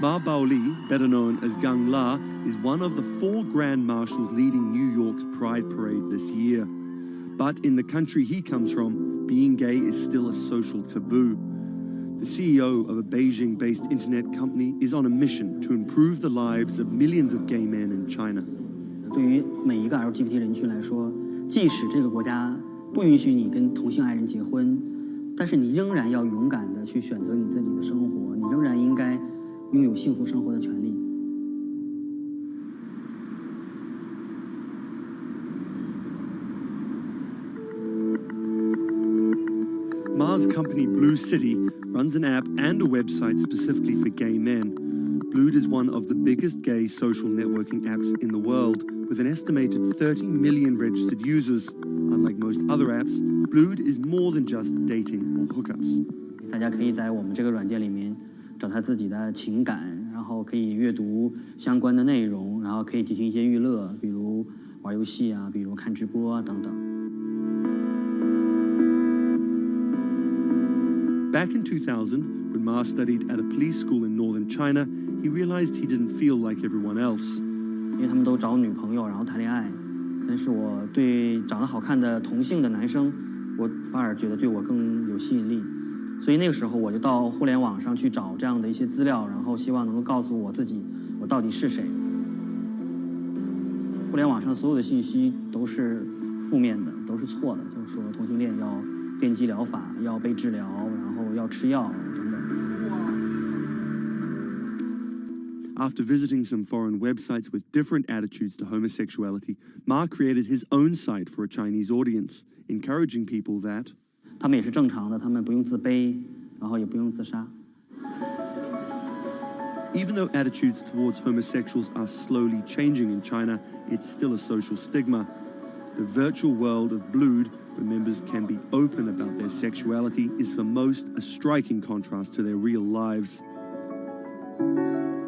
Ma Baoli, better known as Gang La, is one of the 4 Grand Marshals leading New York's Pride Parade this year. But in the country he comes from, being gay is still a social taboo. The CEO of a Beijing-based internet company is on a mission to improve the lives of millions of gay men in China. 对于每一个 LGBT 人群来说，即使这个国家不允许你跟同性爱人结婚，但是你仍然要勇敢地去选择你自己的生活，你仍然应该拥有幸福生活的权利。Ma's company Blue City runs an app and a website specifically for gay men. Blued is one of the biggest gay social networking apps in the world, with an estimated 30 million registered users. Unlike most other apps, Blued is more than just dating or hookups. 大家可以在我们这个软件里面找他自己的情感，然后可以阅读相关的内容，然后可以进行一些娱乐，比如玩游戏啊，比如看直播啊等等。Back in 2000, when Ma studied at a police school in northern China, he realized he didn't feel like everyone else. 因为他们都找女朋友，然后谈恋爱，但是我对长得好看的同性的男生，我反而觉得对我更有吸引力。所以那个时候我就到互联网上去找这样的一些资料，然后希望能够告诉我自己我到底是谁。互联网上所有的信息都是负面的，都是错的，就是说同性恋要电击疗法，要被治疗，然后要吃药等等。After visiting some foreign websites with different attitudes to homosexuality, Ma created his own site for a Chinese audience, encouraging people that 他们也是正常的，他们不用自卑，然后也不用自杀。Even though attitudes towards homosexuals are slowly changing in China, it's still a social stigma. The virtual world of Blued, where members can be open about their sexuality, is for most a striking contrast to their real lives.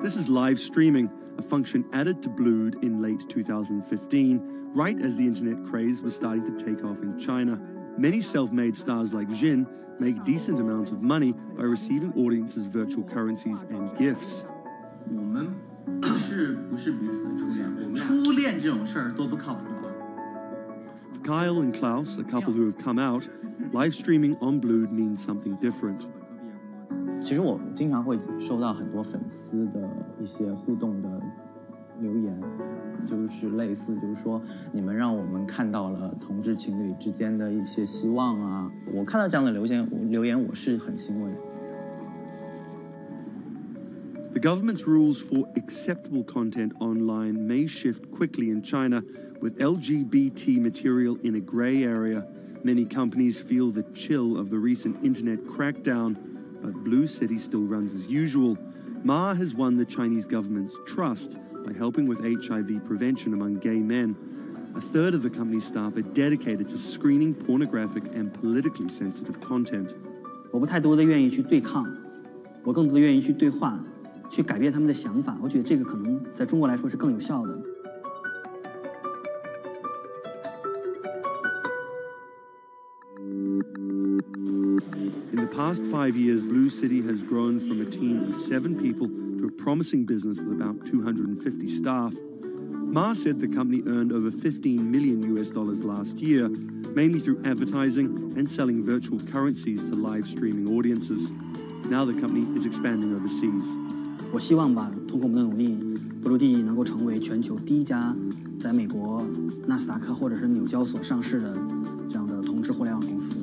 This is live streaming, a function added to Blued in late 2015, right as the internet craze was starting to take off in China. Many self-made stars like Jin make decent amounts of money by receiving audiences' virtual currencies and gifts. 我们不是彼此的初恋，初恋这种事儿多不靠谱啊。For Kyle and Klaus, a couple who have come out, live streaming on Blued means something different. 其实我经常会收到很多粉丝的一些互动的留言，就是类似就是说你们让我们看到了同志情侣之间的一些希望啊，我看到这样的留言我是很欣慰。The government's rules for acceptable content online may shift quickly in China, with LGBT material in a grey area. Many companies feel the chill of the recent internet crackdown, but Blue City still runs as usual. Ma has won the Chinese government's trust by helping with HIV prevention among gay men. A third of the company's staff are dedicated to screening pornographic and politically sensitive content. 我不太多的愿意去对抗，我更多的愿意去对话，去改变他们的想法。我觉得这个可能在中国来说是更有效的。In the past 5 years, Blue City has grown from a team of 7 people to a promising business with about 250 staff. Ma said the company earned over $15 million last year, mainly through advertising and selling virtual currencies to live streaming audiences. Now the company is expanding overseas. 我希望吧，通过我们的努力，Blue City能够成为全球第一家在美国纳斯达克或者是纽交所上市的这样的同质互联网公司。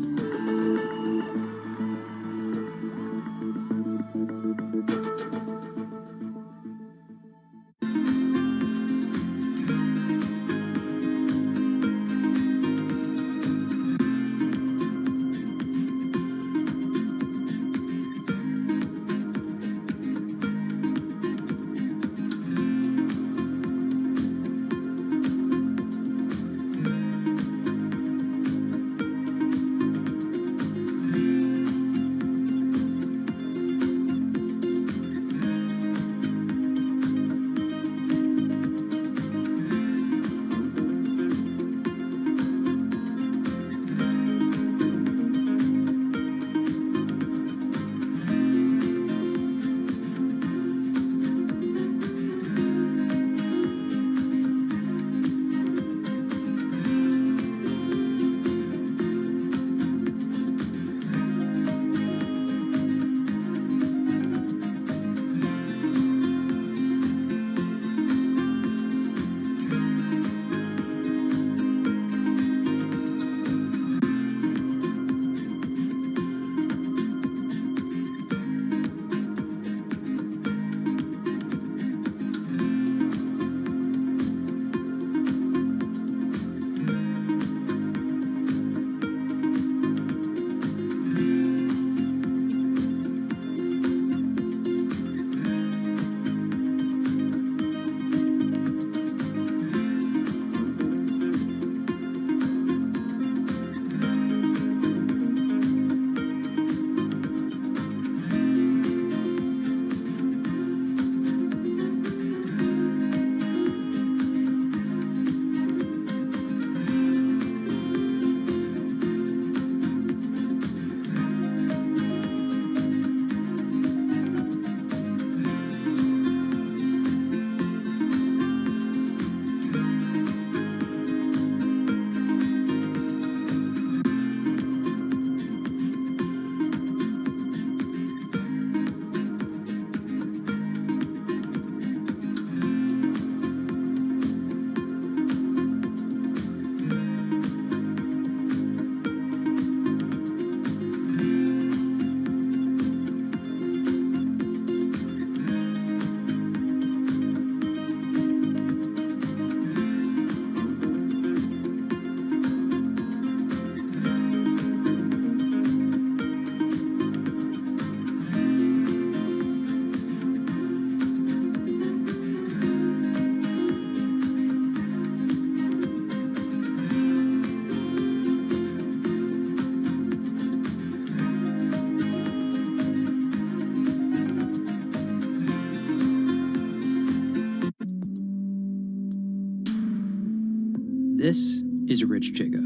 This is Rich Chiga.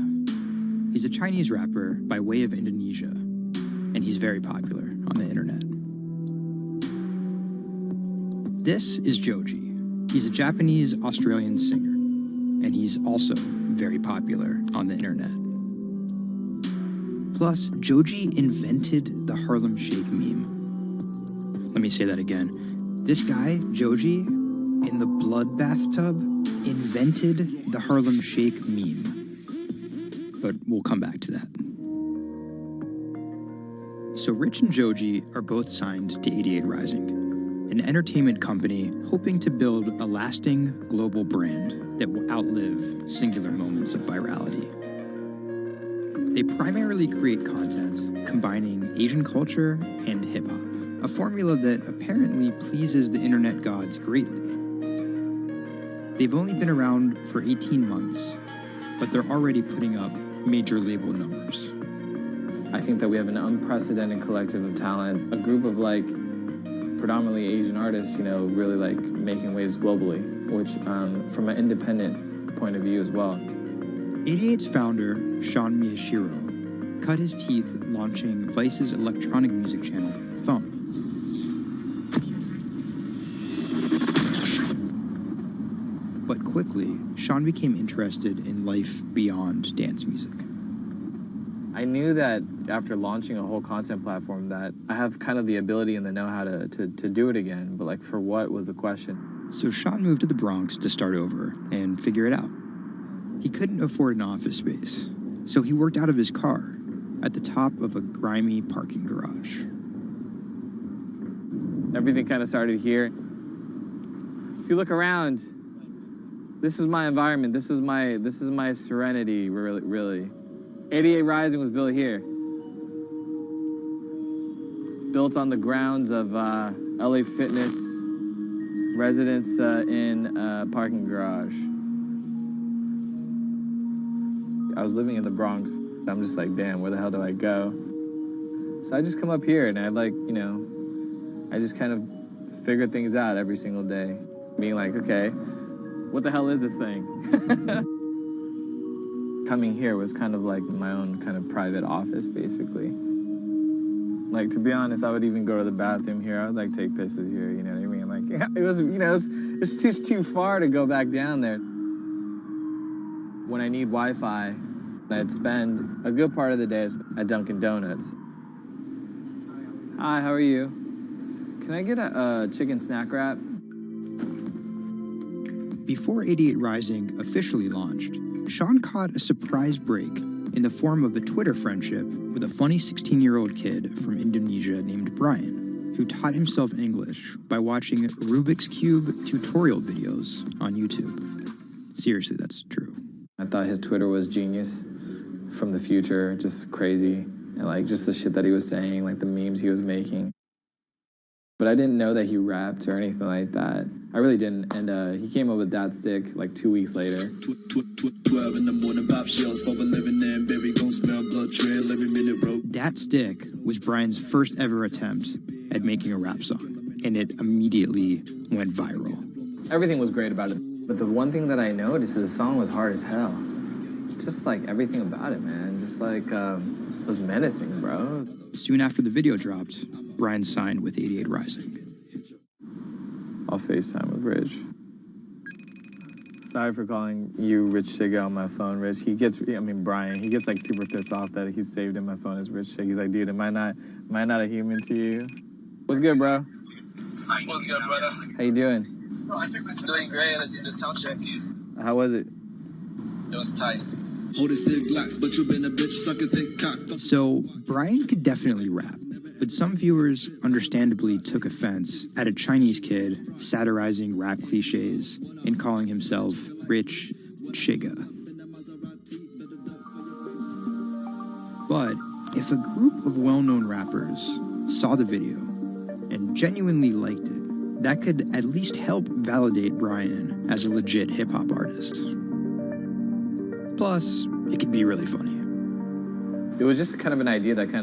He's a Chinese rapper by way of Indonesia, and he's very popular on the internet. This is Joji. He's a Japanese-Australian singer, and he's also very popular on the internet. Plus, Joji invented the Harlem Shake meme. Let me say that again. This guy, Joji, in the blood bathtub, invented the Harlem Shake meme. But we'll come back to that. So Rich and Joji are both signed to 88 Rising, an entertainment company hoping to build a lasting global brand that will outlive singular moments of virality. They primarily create content combining Asian culture and hip-hop, a formula that apparently pleases the internet gods greatly. They've only been around for 18 months, but they're already putting up major label numbers. I think that we have an unprecedented collective of talent, a group of predominantly Asian artists, really making waves globally, which from an independent point of view as well. 88's founder, Sean Miyashiro, cut his teeth launching Vice's electronic music channel, Thump. But quickly, Sean became interested in life beyond dance music. I knew that after launching a whole content platform that I have kind of the ability and the know-how to do it again, but for what was the question. So Sean moved to the Bronx to start over and figure it out. He couldn't afford an office space, so he worked out of his car at the top of a grimy parking garage. Everything kind of started here. If you look around, this is my environment. This is my serenity, really. 88 Rising was built here. Built on the grounds of LA Fitness residence in a parking garage. I was living in the Bronx. I'm just damn, where the hell do I go? So I just come up here and I I just kind of figure things out every single day. Being okay, what the hell is this thing? Coming here was kind of my own kind of private office, basically. To be honest, I would even go to the bathroom here. I would take pisses here, you know what I mean? It was, it's just too far to go back down there. When I need Wi-Fi, I'd spend a good part of the day at Dunkin' Donuts. Hi, how are you? Can I get a chicken snack wrap? Before 88 Rising officially launched, Sean caught a surprise break in the form of a Twitter friendship with a funny 16-year-old kid from Indonesia named Brian, who taught himself English by watching Rubik's Cube tutorial videos on YouTube. Seriously, that's true. I thought his Twitter was genius, from the future, just crazy. And just the shit that he was saying, the memes he was making. But I didn't know that he rapped or anything like that. I really didn't. And he came up with that stick 2 weeks later. 12 in the morning, pop shells for a living and baby gon' smell blood trail every minute, bro. Dat Stick was Brian's first ever attempt at making a rap song, and it immediately went viral. Everything was great about it. But the one thing that I noticed is the song was hard as hell. Just everything about it, man. Just it was menacing, bro. Soon after the video dropped, Brian signed with 88 Rising. I'll FaceTime with Rich. Sorry for calling you Rich Chiga on my phone, Rich. Brian, he gets super pissed off that he's saved in my phone as Rich Chiga. He's like, dude, am I not a human to you? What's good, bro? What's good, brother? How you doing? Doing great. I did the sound check. How was it? It was tight. So, Brian could definitely rap, but some viewers understandably took offense at a Chinese kid satirizing rap cliches and calling himself Rich Chiga. But if a group of well-known rappers saw the video and genuinely liked it, that could at least help validate Brian as a legit hip-hop artist. Plus, it could be really funny. It was just kind of an idea that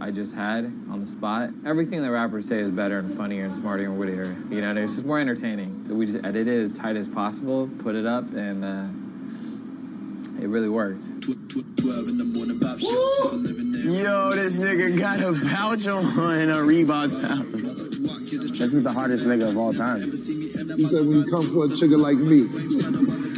I just had on the spot. Everything that rappers say is better and funnier and smarter and wittier. And it's just more entertaining. We just edit it as tight as possible, put it up, and it really worked. 12 in the morning, pop shows, living there. Yo, this nigga got a pouch on and a Reebok pouch. This is the hardest nigga of all time. He said when you come for a chigga like me,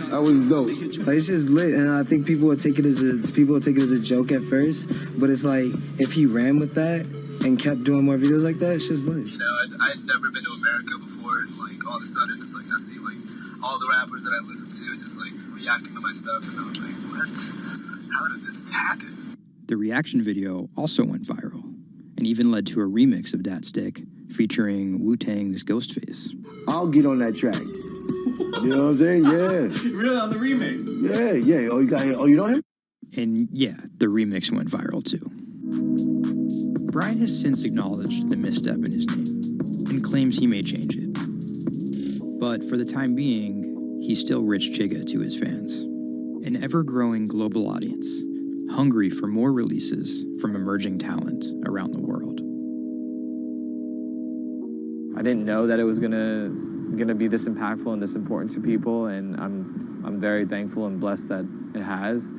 that was dope. Like, it's just lit, and I think people will take it as a joke at first, but it's like if he ran with that and kept doing more videos like that, it's just lit. You know, I'd never been to America before, and like all of a sudden, it's like I see like all the rappers that I listen to just like reacting to my stuff, and I was like, what? How did this happen? The reaction video also went viral and even led to a remix of Dat Stick featuring Wu-Tang's Ghostface. I'll get on that track. You know what I'm saying? Yeah. Really, on the remix? Yeah. Oh, you know him? And yeah, the remix went viral too. Brian has since acknowledged the misstep in his name and claims he may change it. But for the time being, he's still Rich Chigga to his fans. An ever-growing global audience, hungry for more releases from emerging talent around the world. I didn't know that it was gonna be this impactful and this important to people, and I'm very thankful and blessed that it has.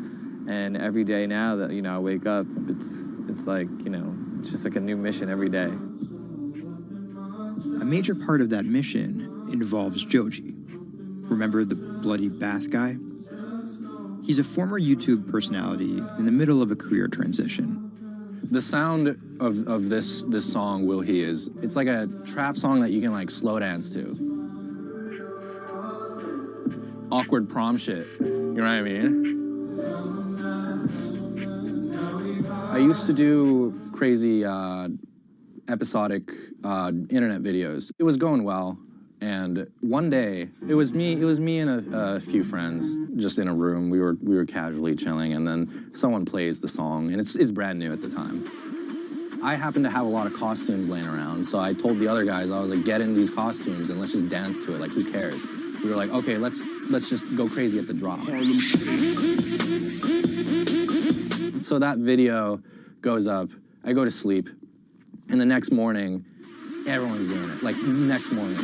And every day now that I wake up, it's like it's just like a new mission every day. A major part of that mission involves Joji. Remember the bloody bath guy? He's a former YouTube personality in the middle of a career transition. The sound of this song, Will He, it's like a trap song that you can like slow dance to. Awkward prom shit, you know what I mean? I used to do crazy episodic internet videos. It was going well, and one day it was me and a few friends just in a room. We were casually chilling, and then someone plays the song, and it's brand new at the time. I happened to have a lot of costumes laying around, so I told the other guys, I was like, get in these costumes and let's just dance to it. Like, who cares? We were like, okay, let's just go crazy at the drop. So that video goes up, I go to sleep, and the next morning, everyone's doing it. Like, next morning.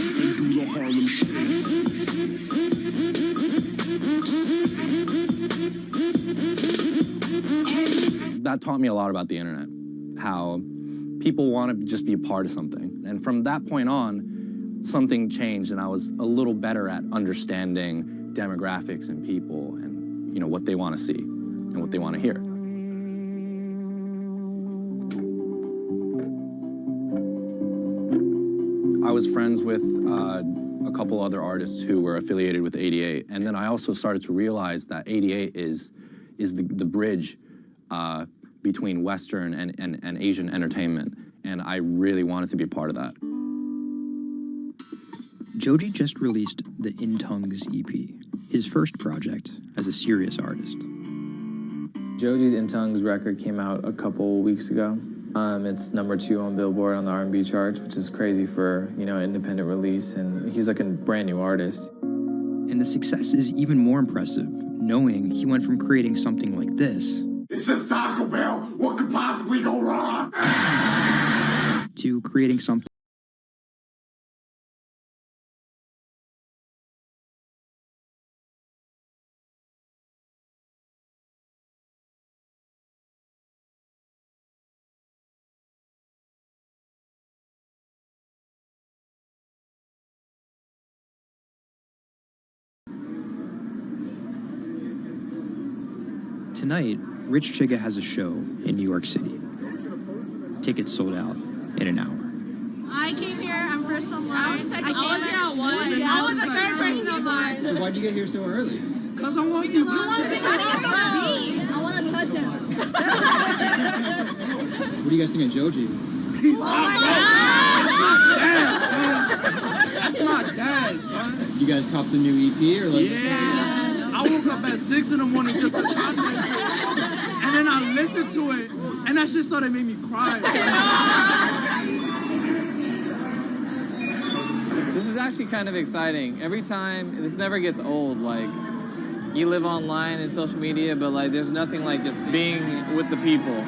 That taught me a lot about the internet, how people want to just be a part of something. And from that point on, something changed, and I was a little better at understanding demographics and people and, what they want to see and what they want to hear. I was friends with a couple other artists who were affiliated with 88, and then I also started to realize that 88 is the bridge between Western and Asian entertainment, and I really wanted to be a part of that. Joji just released the In Tongues EP, his first project as a serious artist. Joji's In Tongues record came out a couple weeks ago. It's #2 on Billboard on the R&B charts, which is crazy for, independent release, and he's like a brand new artist. And the success is even more impressive, knowing he went from creating something like this. It's just Taco Bell. What could possibly go wrong? To creating something Tonight, Rich Chigga has a show in New York City. Tickets sold out in an hour. I came here, I'm first online. I was here at 1. I was the third person online. So why'd you get here so early? Because I want to see Rich Chigga. I want to touch him. What do you guys think of Joji? He's That's my dad, son. You guys copped the new EP or like? Yeah. I woke up at 6 in the morning just to cop that shit. And then I listened to it, and that shit started making me cry. This is actually kind of exciting. Every time, this never gets old. Like, you live online and social media, but like, there's nothing like just being with the people.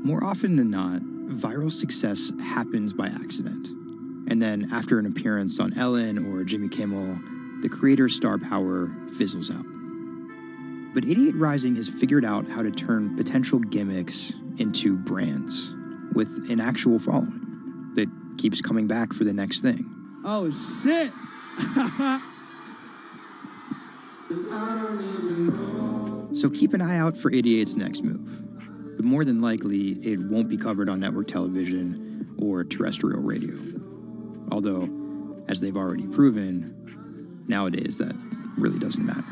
More often than not, viral success happens by accident. And then after an appearance on Ellen or Jimmy Kimmel, the creator's star power fizzles out. But Idiot Rising has figured out how to turn potential gimmicks into brands with an actual following that keeps coming back for the next thing. Oh, shit! So keep an eye out for Idiot's next move. But more than likely, it won't be covered on network television or terrestrial radio. Although, as they've already proven, nowadays that really doesn't matter.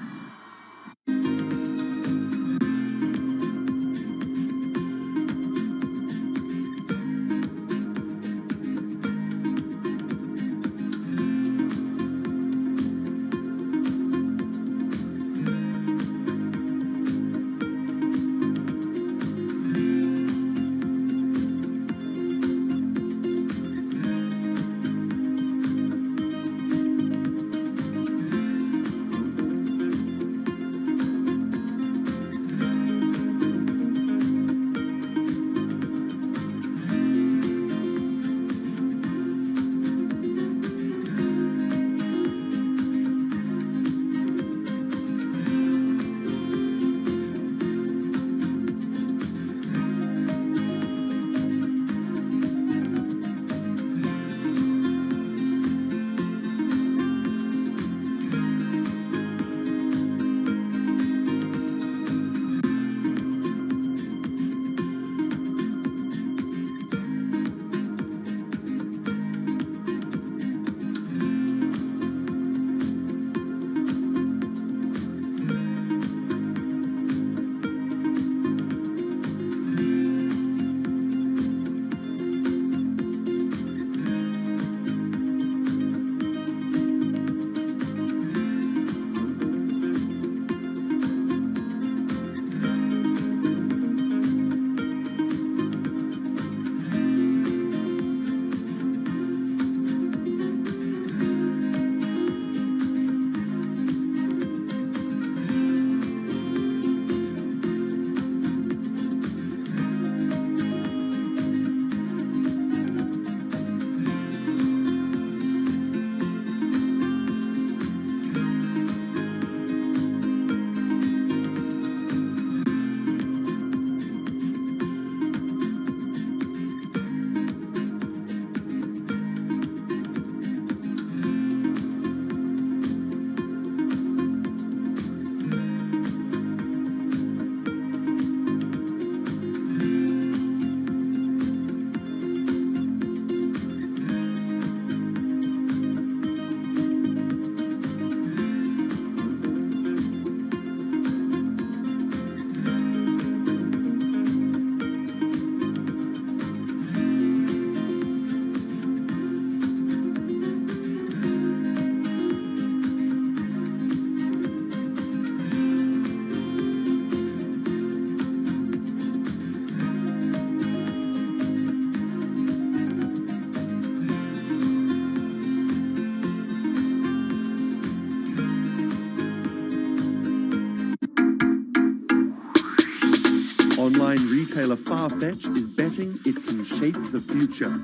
Online retailer Farfetch is betting it can shape the future.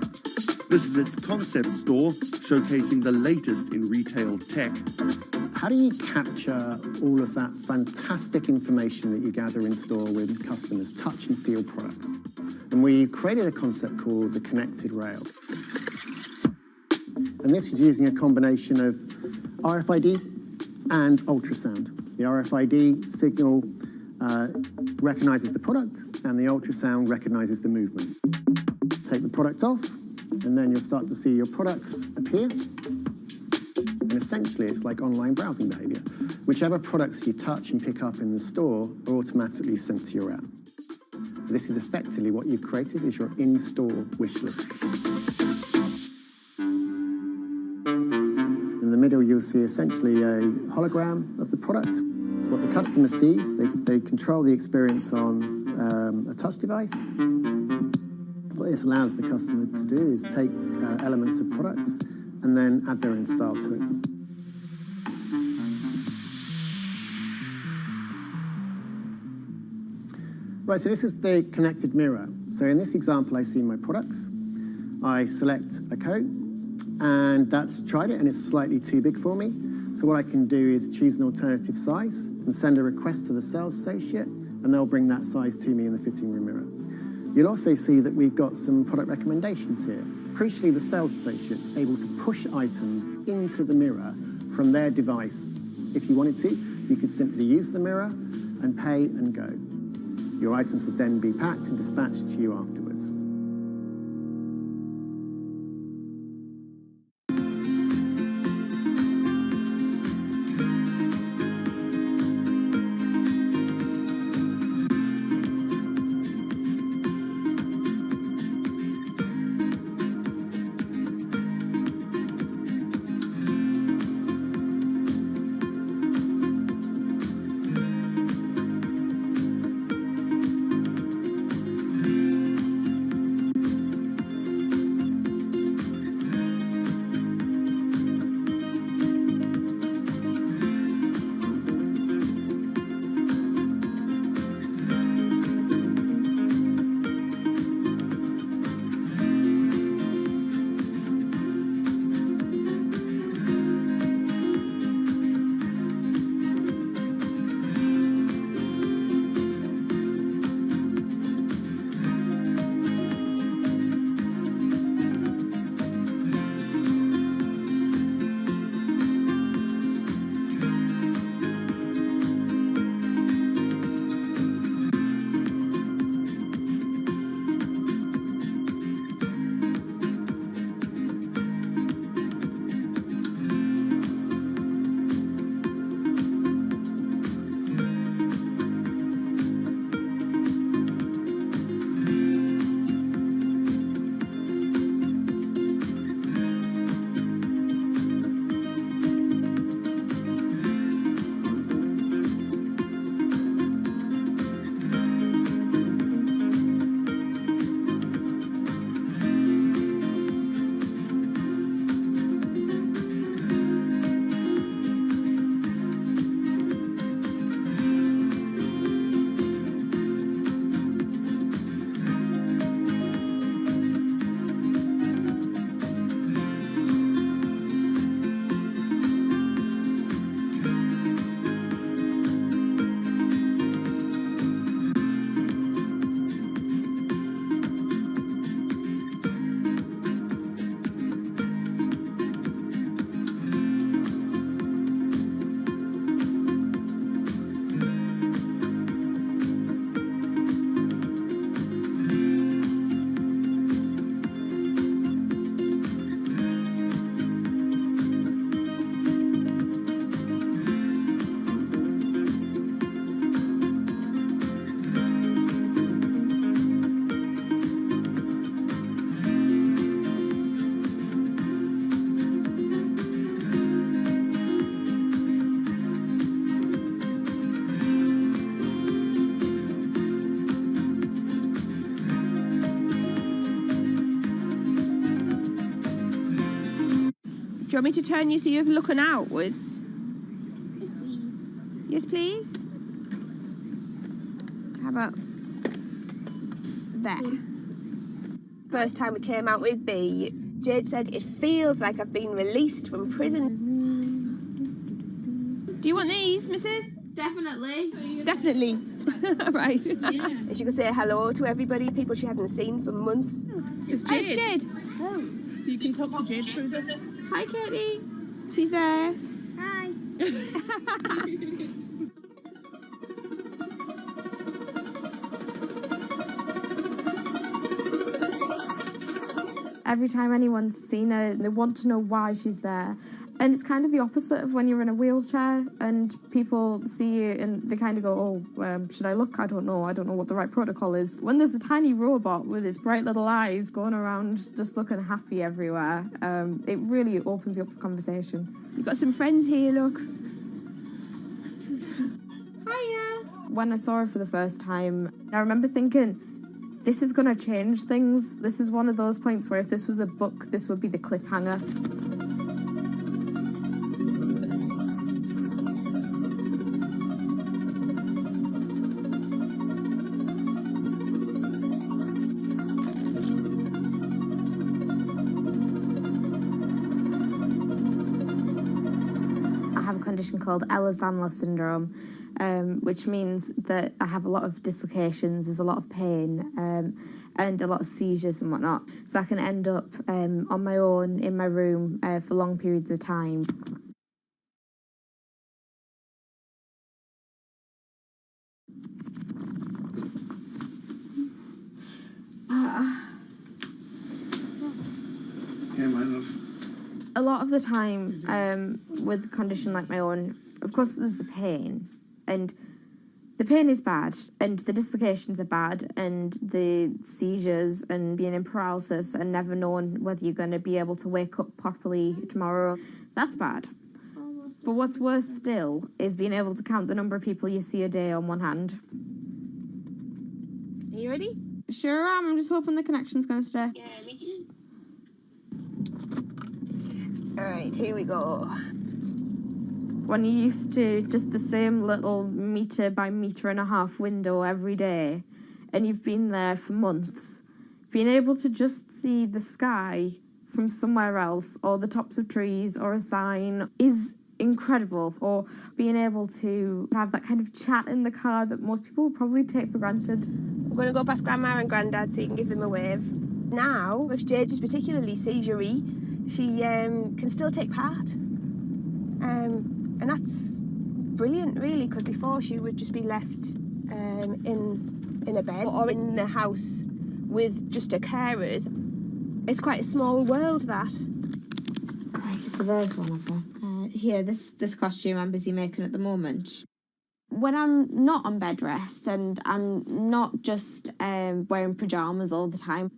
This is its concept store, showcasing the latest in retail tech. How do you capture all of that fantastic information that you gather in store with customers, touch and feel products? And we created a concept called the connected rail. And this is using a combination of RFID and ultrasound. The RFID signal recognizes the product, and the ultrasound recognizes the movement. Take the product off, and then you'll start to see your products appear. And essentially, it's like online browsing behavior. Whichever products you touch and pick up in the store are automatically sent to your app. This is effectively what you've created is your in-store wish list. In the middle, you'll see essentially a hologram of the product. What the customer sees, they control the experience on a touch device. What this allows the customer to do is take elements of products and then add their own style to it. Right, so this is the connected mirror. So in this example, I see my products. I select a coat, and that's tried it, and it's slightly too big for me. So what I can do is choose an alternative size and send a request to the sales associate, and they'll bring that size to me in the fitting room mirror. You'll also see that we've got some product recommendations here. Crucially, the sales associate's able to push items into the mirror from their device. If you wanted to, you could simply use the mirror and pay and go. Your items would then be packed and dispatched to you afterwards. Do you want me to turn you so you're looking outwards? Yes, please. How about there? First time we came out with B, Jade said, "It feels like I've been released from prison." Do you want these, Mrs.? Definitely. Definitely. Right. Yeah. And she could say hello to everybody, people she hadn't seen for months. It's Oh, it's Jade. Jade. Oh. So you can talk to Jade through this. Hi, Katie. She's there. Hi. Every time anyone's seen her, they want to know why she's there. And it's kind of the opposite of when you're in a wheelchair and people see you and they kind of go, oh, should I look? I don't know what the right protocol is. When there's a tiny robot with its bright little eyes going around just looking happy everywhere, it really opens you up for conversation. You've got some friends here, look. Hiya. When I saw her for the first time, I remember thinking, this is going to change things. This is one of those points where if this was a book, this would be the cliffhanger. condition called Ehlers-Danlos syndrome, which means that I have a lot of dislocations, there's a lot of pain, and a lot of seizures and whatnot. So I can end up on my own in my room for long periods of time. Yeah, my love. A lot of the time, with a condition like my own, of course there's the pain, and the pain is bad, and the dislocations are bad, and the seizures and being in paralysis and never knowing whether you're going to be able to wake up properly tomorrow, that's bad. But what's worse still is being able to count the number of people you see a day on one hand. Are you ready? Sure am, I'm just hoping the connection's going to stay. Yeah, me too. Alright, here we go. When you're used to just the same little metre by metre and a half window every day, and you've been there for months, being able to just see the sky from somewhere else, or the tops of trees, or a sign, is incredible. Or being able to have that kind of chat in the car that most people would probably take for granted. I'm going to go past Grandma and Grandad so you can give them a wave. Now, if Jade is particularly seizure-y, she can still take part. And that's brilliant, really, because before she would just be left in a bed or in a house with just her carers. It's quite a small world, that. Right, so there's one of her. Here, this costume I'm busy making at the moment. When I'm not on bed rest and I'm not just wearing pyjamas all the time,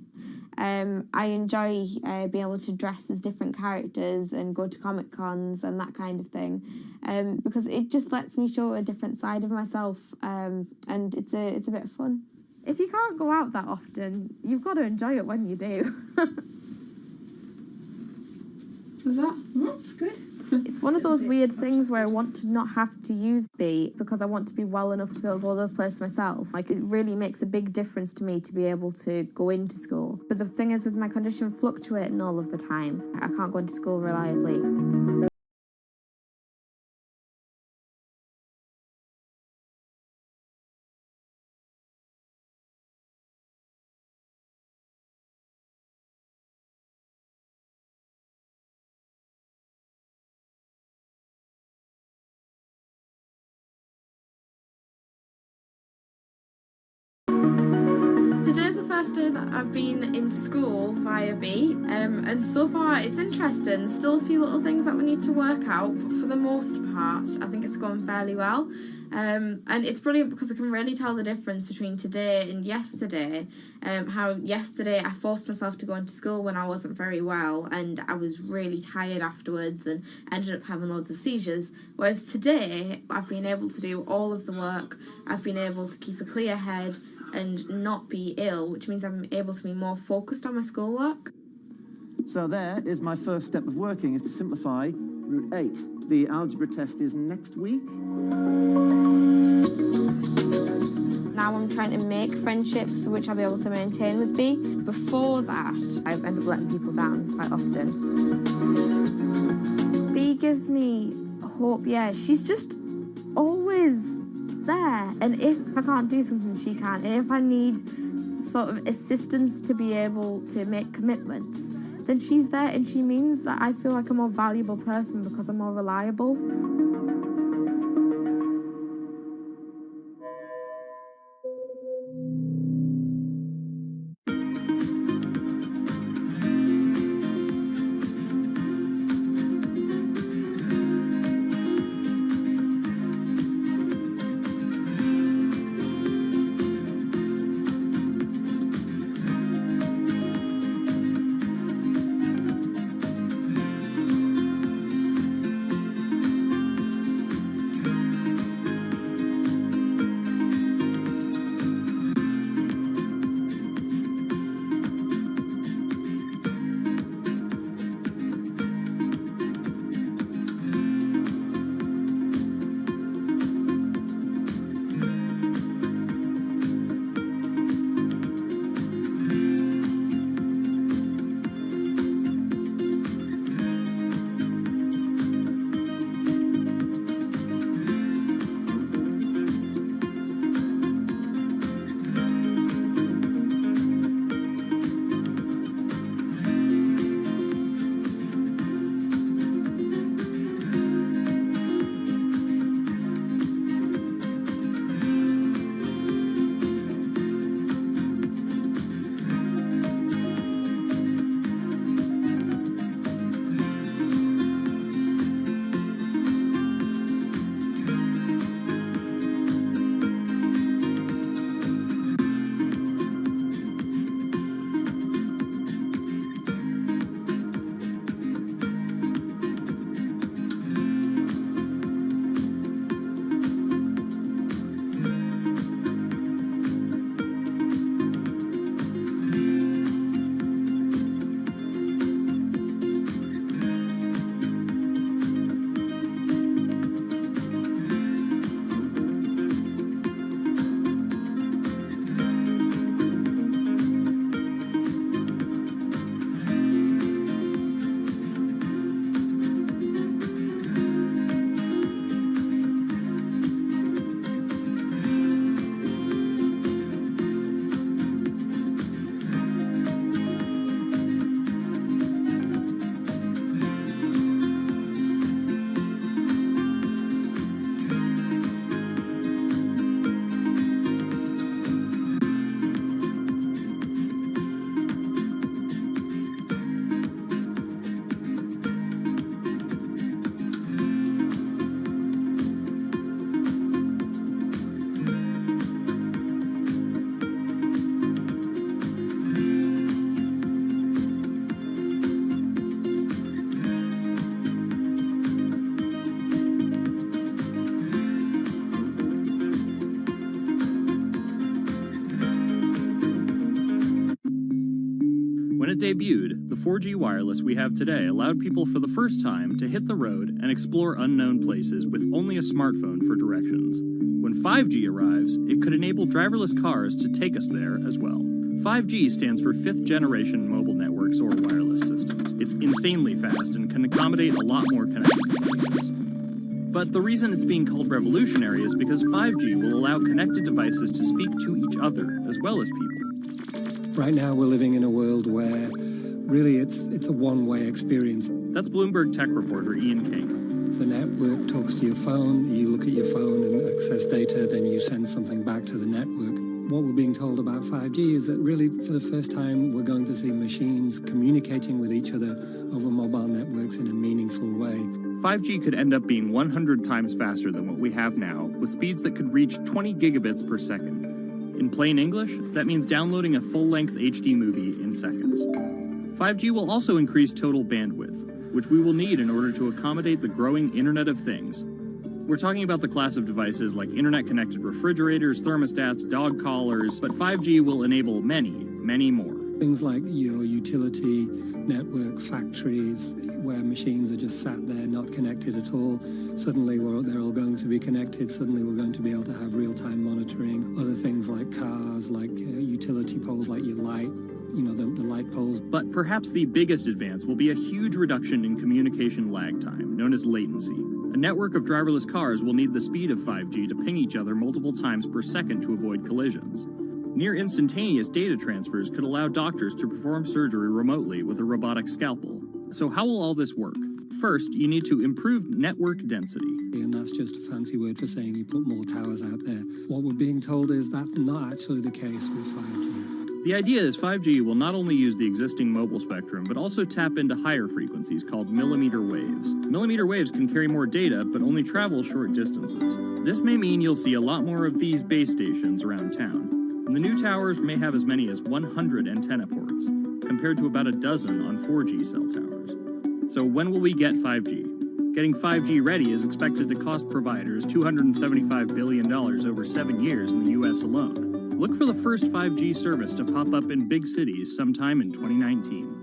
I enjoy being able to dress as different characters and go to Comic Cons and that kind of thing, because it just lets me show a different side of myself, and it's a bit of fun. If you can't go out that often, you've got to enjoy it when you do. Was that? Good. It's one of those weird things where I want to not have to use B because I want to be well enough to be able to go to those places myself. Like, it really makes a big difference to me to be able to go into school. But the thing is, with my condition fluctuating all of the time, I can't go into school reliably. Today's the first day that I've been in school via B, and so far it's interesting. Still a few little things that we need to work out, but for the most part I think it's going fairly well. And it's brilliant because I can really tell the difference between today and yesterday. How yesterday I forced myself to go into school when I wasn't very well, and I was really tired afterwards and ended up having loads of seizures, whereas today I've been able to do all of the work. I've been able to keep a clear head and not be ill, which means I'm able to be more focused on my schoolwork. So there is my first step of working, is to simplify root 8. The algebra test is next week. Now I'm trying to make friendships which I'll be able to maintain with B. Before that, I end up letting people down quite often. B gives me hope, yeah. She's just always there, and if I can't do something, she can. And if I need sort of assistance to be able to make commitments, then she's there, and she means that I feel like a more valuable person because I'm more reliable. When it debuted, the 4G wireless we have today allowed people for the first time to hit the road and explore unknown places with only a smartphone for directions. When 5G arrives, it could enable driverless cars to take us there as well. 5G stands for fifth generation mobile networks or wireless systems. It's insanely fast and can accommodate a lot more connected devices. But the reason it's being called revolutionary is because 5G will allow connected devices to speak to each other as well as people. Right now we're living in a world where really it's a one-way experience. That's Bloomberg tech reporter Ian King. The network talks to your phone, you look at your phone and access data, then you send something back to the network. What we're being told about 5G is that really for the first time we're going to see machines communicating with each other over mobile networks in a meaningful way. 5G could end up being 100 times faster than what we have now, with speeds that could reach 20 gigabits per second. In plain English, that means downloading a full-length HD movie in seconds. 5G will also increase total bandwidth, which we will need in order to accommodate the growing Internet of Things. We're talking about the class of devices like internet-connected refrigerators, thermostats, dog collars, but 5G will enable many, many more. Things like your utility network factories, where machines are just sat there not connected at all. Suddenly they're all going to be connected. Suddenly we're going to be able to have real-time monitoring. Other things like cars, like utility poles, like your light, the light poles. But perhaps the biggest advance will be a huge reduction in communication lag time, known as latency. A network of driverless cars will need the speed of 5G to ping each other multiple times per second to avoid collisions. Near instantaneous data transfers could allow doctors to perform surgery remotely with a robotic scalpel. So how will all this work? First, you need to improve network density. And that's just a fancy word for saying you put more towers out there. What we're being told is that's not actually the case with 5G. The idea is 5G will not only use the existing mobile spectrum, but also tap into higher frequencies called millimeter waves. Millimeter waves can carry more data, but only travel short distances. This may mean you'll see a lot more of these base stations around town. And the new towers may have as many as 100 antenna ports, compared to about a dozen on 4G cell towers. So when will we get 5G? Getting 5G ready is expected to cost providers $275 billion over 7 years in the US alone. Look for the first 5G service to pop up in big cities sometime in 2019.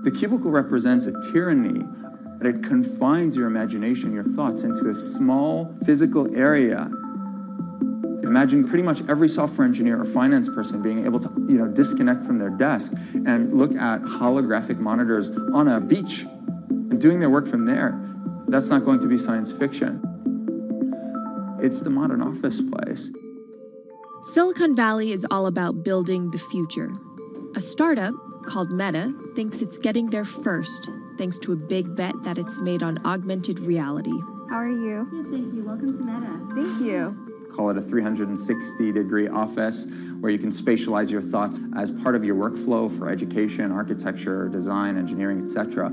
The cubicle represents a tyranny. It confines your imagination, your thoughts, into a small physical area. Imagine pretty much every software engineer or finance person being able to, disconnect from their desk and look at holographic monitors on a beach and doing their work from there. That's not going to be science fiction. It's the modern office place. Silicon Valley is all about building the future. A startup called Meta thinks it's getting there first, thanks to a big bet that it's made on augmented reality. How are you? Good, thank you. Welcome to Meta. Thank you. Call it a 360-degree office where you can spatialize your thoughts as part of your workflow for education, architecture, design, engineering, etc.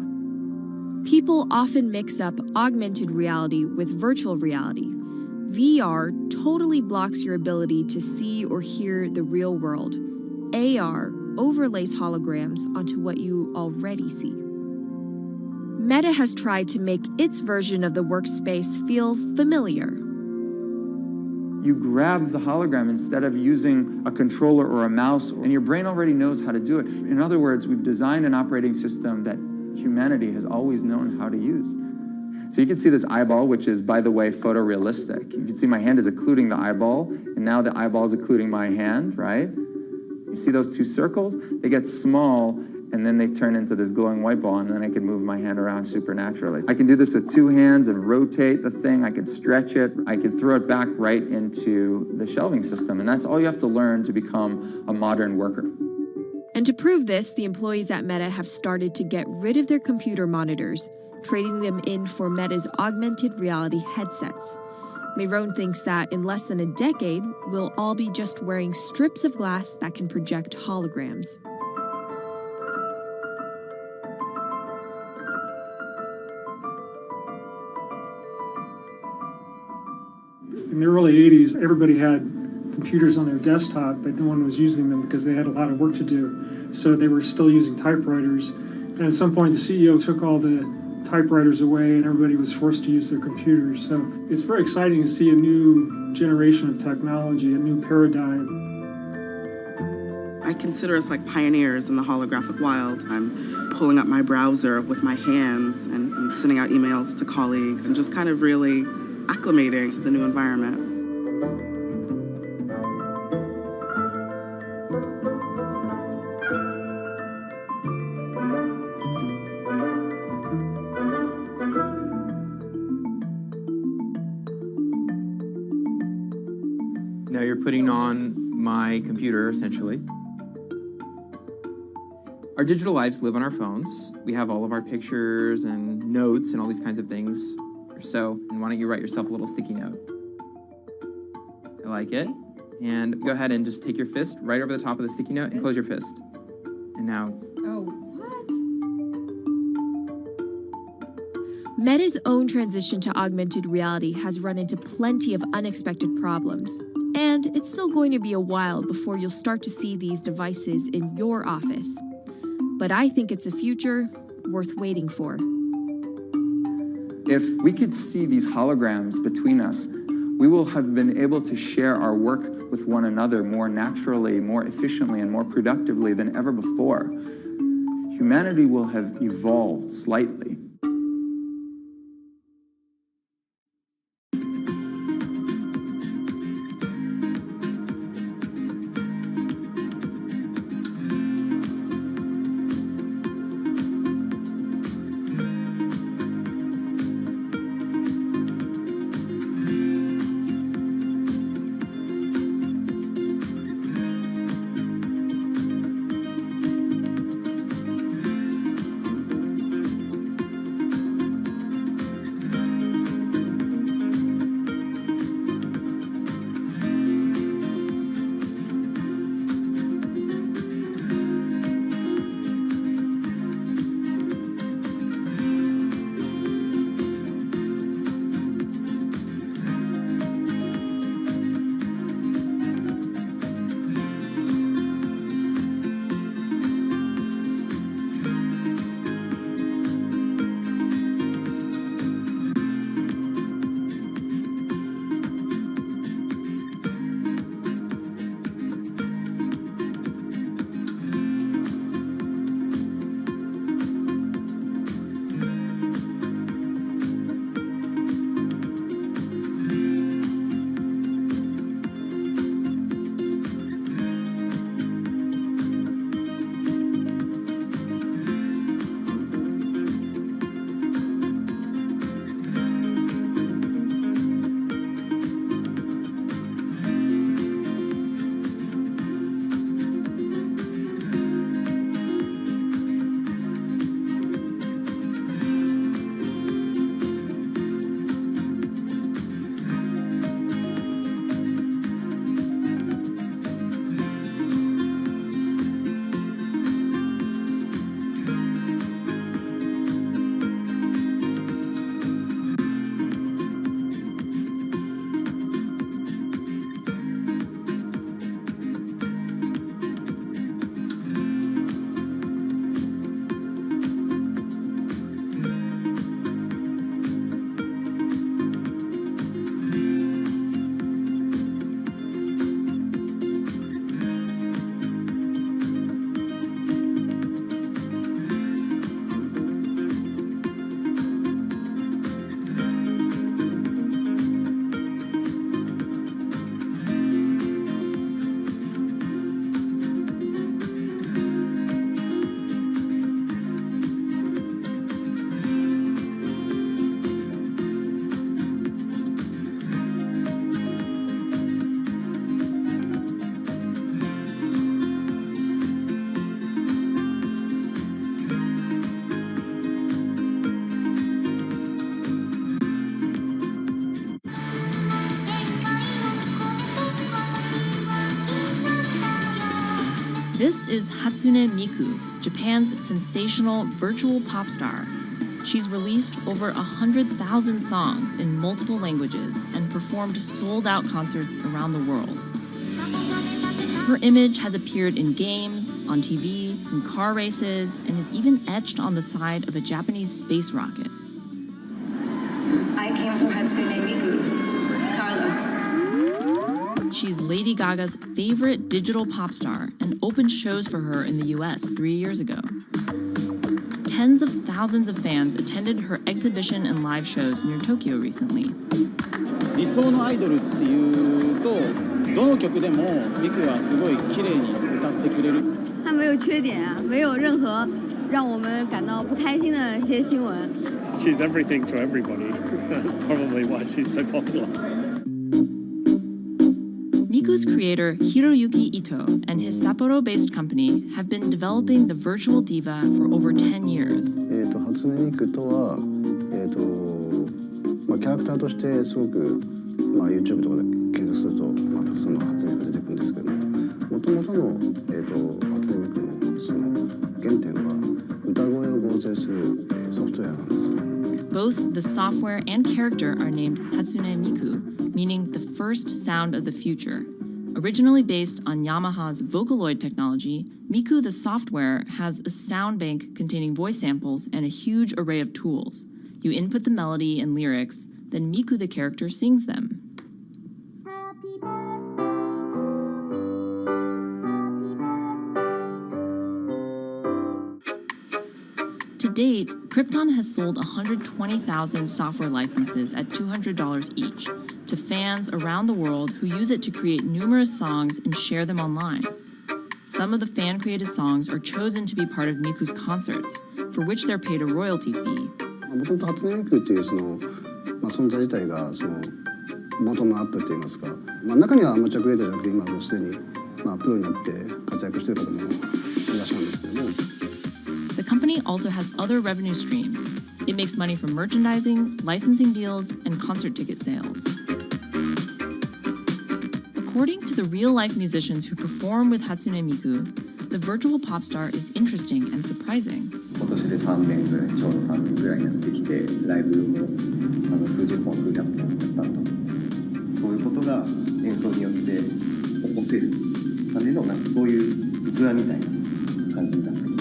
People often mix up augmented reality with virtual reality. VR totally blocks your ability to see or hear the real world. AR overlays holograms onto what you already see. Meta has tried to make its version of the workspace feel familiar. You grab the hologram instead of using a controller or a mouse, and your brain already knows how to do it. In other words, we've designed an operating system that humanity has always known how to use. So you can see this eyeball, which is, by the way, photorealistic. You can see my hand is occluding the eyeball, and now the eyeball is occluding my hand, right? You see those two circles? They get small, and then they turn into this glowing white ball, and then I can move my hand around supernaturally. I can do this with two hands and rotate the thing. I can stretch it. I can throw it back right into the shelving system, and that's all you have to learn to become a modern worker. And to prove this, the employees at Meta have started to get rid of their computer monitors, trading them in for Meta's augmented reality headsets. Mayron thinks that in less than a decade, we'll all be just wearing strips of glass that can project holograms. In the early 80s, everybody had computers on their desktop, but no one was using them because they had a lot of work to do. So they were still using typewriters. And at some point, the CEO took all the typewriters away and everybody was forced to use their computers. So it's very exciting to see a new generation of technology, a new paradigm. I consider us like pioneers in the holographic wild. I'm pulling up my browser with my hands and sending out emails to colleagues and just kind of really acclimating to the new environment. Now you're putting on my computer, essentially. Our digital lives live on our phones. We have all of our pictures and notes and all these kinds of things. So, and why don't you write yourself a little sticky note? I like it. And go ahead and just take your fist right over the top of the sticky note and close your fist. And now... Oh, what? Meta's own transition to augmented reality has run into plenty of unexpected problems. And it's still going to be a while before you'll start to see these devices in your office. But I think it's a future worth waiting for. If we could see these holograms between us, we will have been able to share our work with one another more naturally, more efficiently, and more productively than ever before. Humanity will have evolved slightly. This is Hatsune Miku, Japan's sensational virtual pop star. She's released over 100,000 songs in multiple languages and performed sold-out concerts around the world. Her image has appeared in games, on TV, in car races, and is even etched on the side of a Japanese space rocket. I came for Hatsune Miku, Carlos. She's Lady Gaga's favorite digital pop star and opened shows for her in the US 3 years ago. Tens of thousands of fans attended her exhibition and live shows near Tokyo recently. 理想のアイドルっていうとどの曲でもミクはすごい綺麗に歌ってくれる。他没有缺点啊，没有任何让我们感到不开心的一些新闻。She's everything to everybody. That's probably why she's so popular. Miku's creator Hiroyuki Ito and his Sapporo-based company have been developing the virtual diva for over 10 years. 初音ミクとはキャラクターとしてすごくYouTube とかで検索するとたくさんの初音ミクが出てくるんですけども、元々の初音ミクのその原点は歌声を合成するソフトウェアなんです。Both the software and character are named Hatsune Miku, meaning the first sound of the future. Originally based on Yamaha's Vocaloid technology, Miku the software has a sound bank containing voice samples and a huge array of tools. You input the melody and lyrics, then Miku the character sings them. To date, Krypton has sold 120,000 software licenses at $200 each to fans around the world who use it to create numerous songs and share them online. Some of the fan-created songs are chosen to be part of Miku's concerts, for which they're paid a royalty fee. もともと初音ミクっていうその存在自体がそのボトムアップって言いますか、中にはアマチュアクリエイターじゃなくて今もうすでにプロになって活躍している方もいらっしゃるんですけども。The company also has other revenue streams. It makes money from merchandising, licensing deals, and concert ticket sales. According to the real-life musicians who perform with Hatsune Miku, the virtual pop star is interesting and surprising. 今年で3年ぐらい、ちょうど3年ぐらいやってきて、ライブも数十本、数百本やったんだ。そういうことが演奏によって起こせるためのそういう器みたいな感じになってます。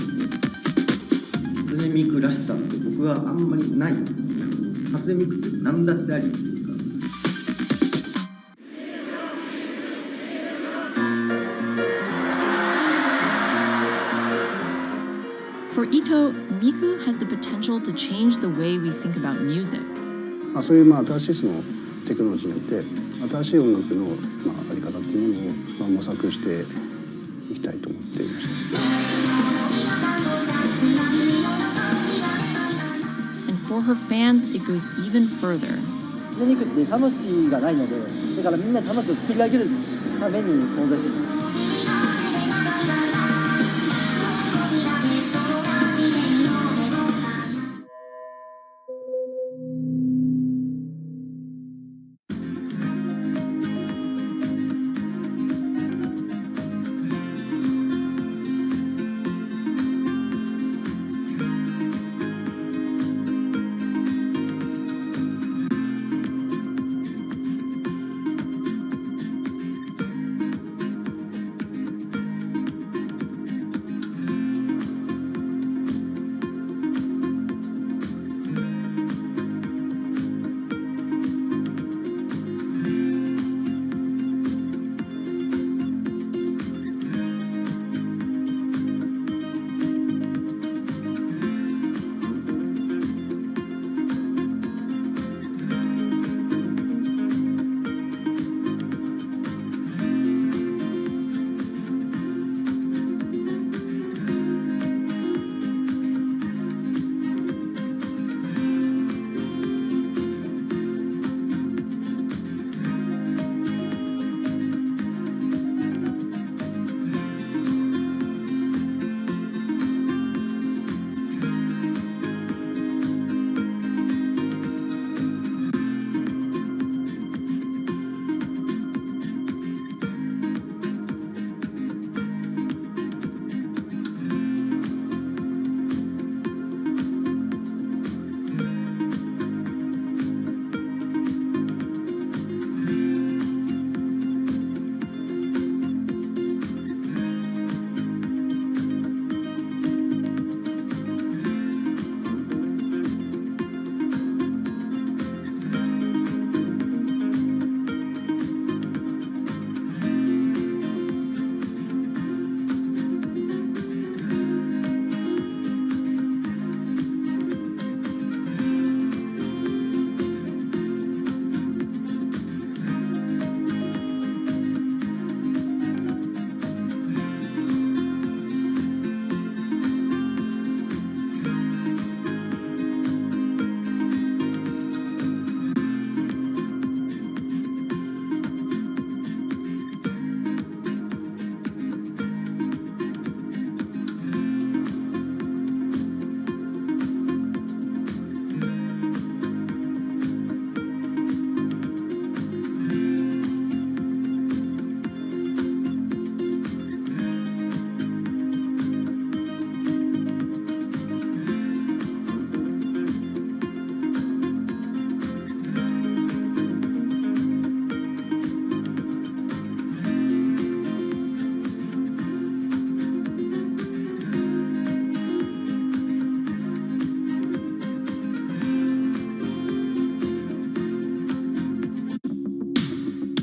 初音ミクらしさって僕はあんまりない。初音ミクって何だってありっていうか。For Ito, Miku has the potential to change the way we think about music. そういう新しいそのテクノロジーによって新しい音楽のあり方っていうものを模索していきたいと思っていました。And for her fans, it goes even further. ミクって魂がないので、だからみんな魂を作り上げるために存在している。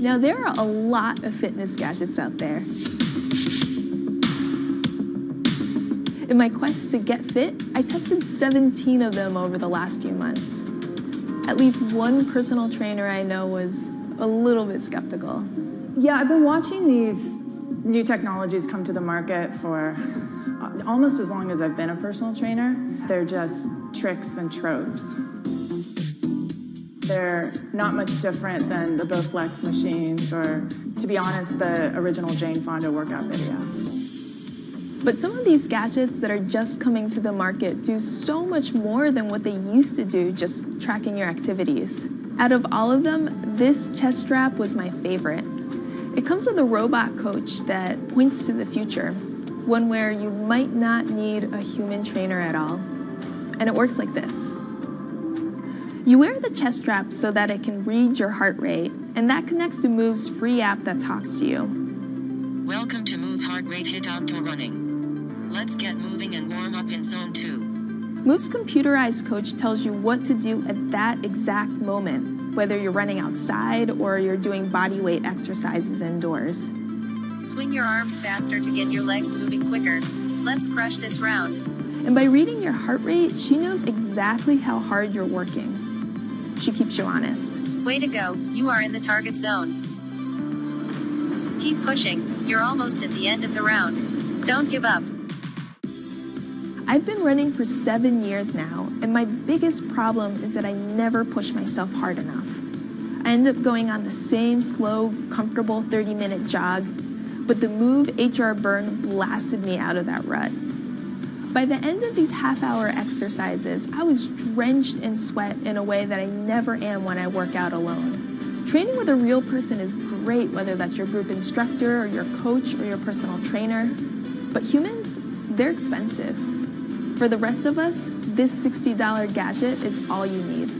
Now, there are a lot of fitness gadgets out there. In my quest to get fit, I tested 17 of them over the last few months. At least one personal trainer I know was a little bit skeptical. Yeah, I've been watching these new technologies come to the market for almost as long as I've been a personal trainer. They're just tricks and tropes. They're not much different than the Bowflex machines or, to be honest, the original Jane Fonda workout video. But some of these gadgets that are just coming to the market do so much more than what they used to do, just tracking your activities. Out of all of them, this chest strap was my favorite. It comes with a robot coach that points to the future, one where you might not need a human trainer at all. And it works like this. You wear the chest strap so that it can read your heart rate, and that connects to Move's free app that talks to you. Welcome to Move Heart Rate Hit Outdoor Running. Let's get moving and warm up in Zone 2. Move's computerized coach tells you what to do at that exact moment, whether you're running outside or you're doing body weight exercises indoors. Swing your arms faster to get your legs moving quicker. Let's crush this round. And by reading your heart rate, she knows exactly how hard you're working. She keeps you honest. Way to go, you are in the target zone. Keep pushing, you're almost at the end of the round. Don't give up. I've been running for 7 years now, and my biggest problem is that I never push myself hard enough. I end up going on the same slow, comfortable 30-minute jog, but the Move HR Burn blasted me out of that rut. By the end of these half-hour exercises, I was drenched in sweat in a way that I never am when I work out alone. Training with a real person is great, whether that's your group instructor or your coach or your personal trainer. But humans, they're expensive. For the rest of us, this $60 gadget is all you need.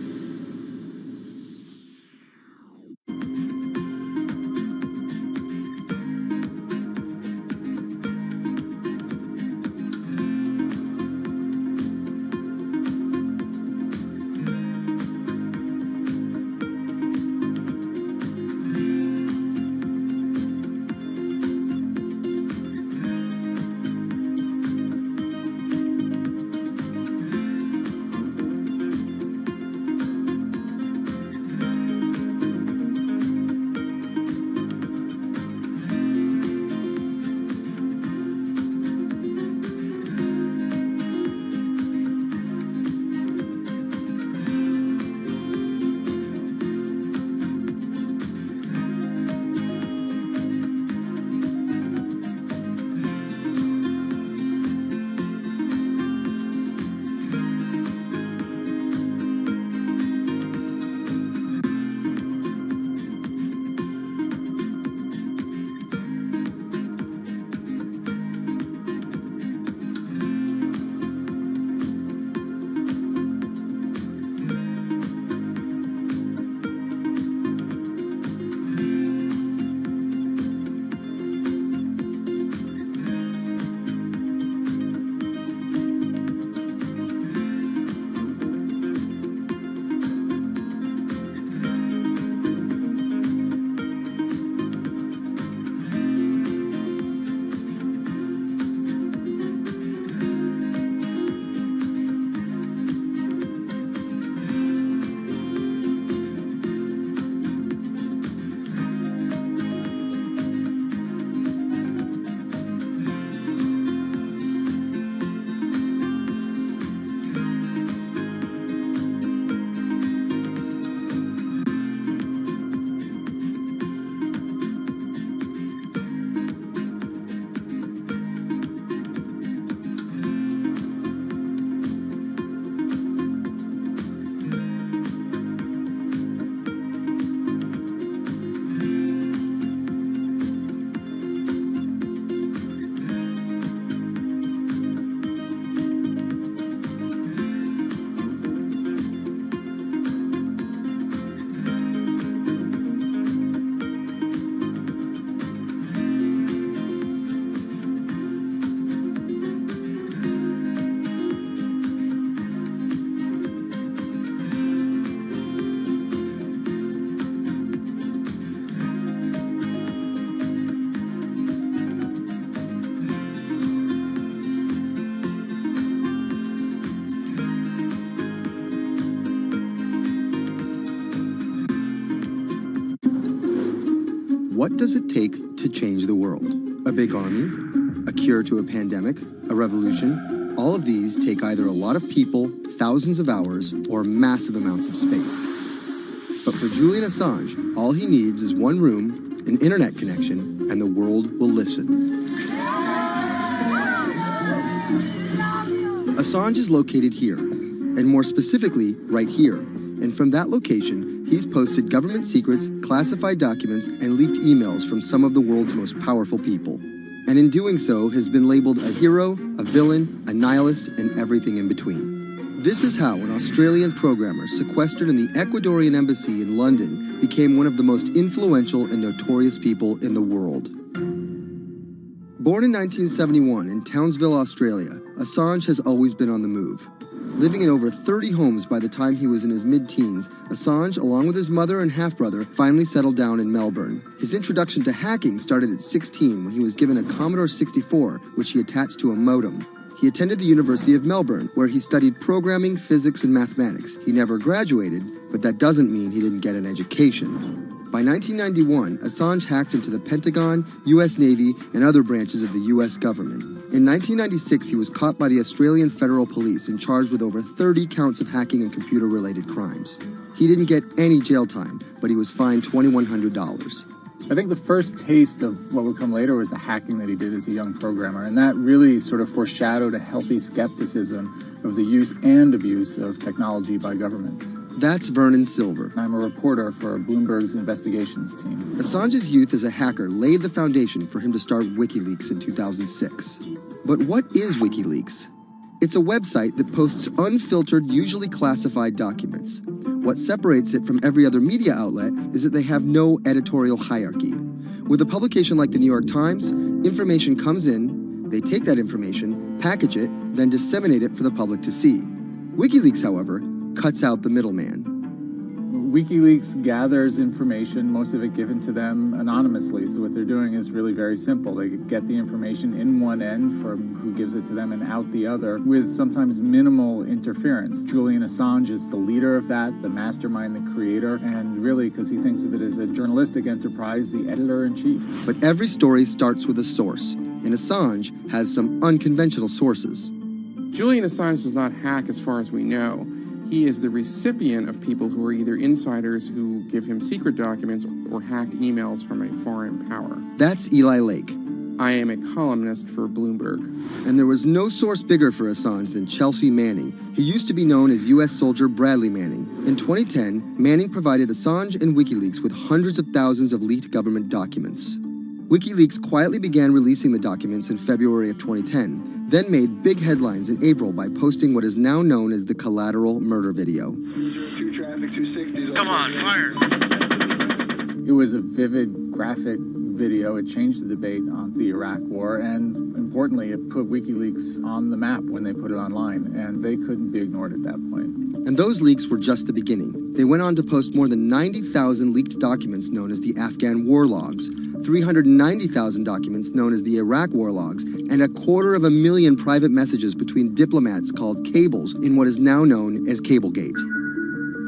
what does it take to change the world? A big army? A cure to a pandemic? A revolution? All of these take either a lot of people, thousands of hours, or massive amounts of space. But for Julian Assange, all he needs is one room, an internet connection, and the world will listen. Assange is located here, and more specifically, right here. And from that location, he's posted government secrets, classified documents, and leaked emails from some of the world's most powerful people. And in doing so, has been labeled a hero, a villain, a nihilist, and everything in between. This is how an Australian programmer sequestered in the Ecuadorian embassy in London became one of the most influential and notorious people in the world. Born in 1971 in Townsville, Australia, Assange has always been on the move. Living in over 30 homes by the time he was in his mid-teens, Assange, along with his mother and half-brother, finally settled down in Melbourne. His introduction to hacking started at 16 when he was given a Commodore 64, which he attached to a modem. He attended the University of Melbourne, where he studied programming, physics, and mathematics. He never graduated, but that doesn't mean he didn't get an education. By 1991, Assange hacked into the Pentagon, U.S. Navy, and other branches of the U.S. government. In 1996, he was caught by the Australian Federal Police and charged with over 30 counts of hacking and computer-related crimes. He didn't get any jail time, but he was fined $2,100. I think the first taste of what would come later was the hacking that he did as a young programmer, and that really sort of foreshadowed a healthy skepticism of the use and abuse of technology by governments. That's Vernon Silver. I'm a reporter for Bloomberg's investigations team. Assange's youth as a hacker laid the foundation for him to start WikiLeaks in 2006. But what is WikiLeaks? It's a website that posts unfiltered, usually classified documents. What separates it from every other media outlet is that they have no editorial hierarchy. With a publication like the New York Times, information comes in, they take that information, package it, then disseminate it for the public to see. WikiLeaks, however, cuts out the middleman. WikiLeaks gathers information, most of it given to them anonymously. So what they're doing is really very simple. They get the information in one end from who gives it to them and out the other with sometimes minimal interference. Julian Assange is the leader of that, the mastermind, the creator, and really, because he thinks of it as a journalistic enterprise, the editor-in-chief. But every story starts with a source, and Assange has some unconventional sources. Julian Assange does not hack as far as we know. He is the recipient of people who are either insiders who give him secret documents or hacked emails from a foreign power. That's Eli Lake. I am a columnist for Bloomberg. And there was no source bigger for Assange than Chelsea Manning. He used to be known as U.S. soldier Bradley Manning. In 2010, Manning provided Assange and WikiLeaks with hundreds of thousands of leaked government documents. WikiLeaks quietly began releasing the documents in February of 2010, then made big headlines in April by posting what is now known as the collateral murder video. Come on, fire! It was a vivid, graphic video. It changed the debate on the Iraq War, and importantly, it put WikiLeaks on the map when they put it online, and they couldn't be ignored at that point. And those leaks were just the beginning. They went on to post more than 90,000 leaked documents known as the Afghan war logs, 390,000 documents known as the Iraq war logs, and 250,000 private messages between diplomats called cables in what is now known as Cablegate.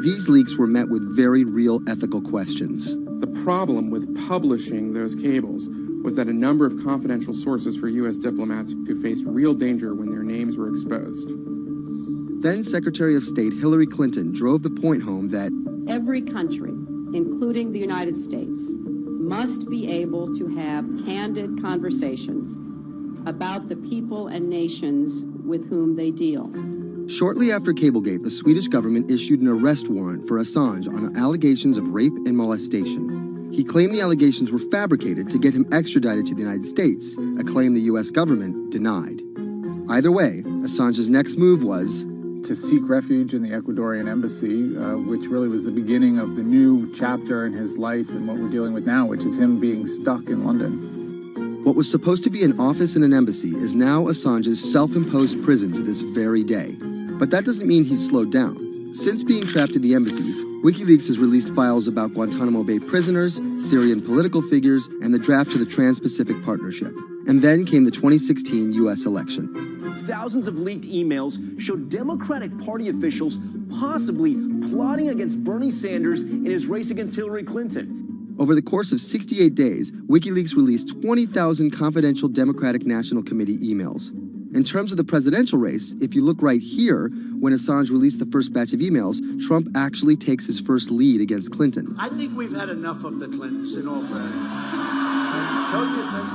These leaks were met with very real ethical questions. The problem with publishing those cables was that a number of confidential sources for U.S. diplomats who faced real danger when their names were exposed. Then Secretary of State Hillary Clinton drove the point home that every country, including the United States, must be able to have candid conversations about the people and nations with whom they deal. Shortly after Cablegate, the Swedish government issued an arrest warrant for Assange on allegations of rape and molestation. He claimed the allegations were fabricated to get him extradited to the United States, a claim the U.S. government denied. Either way, Assange's next move was to seek refuge in the Ecuadorian embassy, which really was the beginning of the new chapter in his life and what we're dealing with now, which is him being stuck in London. What was supposed to be an office in an embassy is now Assange's self-imposed prison to this very day. But that doesn't mean he's slowed down. Since being trapped in the embassy, WikiLeaks has released files about Guantanamo Bay prisoners, Syrian political figures, and the draft to the Trans-Pacific Partnership. And then came the 2016 U.S. election. Thousands of leaked emails showed Democratic Party officials possibly plotting against Bernie Sanders in his race against Hillary Clinton. Over the course of 68 days, WikiLeaks released 20,000 confidential Democratic National Committee emails. In terms of the presidential race, if you look right here, when Assange released the first batch of emails, Trump actually takes his first lead against Clinton. I think we've had enough of the Clintons, in all fairness.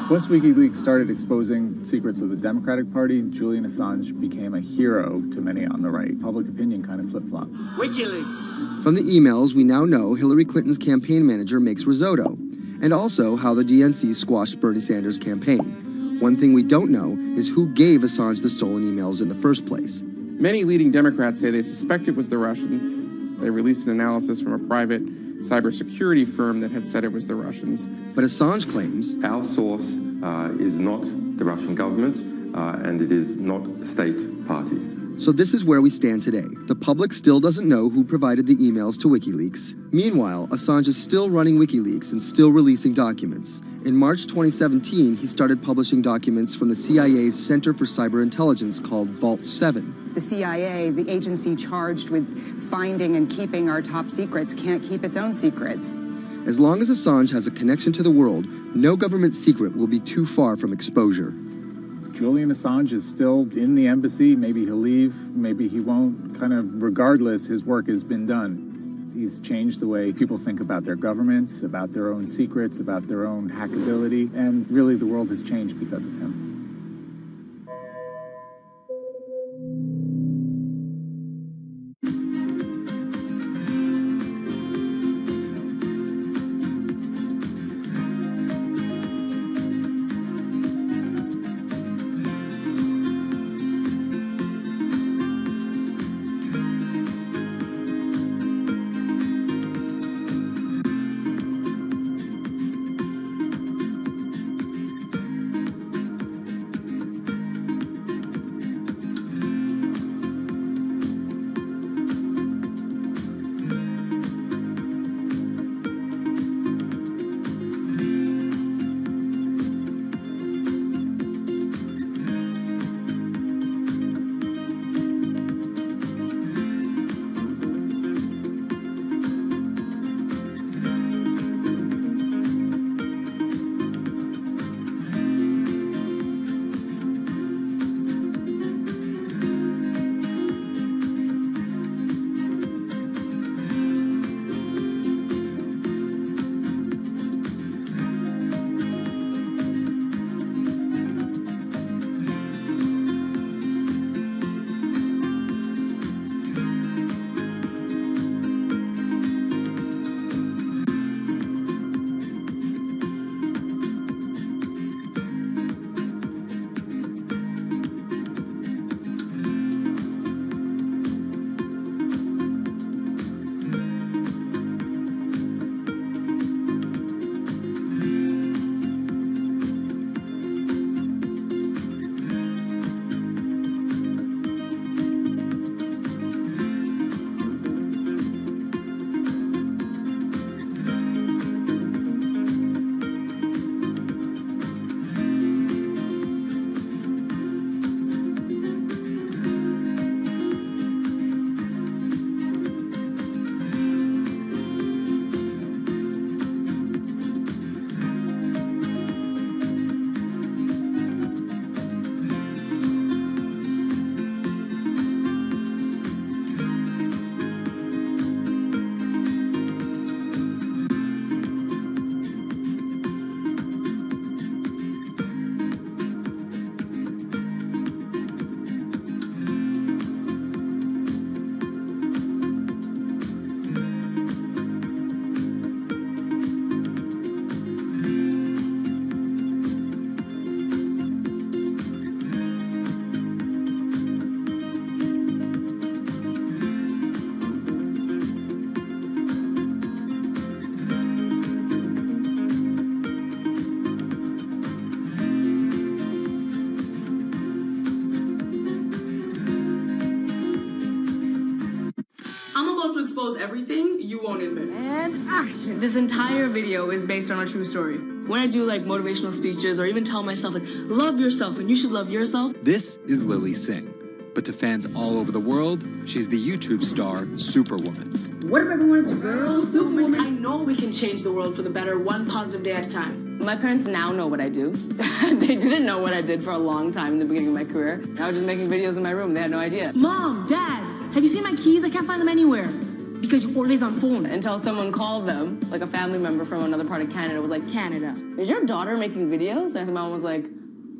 Once WikiLeaks started exposing secrets of the Democratic Party, Julian Assange became a hero to many on the right. Public opinion kind of flip-flopped. WikiLeaks! From the emails, we now know Hillary Clinton's campaign manager makes risotto, and also how the DNC squashed Bernie Sanders' campaign. One thing we don't know is who gave Assange the stolen emails in the first place. Many leading Democrats say they suspect it was the Russians. They released an analysis from a private cybersecurity firm that had said it was the Russians. But Assange claims our source is not the Russian government, and it is not a state party. So this is where we stand today. The public still doesn't know who provided the emails to WikiLeaks. Meanwhile, Assange is still running WikiLeaks and still releasing documents. In March 2017, he started publishing documents from the CIA's Center for Cyber Intelligence called Vault 7. The CIA, the agency charged with finding and keeping our top secrets, can't keep its own secrets. As long as Assange has a connection to the world, no government secret will be too far from exposure. Julian Assange is still in the embassy. Maybe he'll leave, maybe he won't. Kind of regardless, his work has been done. He's changed the way people think about their governments, about their own secrets, about their own hackability, and really the world has changed because of him. Expose everything you won't admit. And action. This entire video is based on a true story. When I do like motivational speeches or even tell myself like, love yourself and you should love yourself. This is Lily Singh, But to fans all over the world, she's the YouTube star Superwoman. What up, everyone? It's your girl, Superwoman. I know we can change the world for the better, one positive day at a time. My parents now know what I do. They didn't know what I did for a long time in the beginning of my career. I was just making videos in my room. They had no idea. Mom, Dad, have you seen my keys? I can't find them anywhere. Because you're always on phone. Until someone called them, like a family member from another part of Canada, was like, Canada, is your daughter making videos? And the mom was like,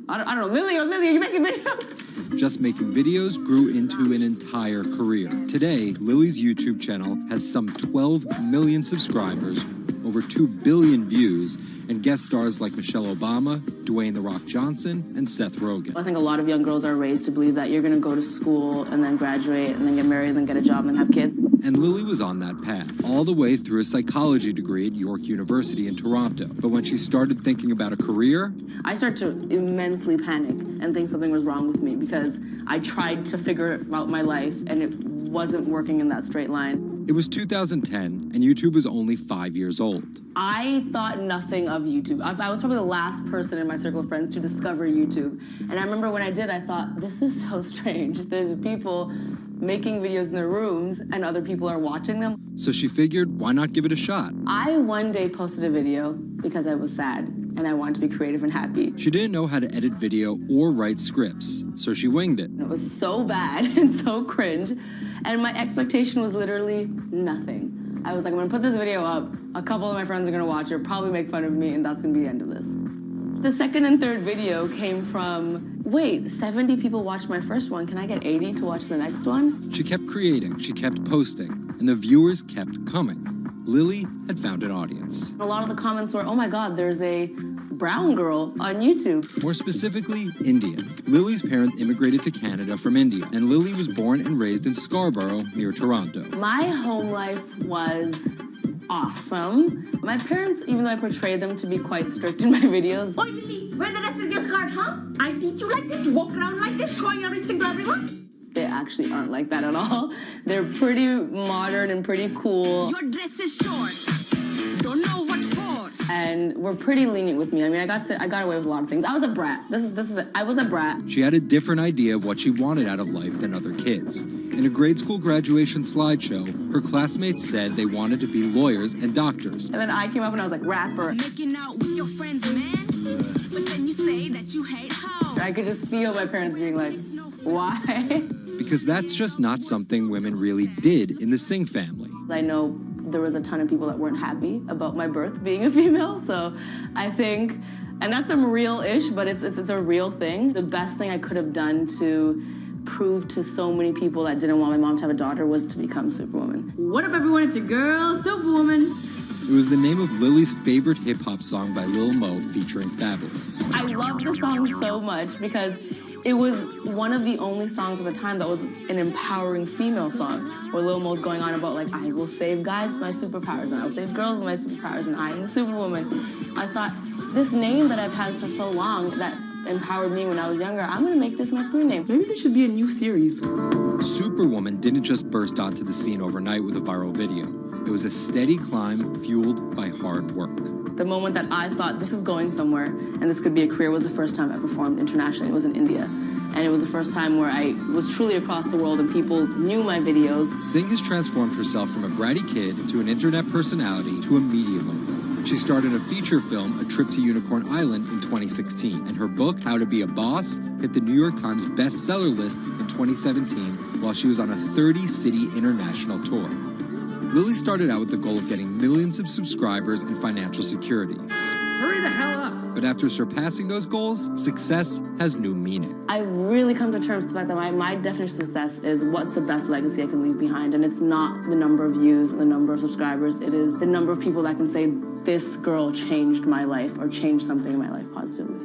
I don't know, Lily, are you making videos? Just making videos grew into an entire career. Today, Lily's YouTube channel has some 12 million subscribers, over 2 billion views, and guest stars like Michelle Obama, Dwayne "The Rock" Johnson, and Seth Rogen. I think a lot of young girls are raised to believe that you're going to go to school and then graduate and then get married and then get a job and then have kids. And Lily was on that path, all the way through a psychology degree at York University in Toronto. But when she started thinking about a career, I started to immensely panic and think something was wrong with me because I tried to figure out my life and it wasn't working in that straight line. It was 2010, and YouTube was only 5 years old. I thought nothing of YouTube. I was probably the last person in my circle of friends to discover YouTube. And I remember when I did, I thought, this is so strange. There's people making videos in their rooms, and other people are watching them. So she figured, why not give it a shot? I one day posted a video because I was sad, and I wanted to be creative and happy. She didn't know how to edit video or write scripts, so she winged it. It was so bad and so cringe. And my expectation was literally nothing. I was like, I'm gonna put this video up, a couple of my friends are gonna watch it, probably make fun of me, and that's gonna be the end of this. The second and third video came from, wait, 70 people watched my first one, can I get 80 to watch the next one? She kept creating, she kept posting, and the viewers kept coming. Lily had found an audience. A lot of the comments were, oh my God, there's a brown girl on YouTube. More specifically, Indian. Lily's parents immigrated to Canada from India, and Lily was born and raised in Scarborough, near Toronto. My home life was awesome. My parents, even though I portrayed them to be quite strict in my videos. Oi, Lily, where the rest of your skirt, huh? I teach you like this, to walk around like this, showing everything to everyone? They actually aren't like that at all. They're pretty modern and pretty cool. Your dress is short. Don't know what for. And were pretty lenient with me. I mean, I got away with a lot of things. I was a brat. I was a brat. She had a different idea of what she wanted out of life than other kids. In a grade school graduation slideshow, her classmates said they wanted to be lawyers and doctors. And then I came up and I was like, rapper. Making out with your friends, man. But then you say that you hate hoes. I could just feel my parents being like, why? Because that's just not something women really did in the Singh family. I know there was a ton of people that weren't happy about my birth being a female, so I think, and that's some real-ish, but it's a real thing. The best thing I could have done to prove to so many people that didn't want my mom to have a daughter was to become Superwoman. What up, everyone? It's your girl, Superwoman. It was the name of Lily's favorite hip-hop song by Lil Mo featuring Fabulous. I love the song so much because it was one of the only songs at the time that was an empowering female song, where Lil Mo's going on about, like, I will save guys with my superpowers, and I will save girls with my superpowers, and I am the Superwoman. I thought, this name that I've had for so long that empowered me when I was younger, I'm gonna make this my screen name. Maybe there should be a new series. Superwoman didn't just burst onto the scene overnight with a viral video. It was a steady climb fueled by hard work. The moment that I thought this is going somewhere and this could be a career was the first time I performed internationally. It was in India. And it was the first time where I was truly across the world and people knew my videos. Singh has transformed herself from a bratty kid to an internet personality to a media mogul. She started a feature film, A Trip to Unicorn Island, in 2016. And her book, How to Be a Boss, hit the New York Times bestseller list in 2017 while she was on a 30-city international tour. Lily started out with the goal of getting millions of subscribers and financial security. Hurry the hell up! But after surpassing those goals, success has new meaning. I've really come to terms with the fact that my definition of success is what's the best legacy I can leave behind. And it's not the number of views, the number of subscribers. It is the number of people that can say, this girl changed my life or changed something in my life positively.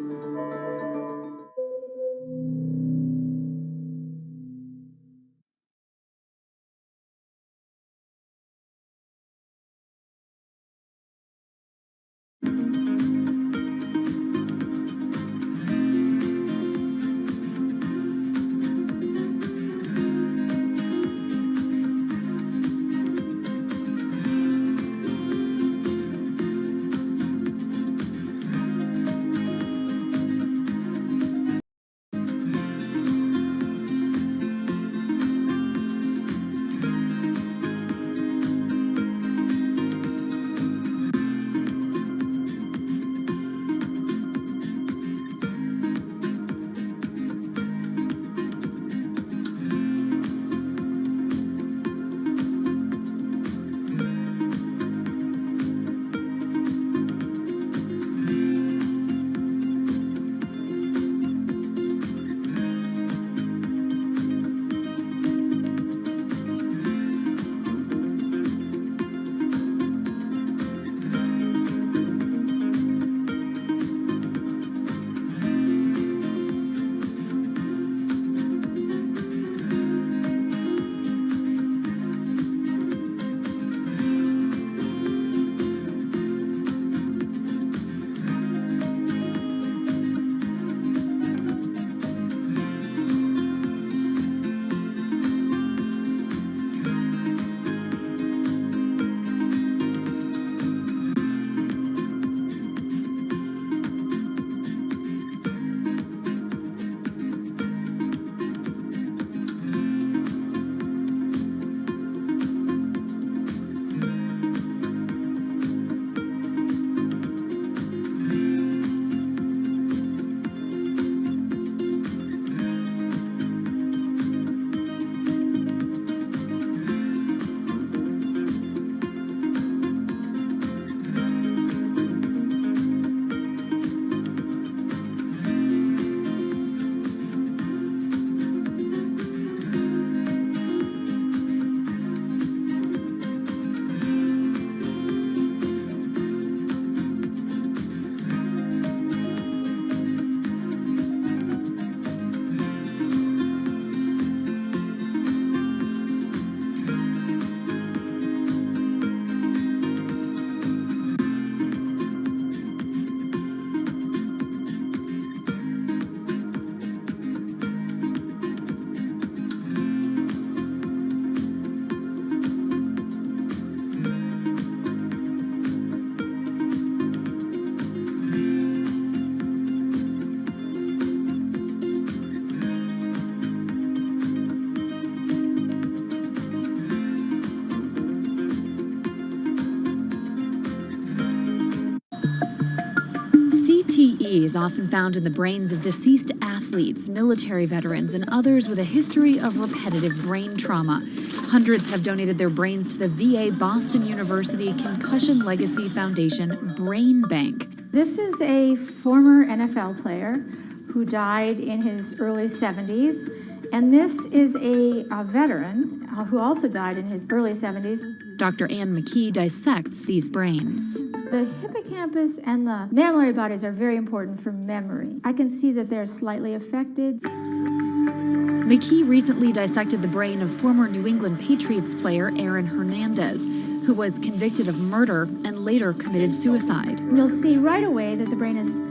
CTE is often found in the brains of deceased athletes, military veterans, and others with a history of repetitive brain trauma. Hundreds have donated their brains to the VA Boston University Concussion Legacy Foundation Brain Bank. This is a former NFL player who died in his early 70s, and this is a veteran who also died in his early 70s. Dr. Ann McKee dissects these brains. The hippocampus and the mammillary bodies are very important for memory. I can see that they're slightly affected. McKee recently dissected the brain of former New England Patriots player Aaron Hernandez, who was convicted of murder and later committed suicide. You'll see right away that the brain is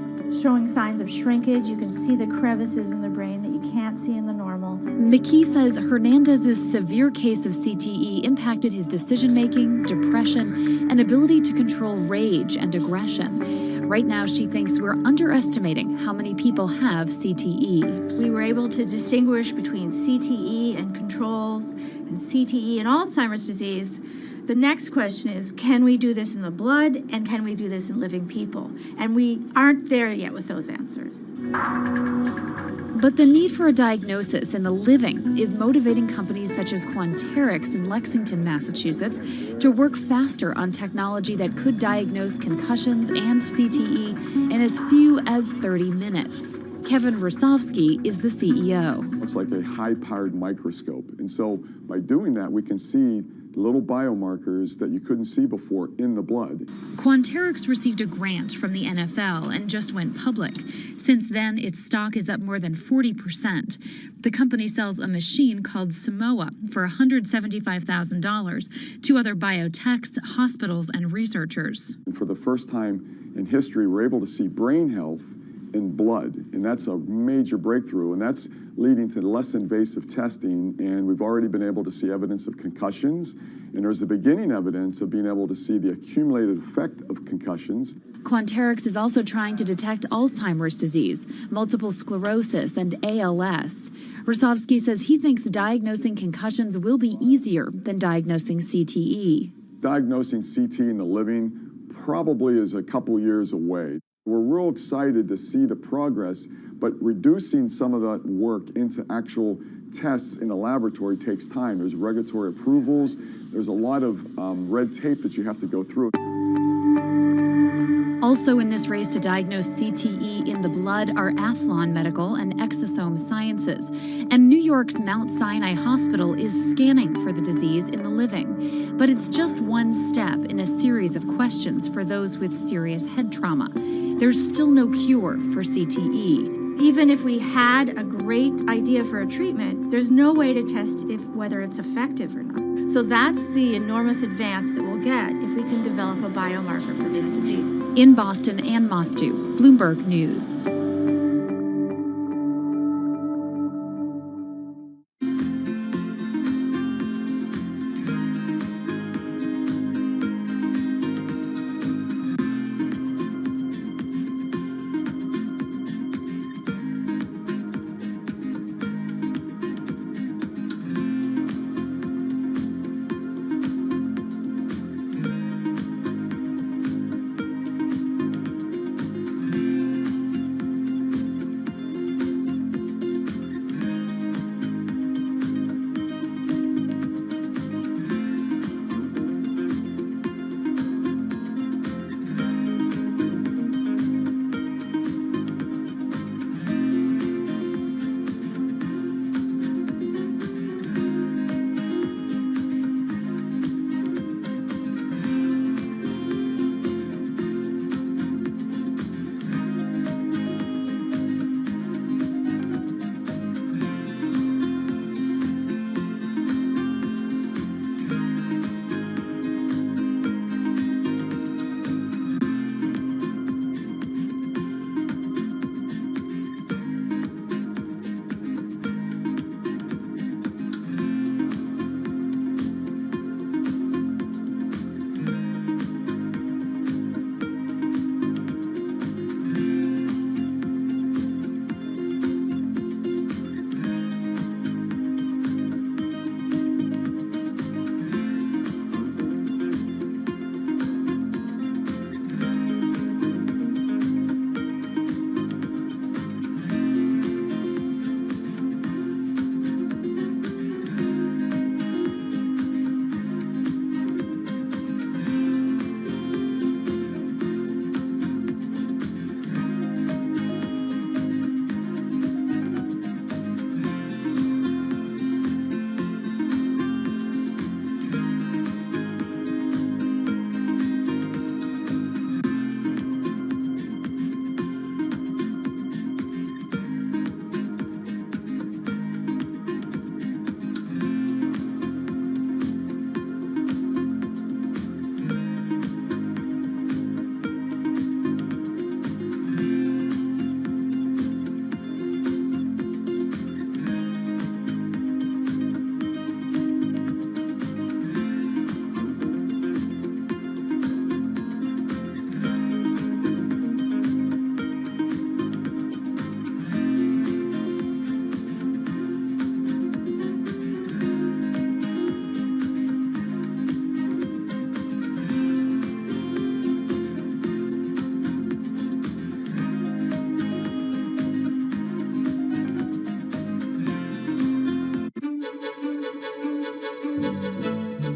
showing signs of shrinkage. You can see the crevices in the brain that you can't see in the normal. McKee says Hernandez's severe case of CTE impacted his decision-making, depression, and ability to control rage and aggression. Right now, she thinks we're underestimating how many people have CTE. We were able to distinguish between CTE and controls and CTE and Alzheimer's disease. The next question is, can we do this in the blood, and can we do this in living people? And we aren't there yet with those answers. But the need for a diagnosis in the living is motivating companies such as Quanterix in Lexington, Massachusetts, to work faster on technology that could diagnose concussions and CTE in as few as 30 minutes. Kevin Rosovsky is the CEO. It's like a high-powered microscope. And so by doing that, we can see little biomarkers that you couldn't see before in the blood. Quanterix received a grant from the NFL and just went public. Since then, its stock is up more than 40%. The company sells a machine called Simoa for $175,000 to other biotechs, hospitals, and researchers. And for the first time in history, we're able to see brain health in blood, and that's a major breakthrough, and that's leading to less invasive testing, and we've already been able to see evidence of concussions, and there's the beginning evidence of being able to see the accumulated effect of concussions. Quanterix is also trying to detect Alzheimer's disease, multiple sclerosis, and ALS. Rosovsky says he thinks diagnosing concussions will be easier than diagnosing CTE. Diagnosing CT in the living probably is a couple years away. We're real excited to see the progress, but reducing some of that work into actual tests in the laboratory takes time. There's regulatory approvals. There's a lot of red tape that you have to go through. Also in this race to diagnose CTE in the blood are Athlon Medical and Exosome Sciences. And New York's Mount Sinai Hospital is scanning for the disease in the living. But it's just one step in a series of questions for those with serious head trauma. There's still no cure for CTE. Even if we had a great idea for a treatment, there's no way to test whether it's effective or not. So that's the enormous advance that we'll get if we can develop a biomarker for this disease. In Boston, Ann Mostu, Bloomberg News.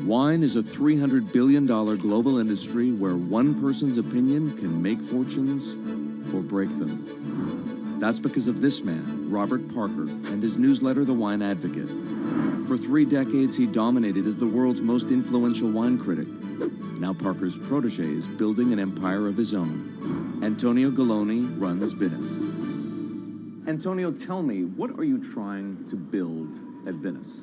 Wine is a $300 billion global industry where one person's opinion can make fortunes or break them. That's because of this man, Robert Parker, and his newsletter, The Wine Advocate. For 3 decades, he dominated as the world's most influential wine critic. Now Parker's protege is building an empire of his own. Antonio Galloni runs Venice. Antonio, tell me, what are you trying to build at Venice?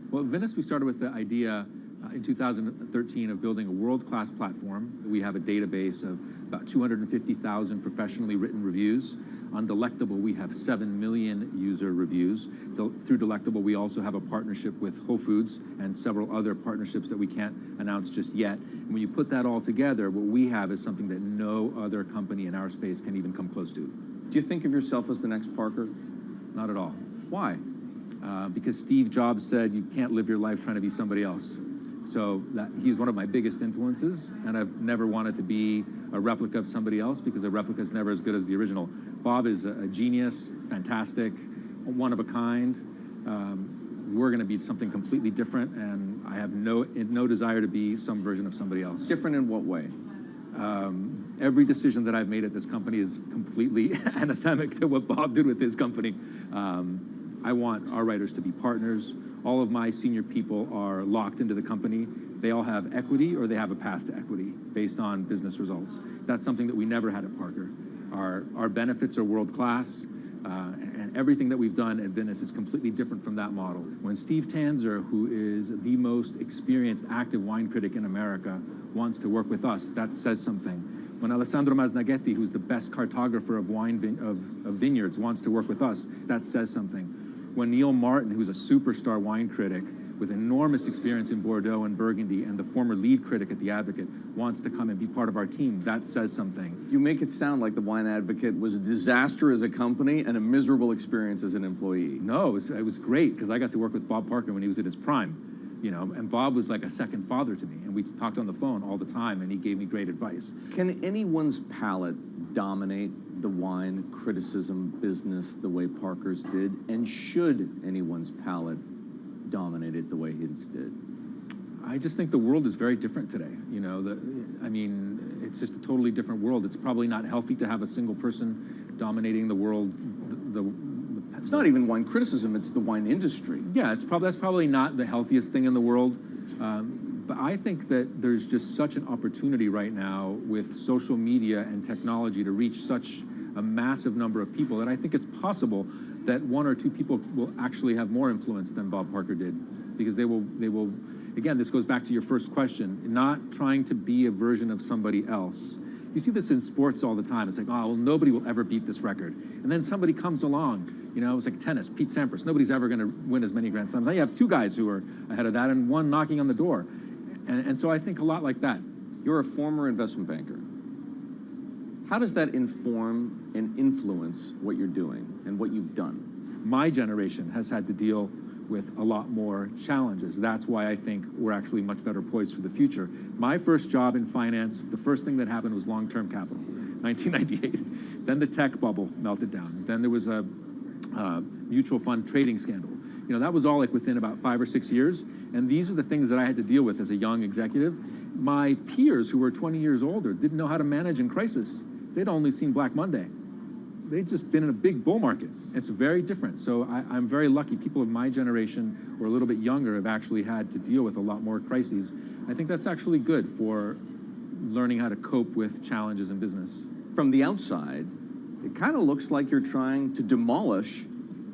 Well, at Venice, we started with the idea in 2013 of building a world-class platform. We have a database of about 250,000 professionally written reviews. On Delectable, we have 7 million user reviews. Through Delectable, we also have a partnership with Whole Foods and several other partnerships that we can't announce just yet. And when you put that all together, what we have is something that no other company in our space can even come close to. Do you think of yourself as the next Parker? Not at all. Why? Because Steve Jobs said you can't live your life trying to be somebody else. So he's one of my biggest influences, and I've never wanted to be a replica of somebody else because a replica is never as good as the original. Bob is a genius, fantastic, one of a kind. We're going to be something completely different, and I have no desire to be some version of somebody else. Different in what way? Every decision that I've made at this company is completely anathemic to what Bob did with his company. I want our writers to be partners. All of my senior people are locked into the company. They all have equity or they have a path to equity based on business results. That's something that we never had at Parker. Our benefits are world-class, and everything that we've done at Venice is completely different from that model. When Steve Tanzer, who is the most experienced active wine critic in America, wants to work with us, that says something. When Alessandro Masnaghetti, who's the best cartographer of of vineyards, wants to work with us, that says something. When Neil Martin, who's a superstar wine critic with enormous experience in Bordeaux and Burgundy and the former lead critic at The Advocate, wants to come and be part of our team, that says something. You make it sound like The Wine Advocate was a disaster as a company and a miserable experience as an employee. No, it was great because I got to work with Bob Parker when he was at his prime, you know, and Bob was like a second father to me, and we talked on the phone all the time, and he gave me great advice. Can anyone's palate dominate the wine criticism business the way Parker's did? And should anyone's palate dominate it the way his did? I just think the world is very different today. You know, I mean, it's just a totally different world. It's probably not healthy to have a single person dominating the world. It's not even wine criticism, it's the wine industry. Yeah, that's probably not the healthiest thing in the world. But I think that there's just such an opportunity right now with social media and technology to reach such a massive number of people that I think it's possible that 1 or 2 people will actually have more influence than Bob Parker did, because they will, again, this goes back to your first question, not trying to be a version of somebody else. You see this in sports all the time. It's like, oh, well, nobody will ever beat this record. And then somebody comes along, you know, it was like tennis, Pete Sampras. Nobody's ever going to win as many Grand Slams. Now you have 2 guys who are ahead of that and 1 knocking on the door. And so I think a lot like that. You're a former investment banker. How does that inform and influence what you're doing and what you've done? My generation has had to deal with a lot more challenges. That's why I think we're actually much better poised for the future. My first job in finance, the first thing that happened was long-term capital, 1998. Then the tech bubble melted down. Then there was a mutual fund trading scandal. You know, that was all like within about 5 or 6 years. And these are the things that I had to deal with as a young executive. My peers who were 20 years older didn't know how to manage in crisis. They'd only seen Black Monday. They'd just been in a big bull market. It's very different. So I'm very lucky. People of my generation or a little bit younger have actually had to deal with a lot more crises. I think that's actually good for learning how to cope with challenges in business. From the outside, it kind of looks like you're trying to demolish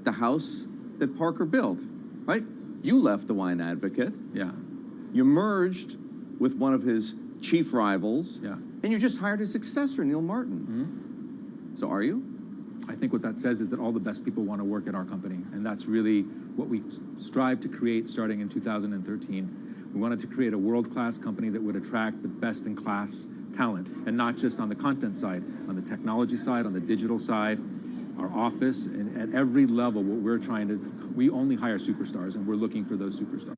the house that Parker built, right? You left The Wine Advocate. Yeah. You merged with one of his chief rivals. Yeah. And you just hired his successor, Neil Martin. Mm-hmm. So are you? I think what that says is that all the best people want to work at our company. And that's really what we strive to create starting in 2013. We wanted to create a world-class company that would attract the best-in-class talent, and not just on the content side, on the technology side, on the digital side, our office, and at every level, what we're trying to, we only hire superstars, and we're looking for those superstars.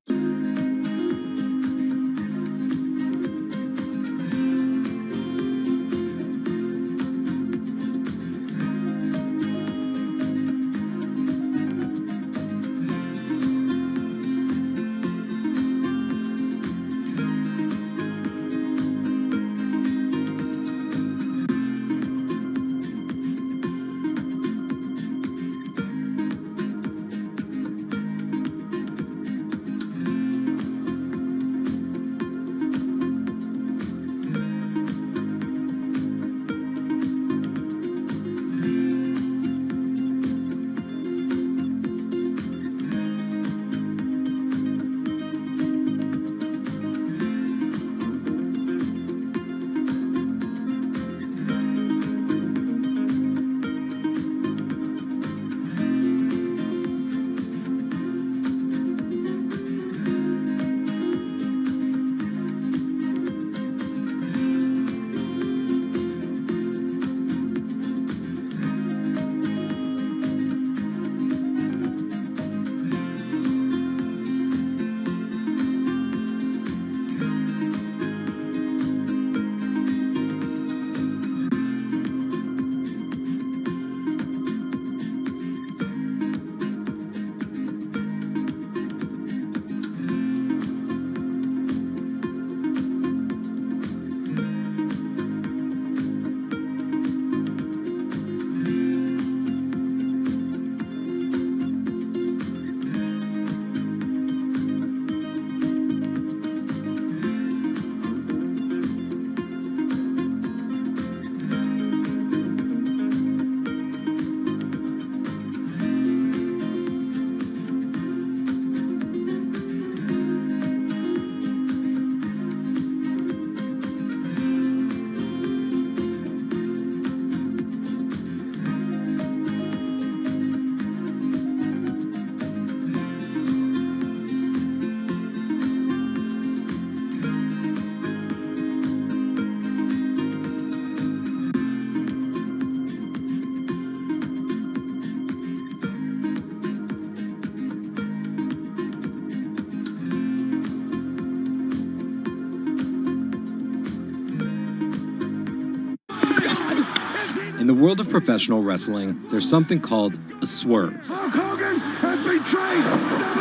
the world of professional wrestling, there's something called a swerve. Hulk Hogan has betrayed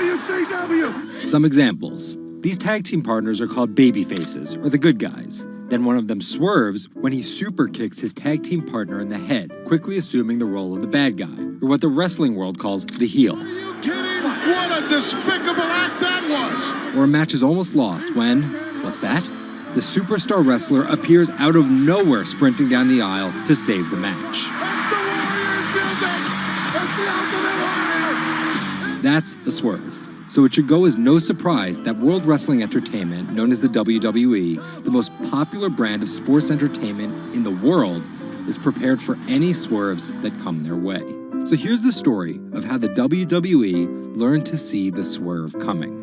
WCW. Some examples. These tag team partners are called babyfaces, or the good guys. Then one of them swerves when he super kicks his tag team partner in the head, quickly assuming the role of the bad guy, or what the wrestling world calls the heel. Are you kidding? What a despicable act that was! Or a match is almost lost when, what's that? The superstar wrestler appears out of nowhere sprinting down the aisle to save the match. That's the Warriors music! That's the Ultimate Warrior! That's a swerve. So it should go as no surprise that World Wrestling Entertainment, known as the WWE, the most popular brand of sports entertainment in the world, is prepared for any swerves that come their way. So here's the story of how the WWE learned to see the swerve coming.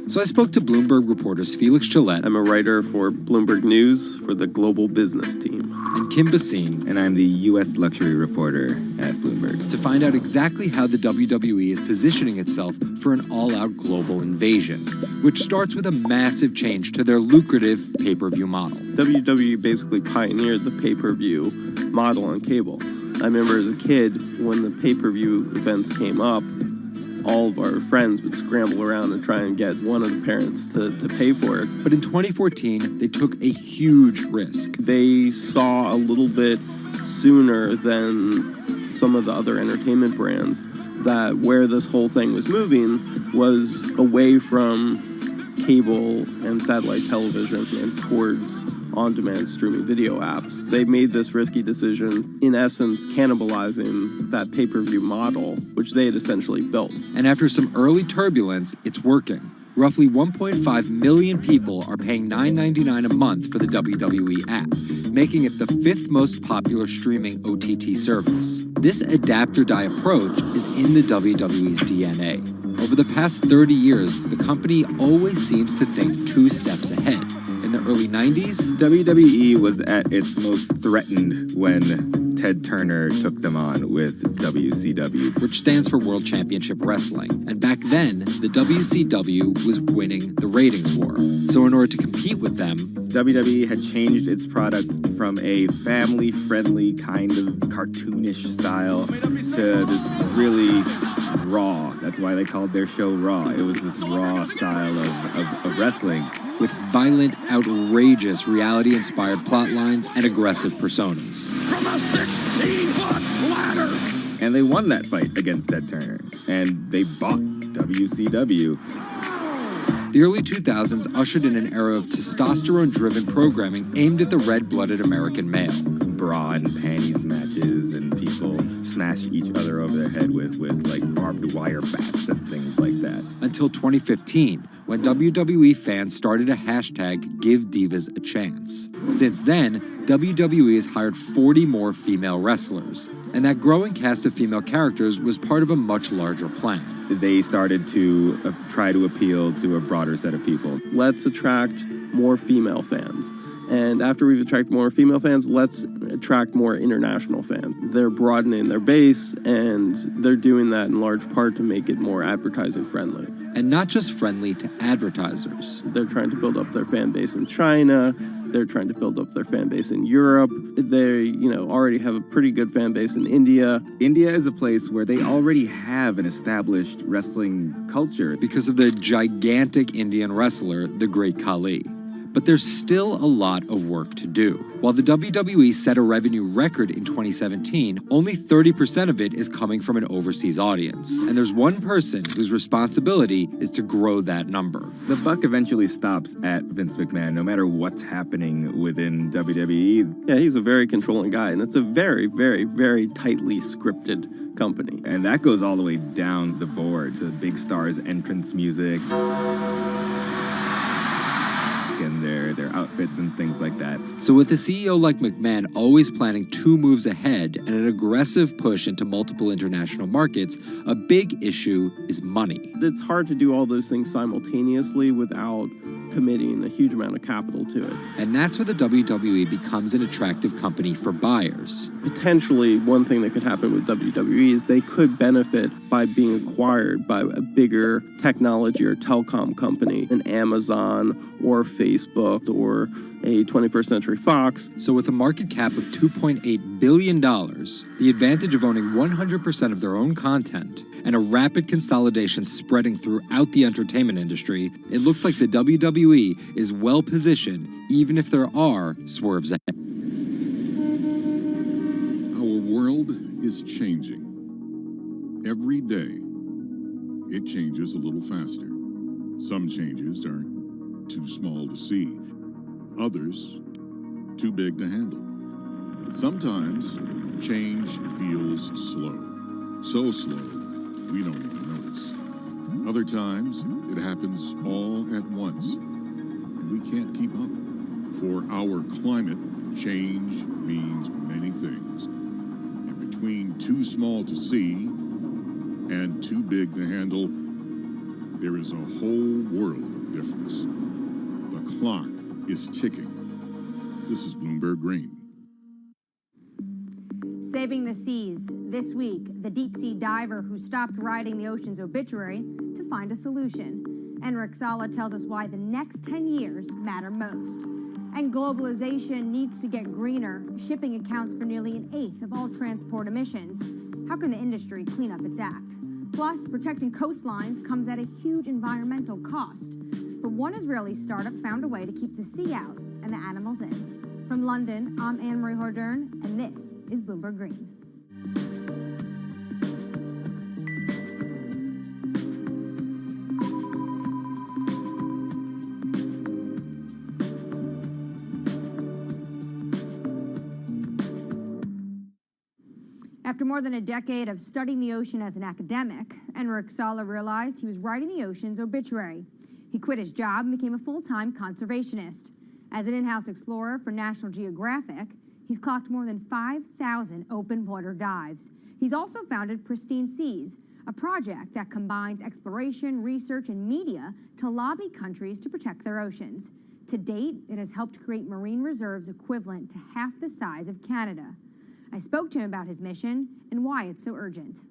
So I spoke to Bloomberg reporters Felix Gillette. I'm a writer for Bloomberg News for the global business team. And Kim Basine. And I'm the U.S. luxury reporter at Bloomberg. To find out exactly how the WWE is positioning itself for an all-out global invasion, which starts with a massive change to their lucrative pay-per-view model. WWE basically pioneered the pay-per-view model on cable. I remember as a kid, when the pay-per-view events came up, all of our friends would scramble around and try and get one of the parents to pay for it. But in 2014, they took a huge risk. They saw a little bit sooner than some of the other entertainment brands that where this whole thing was moving was away from cable and satellite television and towards on-demand streaming video apps. They made this risky decision, in essence, cannibalizing that pay-per-view model, which they had essentially built. And after some early turbulence, it's working. Roughly 1.5 million people are paying $9.99 a month for the WWE app, making it the 5th most popular streaming OTT service. This adapt-or-die approach is in the WWE's DNA. Over the past 30 years, the company always seems to think 2 steps ahead. In the early 90s, WWE was at its most threatened when Ted Turner took them on with WCW, which stands for World Championship Wrestling. And back then, the WCW was winning the ratings war. So in order to compete with them, WWE had changed its product from a family-friendly kind of cartoonish style to this really raw. That's why they called their show Raw. It was this raw style of wrestling. With violent, outrageous, reality-inspired plot lines and aggressive personas. From a 16-foot ladder! And they won that fight against Ted Turner. And they bought WCW. The early 2000s ushered in an era of testosterone-driven programming aimed at the red-blooded American male. Bra and panties matches, and people smash each other over their head with like barbed wire bats and things like that. Until 2015, when WWE fans started a hashtag Give Divas a Chance. Since then, WWE has hired 40 more female wrestlers, and that growing cast of female characters was part of a much larger plan. They started to try to appeal to a broader set of people. Let's attract more female fans. And after we've attracted more female fans, let's attract more international fans. They're broadening their base, and they're doing that in large part to make it more advertising friendly. And not just friendly to advertisers. They're trying to build up their fan base in China. They're trying to build up their fan base in Europe. They, already have a pretty good fan base in India. India is a place where they already have an established wrestling culture. Because of the gigantic Indian wrestler, the Great Khali. But there's still a lot of work to do. While the WWE set a revenue record in 2017, only 30% of it is coming from an overseas audience. And there's one person whose responsibility is to grow that number. The buck eventually stops at Vince McMahon, no matter what's happening within WWE. Yeah, he's a very controlling guy, and it's a very, very, very tightly scripted company. And that goes all the way down the board to the big stars' entrance music. And their outfits and things like that. So with a CEO like McMahon always planning 2 moves ahead and an aggressive push into multiple international markets, a big issue is money. It's hard to do all those things simultaneously without committing a huge amount of capital to it. And that's where the WWE becomes an attractive company for buyers. Potentially, one thing that could happen with WWE is they could benefit by being acquired by a bigger technology or telecom company, an Amazon or Facebook or or a 21st Century Fox. So with a market cap of $2.8 billion, the advantage of owning 100% of their own content, and a rapid consolidation spreading throughout the entertainment industry, it looks like the WWE is well positioned, even if there are swerves ahead. Our world is changing. Every day, it changes a little faster. Some changes are too small to see. Others, too big to handle. Sometimes, change feels slow. So slow, we don't even notice. Other times, it happens all at once, and we can't keep up. For our climate, change means many things. And between too small to see and too big to handle, there is a whole world of difference. The clock is ticking. This is Bloomberg Green. Saving the seas. This week, the deep-sea diver who stopped writing the ocean's obituary to find a solution. Enric Sala tells us why the next 10 years matter most. And globalization needs to get greener. Shipping accounts for nearly an eighth of all transport emissions. How can the industry clean up its act? Plus, protecting coastlines comes at a huge environmental cost. But one Israeli startup found a way to keep the sea out and the animals in. From London, I'm Anne-Marie Hordern, and this is Bloomberg Green. After more than a decade of studying the ocean as an academic, Enric Sala realized he was writing the ocean's obituary. He quit his job and became a full-time conservationist. As an in-house explorer for National Geographic, he's clocked more than 5,000 open water dives. He's also founded Pristine Seas, a project that combines exploration, research, and media to lobby countries to protect their oceans. To date, it has helped create marine reserves equivalent to half the size of Canada. I spoke to him about his mission and why it's so urgent.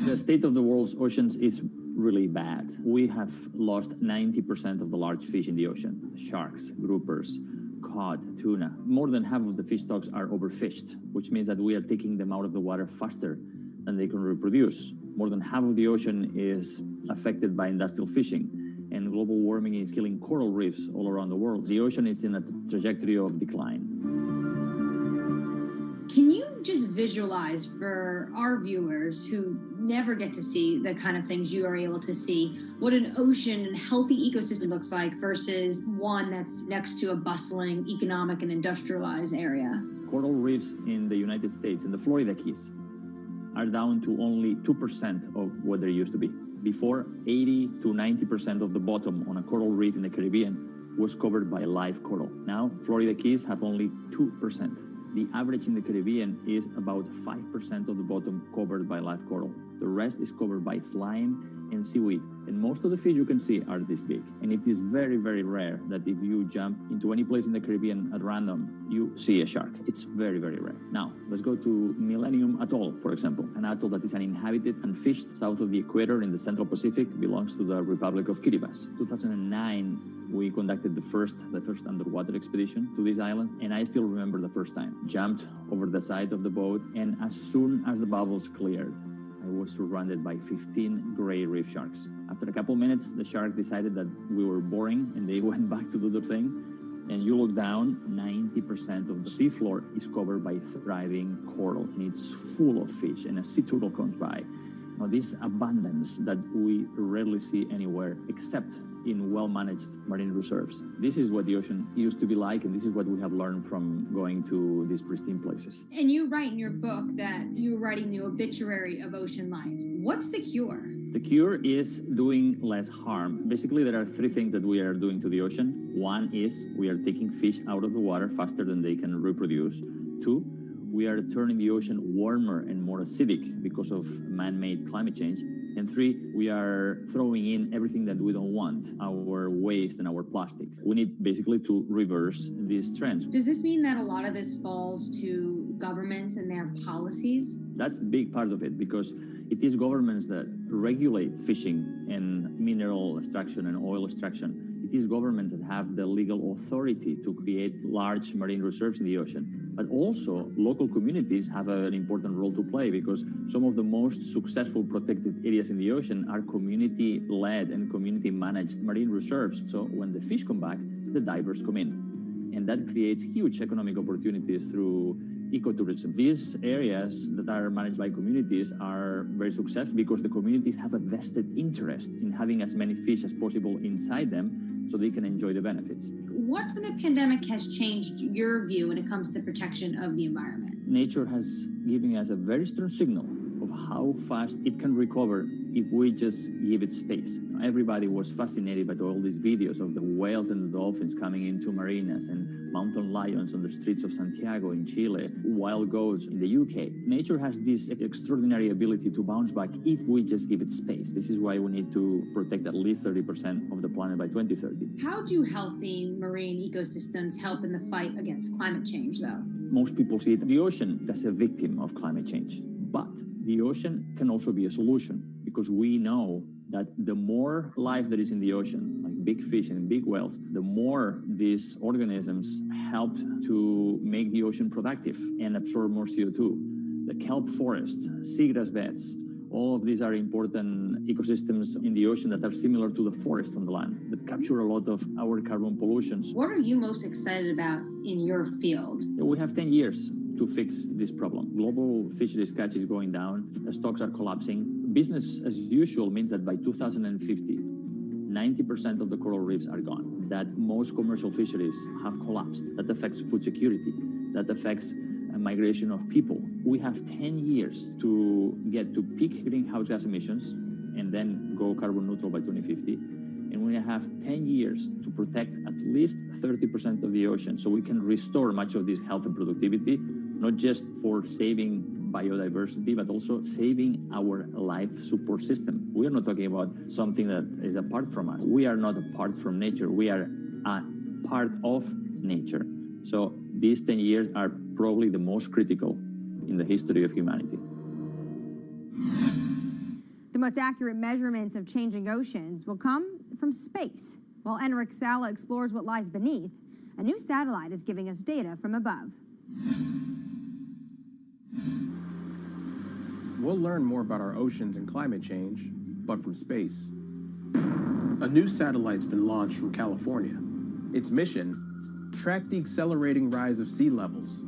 The state of the world's oceans is really bad. We have lost 90% of the large fish in the ocean. Sharks, groupers, cod, tuna. More than half of the fish stocks are overfished, which means that we are taking them out of the water faster than they can reproduce. More than half of the ocean is affected by industrial fishing, and global warming is killing coral reefs all around the world. The ocean is in a trajectory of decline. Can you just visualize for our viewers who never get to see the kind of things you are able to see, what an ocean and healthy ecosystem looks like versus one that's next to a bustling economic and industrialized area? Coral reefs in the United States, in the Florida Keys, are down to only 2% of what they used to be. Before, 80 to 90% of the bottom on a coral reef in the Caribbean was covered by live coral. Now, Florida Keys have only 2%. The average in the Caribbean is about 5% of the bottom covered by live coral. The rest is covered by slime and seaweed. And most of the fish you can see are this big. And it is very, very rare that if you jump into any place in the Caribbean at random, you see a shark. It's very, very rare. Now, let's go to Millennium Atoll, for example. An atoll that is uninhabited and fished south of the equator in the Central Pacific belongs to the Republic of Kiribati. 2009, we conducted the first underwater expedition to this island, and I still remember the first time. Jumped over the side of the boat, and as soon as the bubbles cleared, I was surrounded by 15 gray reef sharks. After a couple minutes, the sharks decided that we were boring, and they went back to do their thing. And you look down, 90% of the seafloor is covered by thriving coral, and it's full of fish, and a sea turtle comes by. Now, this abundance that we rarely see anywhere except in well-managed marine reserves. This is what the ocean used to be like, and this is what we have learned from going to these pristine places. And you write in your book that you're writing the obituary of ocean life. What's the cure? The cure is doing less harm. Basically, there are three things that we are doing to the ocean. One is we are taking fish out of the water faster than they can reproduce. Two, we are turning the ocean warmer and more acidic because of man-made climate change. And three, we are throwing in everything that we don't want, our waste and our plastic. We need basically to reverse these trends. Does this mean that a lot of this falls to governments and their policies? That's a big part of it, because it is governments that regulate fishing and mineral extraction and oil extraction. It is governments that have the legal authority to create large marine reserves in the ocean. But also, local communities have an important role to play because some of the most successful protected areas in the ocean are community-led and community-managed marine reserves. So when the fish come back, the divers come in. And that creates huge economic opportunities through ecotourism. These areas that are managed by communities are very successful because the communities have a vested interest in having as many fish as possible inside them so they can enjoy the benefits. What from the pandemic has changed your view when it comes to protection of the environment? Nature has given us a very strong signal of how fast it can recover if we just give it space. Everybody was fascinated by all these videos of the whales and the dolphins coming into marinas and mountain lions on the streets of Santiago in Chile, wild goats in the UK. Nature has this extraordinary ability to bounce back if we just give it space. This is why we need to protect at least 30% of the planet by 2030. How do healthy marine ecosystems help in the fight against climate change, though? Most people see the ocean as a victim of climate change, but the ocean can also be a solution because we know that the more life there is in the ocean, like big fish and big whales, the more these organisms help to make the ocean productive and absorb more CO2. The kelp forest, seagrass beds, all of these are important ecosystems in the ocean that are similar to the forest on the land that capture a lot of our carbon pollutions. What are you most excited about in your field? We have 10 years to fix this problem. Global fisheries catch is going down, stocks are collapsing. Business as usual means that by 2050, 90% of the coral reefs are gone, that most commercial fisheries have collapsed. That affects food security, that affects migration of people. We have 10 years to get to peak greenhouse gas emissions and then go carbon neutral by 2050. And we have 10 years to protect at least 30% of the ocean so we can restore much of this health and productivity, not just for saving biodiversity, but also saving our life support system. We are not talking about something that is apart from us. We are not apart from nature. We are a part of nature. So these 10 years are probably the most critical in the history of humanity. The most accurate measurements of changing oceans will come from space. While Enric Sala explores what lies beneath, a new satellite is giving us data from above. We'll learn more about our oceans and climate change, but from space. A new satellite's been launched from California. Its mission: track the accelerating rise of sea levels.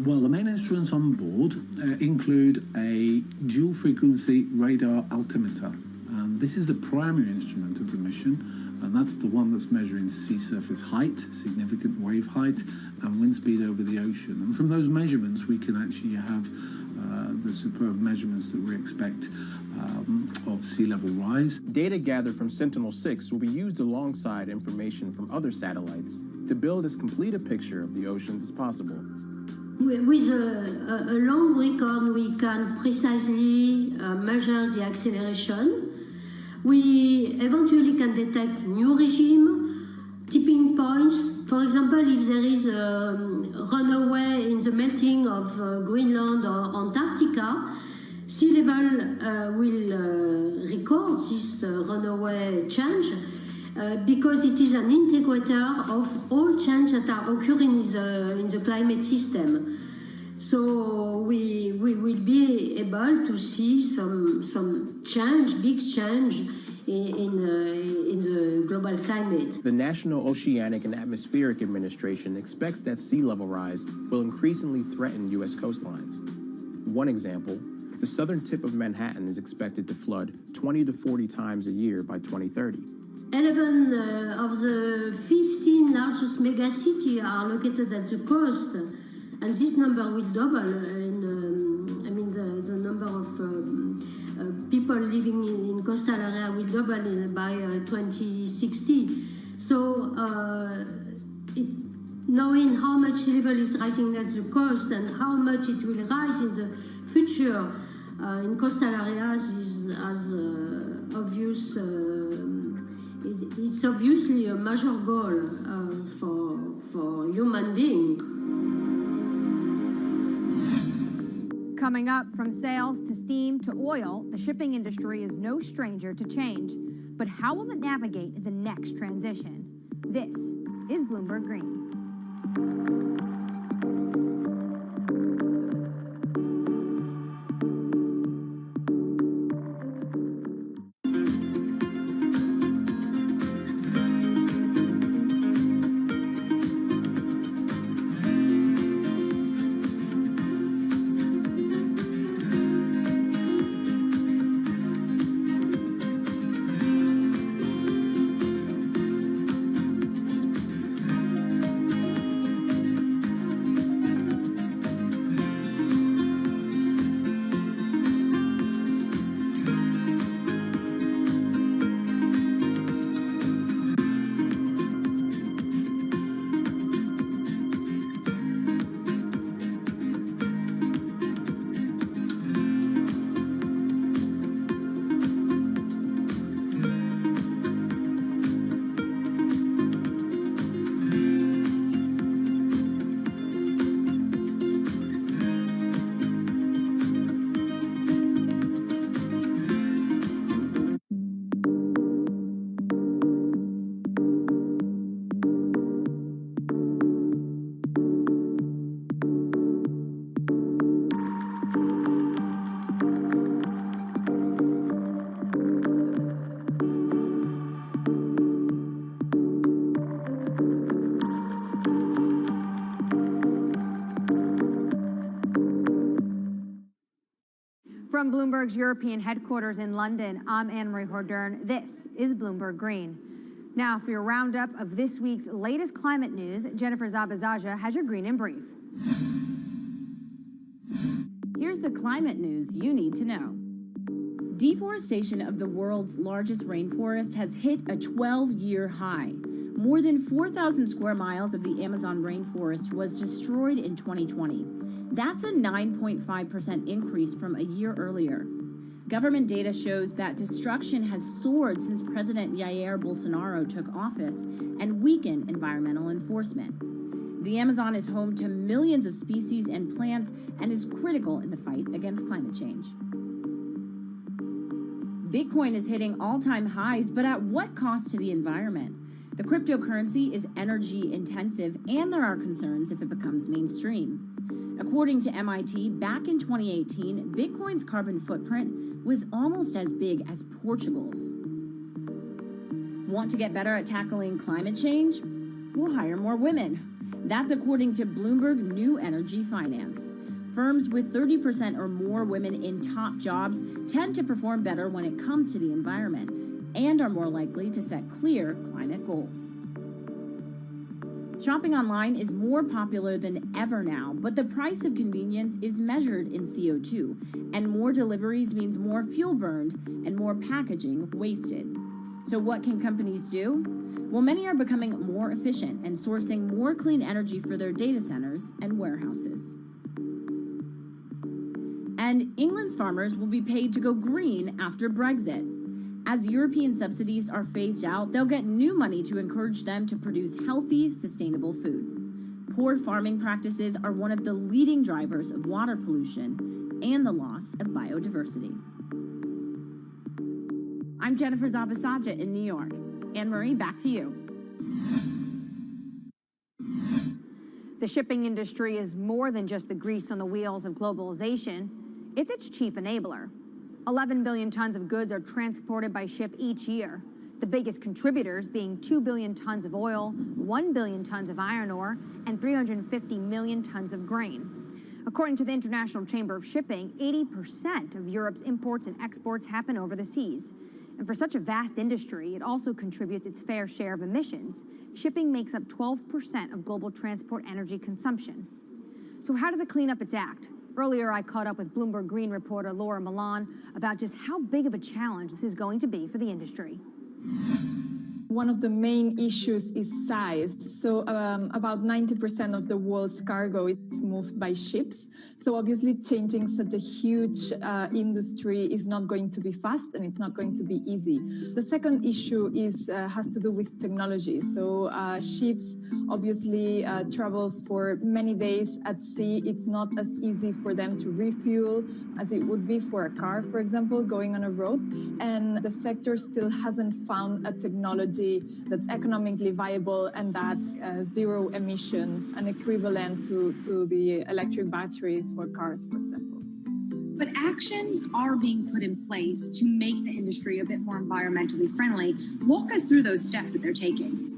Well, the main instruments on board include a dual-frequency radar altimeter. And this is the primary instrument of the mission, and that's the one that's measuring sea surface height, significant wave height, and wind speed over the ocean. And from those measurements, we can actually have the superb measurements that we expect of sea level rise. Data gathered from Sentinel-6 will be used alongside information from other satellites to build as complete a picture of the oceans as possible. With a long record, we can precisely measure the acceleration. We eventually can detect new regime, tipping points. For example, if there is a runaway in the melting of Greenland or Antarctica, sea level will record this runaway change because it is an integrator of all changes that are occurring in the climate system. So we will be able to see some change, big change in the global climate. The National Oceanic and Atmospheric Administration expects that sea level rise will increasingly threaten U.S. coastlines. One example, the southern tip of Manhattan is expected to flood 20 to 40 times a year by 2030. 11 of the 15 largest megacities are located at the coast, and this number will double. The number of people living in coastal area will double by 2060. So, knowing how much sea level is rising at the coast and how much it will rise in the future in coastal areas is as obvious. It's obviously a major goal for human beings. Coming up, from sails to steam to oil, the shipping industry is no stranger to change. But how will it navigate the next transition? This is Bloomberg Green. From Bloomberg's European headquarters in London, I'm Anne-Marie Hordern. This is Bloomberg Green. Now, for your roundup of this week's latest climate news, Jennifer Zabazaja has your green in brief. Here's the climate news you need to know. Deforestation of the world's largest rainforest has hit a 12-year high. More than 4,000 square miles of the Amazon rainforest was destroyed in 2020. That's a 9.5% increase from a year earlier. Government data shows that destruction has soared since President Jair Bolsonaro took office and weakened environmental enforcement. The Amazon is home to millions of species and plants and is critical in the fight against climate change. Bitcoin is hitting all-time highs, but at what cost to the environment? The cryptocurrency is energy intensive, and there are concerns if it becomes mainstream. According to MIT, back in 2018, Bitcoin's carbon footprint was almost as big as Portugal's. Want to get better at tackling climate change? We'll hire more women. That's according to Bloomberg New Energy Finance. Firms with 30% or more women in top jobs tend to perform better when it comes to the environment and are more likely to set clear climate goals. Shopping online is more popular than ever now, but the price of convenience is measured in CO2, and more deliveries means more fuel burned and more packaging wasted. So what can companies do? Well, many are becoming more efficient and sourcing more clean energy for their data centers and warehouses. And England's farmers will be paid to go green after Brexit. As European subsidies are phased out, they'll get new money to encourage them to produce healthy, sustainable food. Poor farming practices are one of the leading drivers of water pollution and the loss of biodiversity. I'm Jennifer Zabazaja in New York. Anne-Marie, back to you. The shipping industry is more than just the grease on the wheels of globalization. It's its chief enabler. 11 billion tons of goods are transported by ship each year, the biggest contributors being 2 billion tons of oil, 1 billion tons of iron ore, and 350 million tons of grain. According to the International Chamber of Shipping, 80% of Europe's imports and exports happen over the seas. And for such a vast industry, it also contributes its fair share of emissions. Shipping makes up 12% of global transport energy consumption. So how does it clean up its act? Earlier, I caught up with Bloomberg Green reporter Laura Milan about just how big of a challenge this is going to be for the industry. One of the main issues is size. So about 90% of the world's cargo is moved by ships. So obviously changing such a huge industry is not going to be fast and it's not going to be easy. The second issue has to do with technology. So ships obviously travel for many days at sea. It's not as easy for them to refuel as it would be for a car, for example, going on a road. And the sector still hasn't found a technology that's economically viable and that's zero emissions and equivalent to the electric batteries for cars, for example. But actions are being put in place to make the industry a bit more environmentally friendly. Walk us through those steps that they're taking.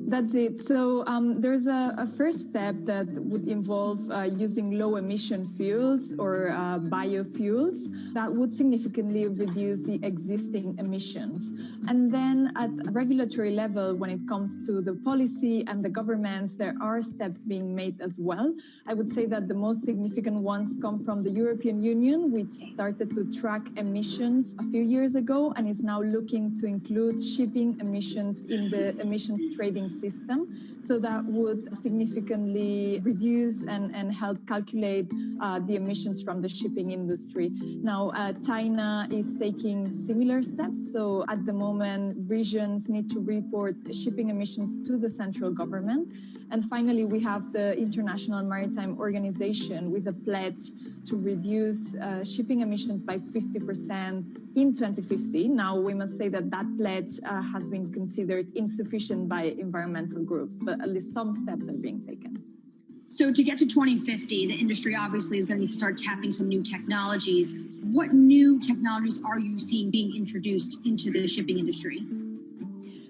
That's it. So there's a first step that would involve using low emission fuels or biofuels that would significantly reduce the existing emissions. And then at a regulatory level, when it comes to the policy and the governments, there are steps being made as well. I would say that the most significant ones come from the European Union, which started to track emissions a few years ago and is now looking to include shipping emissions in the emissions trading system. So that would significantly reduce and help calculate the emissions from the shipping industry. Now, China is taking similar steps. So at the moment, regions need to report shipping emissions to the central government. And finally, we have the International Maritime Organization with a pledge to reduce shipping emissions by 50% in 2050. Now, we must say that that pledge has been considered insufficient by environmental groups, but at least some steps are being taken. So to get to 2050, the industry obviously is going to need to start tapping some new technologies. What new technologies are you seeing being introduced into the shipping industry?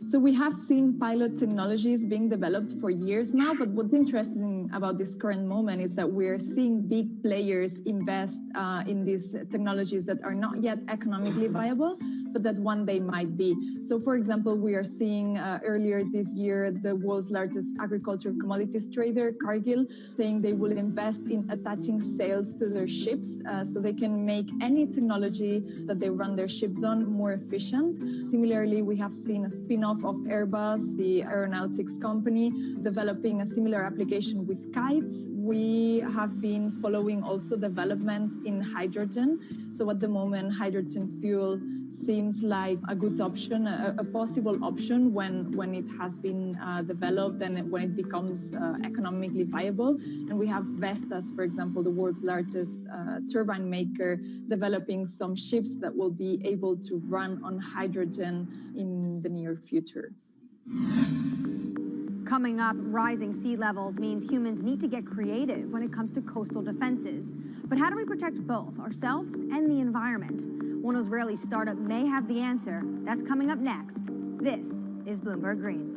So we have seen pilot technologies being developed for years now, but what's interesting about this current moment is that we're seeing big players invest in these technologies that are not yet economically viable, but that one day might be. So for example, we are seeing earlier this year, the world's largest agricultural commodities trader, Cargill, saying they will invest in attaching sails to their ships so they can make any technology that they run their ships on more efficient. Similarly, we have seen a spin-off of Airbus, the aeronautics company, developing a similar application with kites. We have been following also developments in hydrogen. So at the moment, hydrogen fuel seems like a good option, a possible option when it has been developed and when it becomes economically viable. And we have Vestas, for example, the world's largest turbine maker, developing some ships that will be able to run on hydrogen in the near future. Coming up, rising sea levels means humans need to get creative when it comes to coastal defenses. But how do we protect both ourselves and the environment? One Israeli startup may have the answer. That's coming up next. This is Bloomberg Green.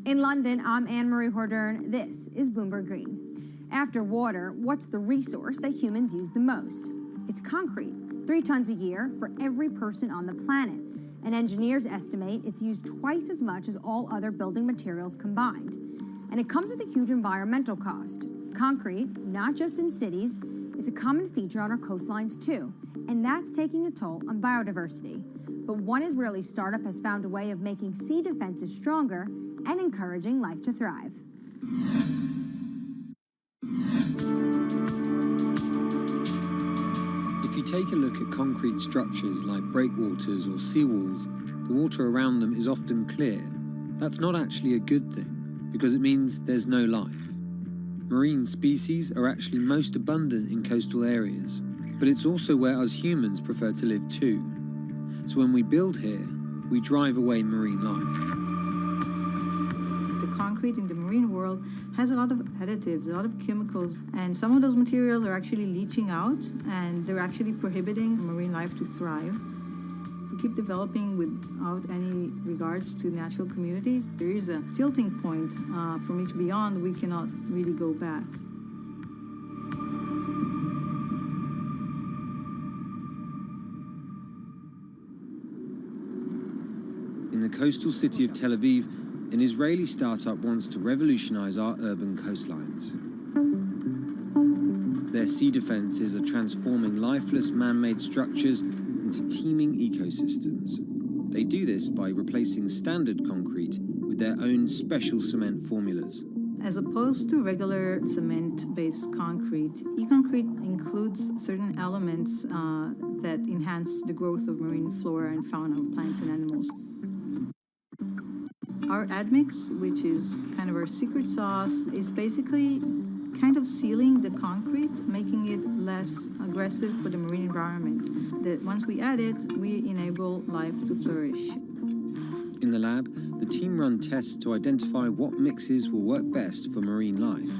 In London, I'm Anne-Marie Hordern. This is Bloomberg Green. After water, what's the resource that humans use the most? It's concrete, 3 tons a year for every person on the planet. And engineers estimate it's used twice as much as all other building materials combined. And it comes with a huge environmental cost. Concrete, not just in cities, it's a common feature on our coastlines too. And that's taking a toll on biodiversity. But one Israeli startup has found a way of making sea defenses stronger and encouraging life to thrive. If you take a look at concrete structures like breakwaters or seawalls, the water around them is often clear. That's not actually a good thing, because it means there's no life. Marine species are actually most abundant in coastal areas, but it's also where us humans prefer to live too. So when we build here, we drive away marine life. The concrete in the marine world has a lot of additives, a lot of chemicals, and some of those materials are actually leaching out, and they're actually prohibiting marine life to thrive. If we keep developing without any regards to natural communities, there is a tilting point from which beyond we cannot really go back. In the coastal city of Tel Aviv, an Israeli startup wants to revolutionize our urban coastlines. Their sea defenses are transforming lifeless man-made structures into teeming ecosystems. They do this by replacing standard concrete with their own special cement formulas. As opposed to regular cement-based concrete, e-concrete includes certain elements that enhance the growth of marine flora and fauna of plants and animals. Our admix, which is kind of our secret sauce, is basically kind of sealing the concrete, making it less aggressive for the marine environment. That once we add it, we enable life to flourish. In the lab, the team run tests to identify what mixes will work best for marine life.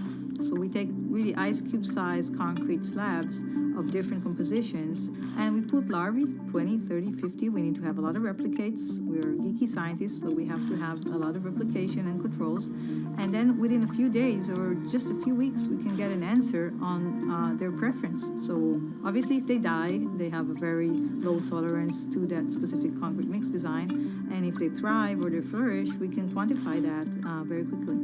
So we take really ice cube size concrete slabs of different compositions, and we put larvae, 20, 30, 50. We need to have a lot of replicates. We're geeky scientists, so we have to have a lot of replication and controls. And then within a few days or just a few weeks, we can get an answer on their preference. So obviously, if they die, they have a very low tolerance to that specific concrete mix design. And if they thrive or they flourish, we can quantify that very quickly.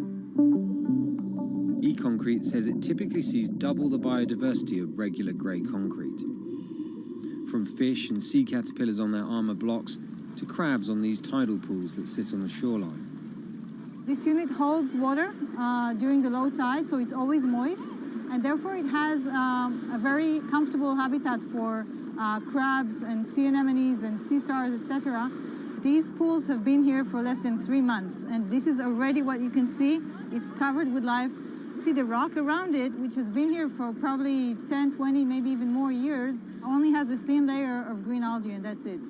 E-concrete says it typically sees double the biodiversity of regular grey concrete. From fish and sea caterpillars on their armour blocks to crabs on these tidal pools that sit on the shoreline. This unit holds water during the low tide, so it's always moist, and therefore it has a very comfortable habitat for crabs and sea anemones and sea stars, etc. These pools have been here for less than 3 months, and this is already what you can see. It's covered with life. See the rock around it, which has been here for probably 10, 20, maybe even more years, only has a thin layer of green algae, and that's it.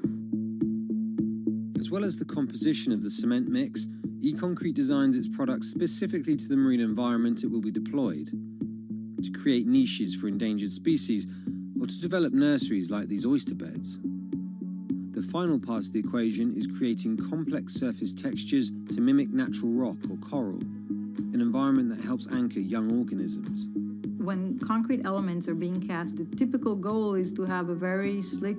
As well as the composition of the cement mix, E-concrete designs its products specifically to the marine environment it will be deployed, to create niches for endangered species, or to develop nurseries like these oyster beds. The final part of the equation is creating complex surface textures to mimic natural rock or coral, an environment that helps anchor young organisms. When concrete elements are being cast, the typical goal is to have a very slick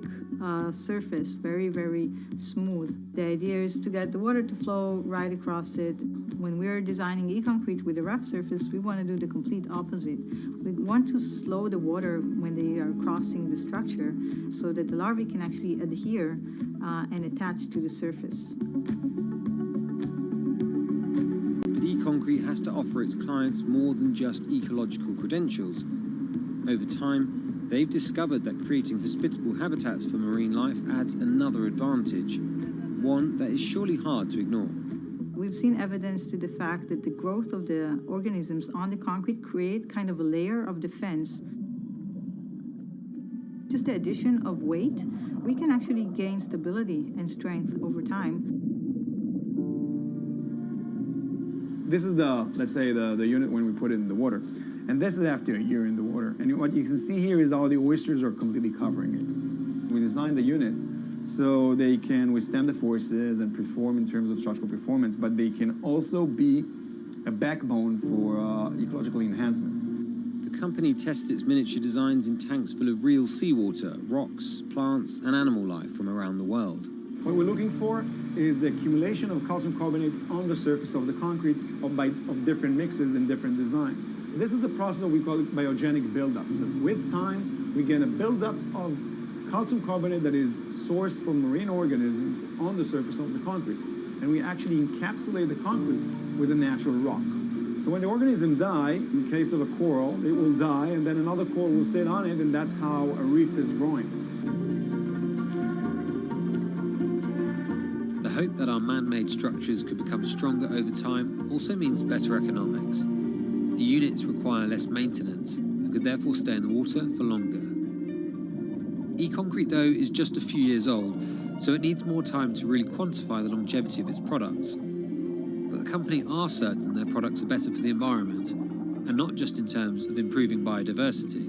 surface, very, very smooth. The idea is to get the water to flow right across it. When we're designing e-concrete with a rough surface, we want to do the complete opposite. We want to slow the water when they are crossing the structure so that the larvae can actually adhere and attach to the surface. E-concrete has to offer its clients more than just ecological credentials. Over time, they've discovered that creating hospitable habitats for marine life adds another advantage, one that is surely hard to ignore. We've seen evidence to the fact that the growth of the organisms on the concrete create kind of a layer of defense. Just the addition of weight, we can actually gain stability and strength over time. This is let's say the unit when we put it in the water. And this is after a year in the water. And what you can see here is all the oysters are completely covering it. We designed the units so they can withstand the forces and perform in terms of structural performance, but they can also be a backbone for ecological enhancement. The company tests its miniature designs in tanks full of real seawater, rocks, plants, and animal life from around the world. What we're looking for is the accumulation of calcium carbonate on the surface of the concrete of different mixes and different designs. This is the process that we call biogenic buildup. So with time, we get a buildup of calcium carbonate that is sourced from marine organisms on the surface of the concrete. And we actually encapsulate the concrete with a natural rock. So when the organism die, in case of a coral, it will die, and then another coral will sit on it, and that's how a reef is growing. The hope that our man-made structures could become stronger over time also means better economics. The units require less maintenance and could therefore stay in the water for longer. E-concrete, though, is just a few years old, so it needs more time to really quantify the longevity of its products. But the company are certain their products are better for the environment, and not just in terms of improving biodiversity.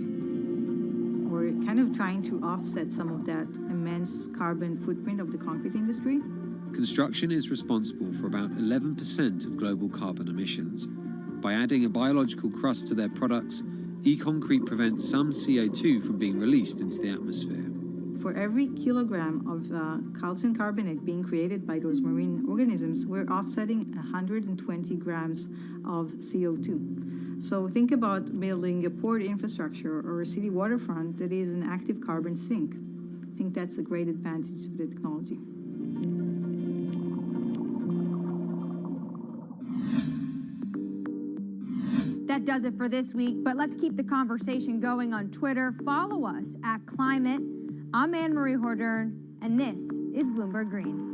We're kind of trying to offset some of that immense carbon footprint of the concrete industry. Construction is responsible for about 11% of global carbon emissions. By adding a biological crust to their products, e-concrete prevents some CO2 from being released into the atmosphere. For every kilogram of calcium carbonate being created by those marine organisms, we're offsetting 120 grams of CO2. So think about building a port infrastructure or a city waterfront that is an active carbon sink. I think that's a great advantage of the technology. That does it for this week, but let's keep the conversation going on Twitter. Follow us at Climate. I'm Anne-Marie Hordern, and this is Bloomberg Green.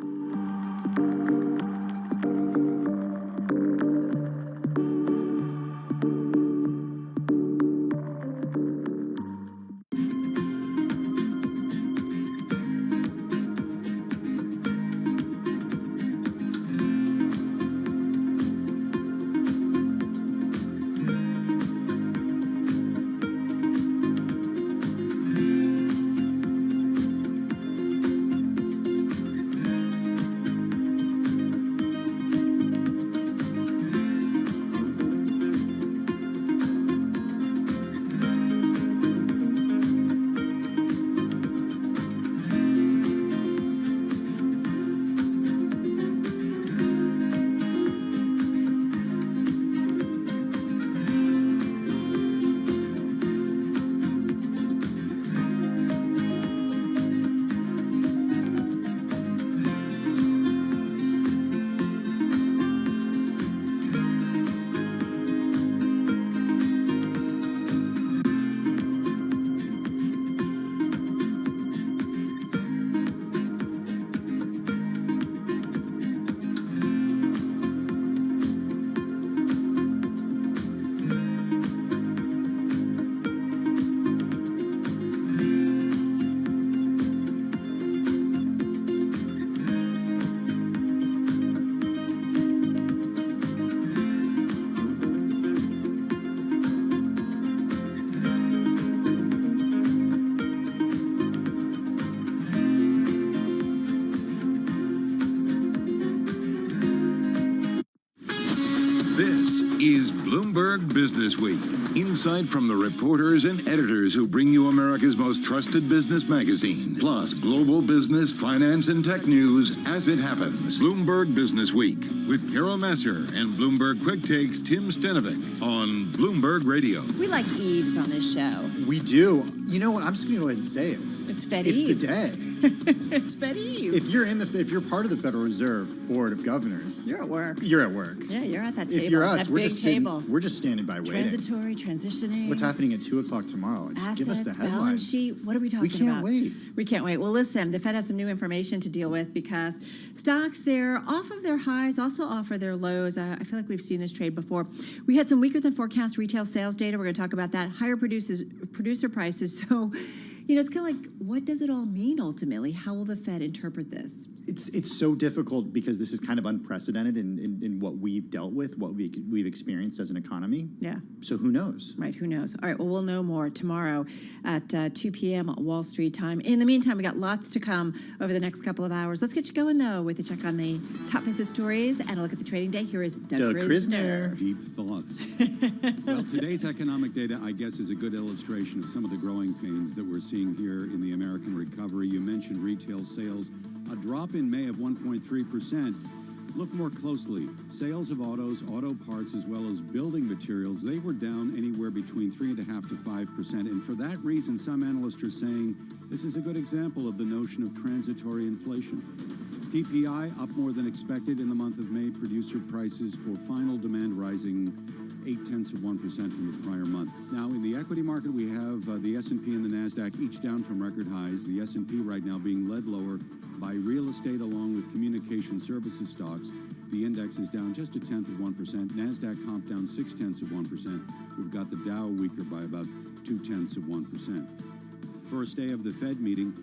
is Bloomberg Business Week. Insight from the reporters and editors who bring you America's most trusted business magazine. Plus, global business, finance, and tech news as it happens. Bloomberg Business Week with Carol Masser and Bloomberg Quick Takes Tim Stenovic on Bloomberg Radio. We like Eves on this show. We do. You know what? I'm just going to go ahead and say it. It's Fed It's Eve. the day. It's Fed Eve. If you're part of the Federal Reserve Board of Governors, You're at work. You're at work. Yeah, you're at that table. If you're us, that we're big just table. we're just standing by waiting. Transitory, transitioning. What's happening at 2:00 tomorrow? Just Assets, give us the balance headlines. sheet. What are we talking We can't about? wait. We can't wait. Well, listen, the Fed has some new information to deal with because stocks, they're off of their highs, also off of their lows. I feel like we've seen this trade before. We had some weaker than forecast retail sales data. We're going to talk about that. Higher producer prices. So, it's kind of like, what does it all mean ultimately? How will the Fed interpret this? It's so difficult because this is kind of unprecedented in what we've dealt with, what we've experienced as an economy. Yeah. So who knows? Right, who knows? All right, well, we'll know more tomorrow at 2 p.m. Wall Street time. In the meantime, we got lots to come over the next couple of hours. Let's get you going, though, with a check on the top business stories and a look at the trading day. Here is Doug Krisner. Deep thoughts. Well, today's economic data, I guess, is a good illustration of some of the growing pains that we're seeing here in the American recovery. You mentioned retail sales. A drop in May of 1.3%. Look more closely. Sales of autos, auto parts, as well as building materials, they were down anywhere between 3.5% to 5%. And for that reason, some analysts are saying this is a good example of the notion of transitory inflation. PPI up more than expected in the month of May. Producer prices for final demand rising 0.8% from the prior month. Now, in the equity market, we have the S&P and the NASDAQ each down from record highs. The S&P right now being led lower by real estate along with communication services stocks. The index is down just 0.1%. NASDAQ comp down 0.6%. We've got the Dow weaker by about 0.2%. First day of the Fed meeting,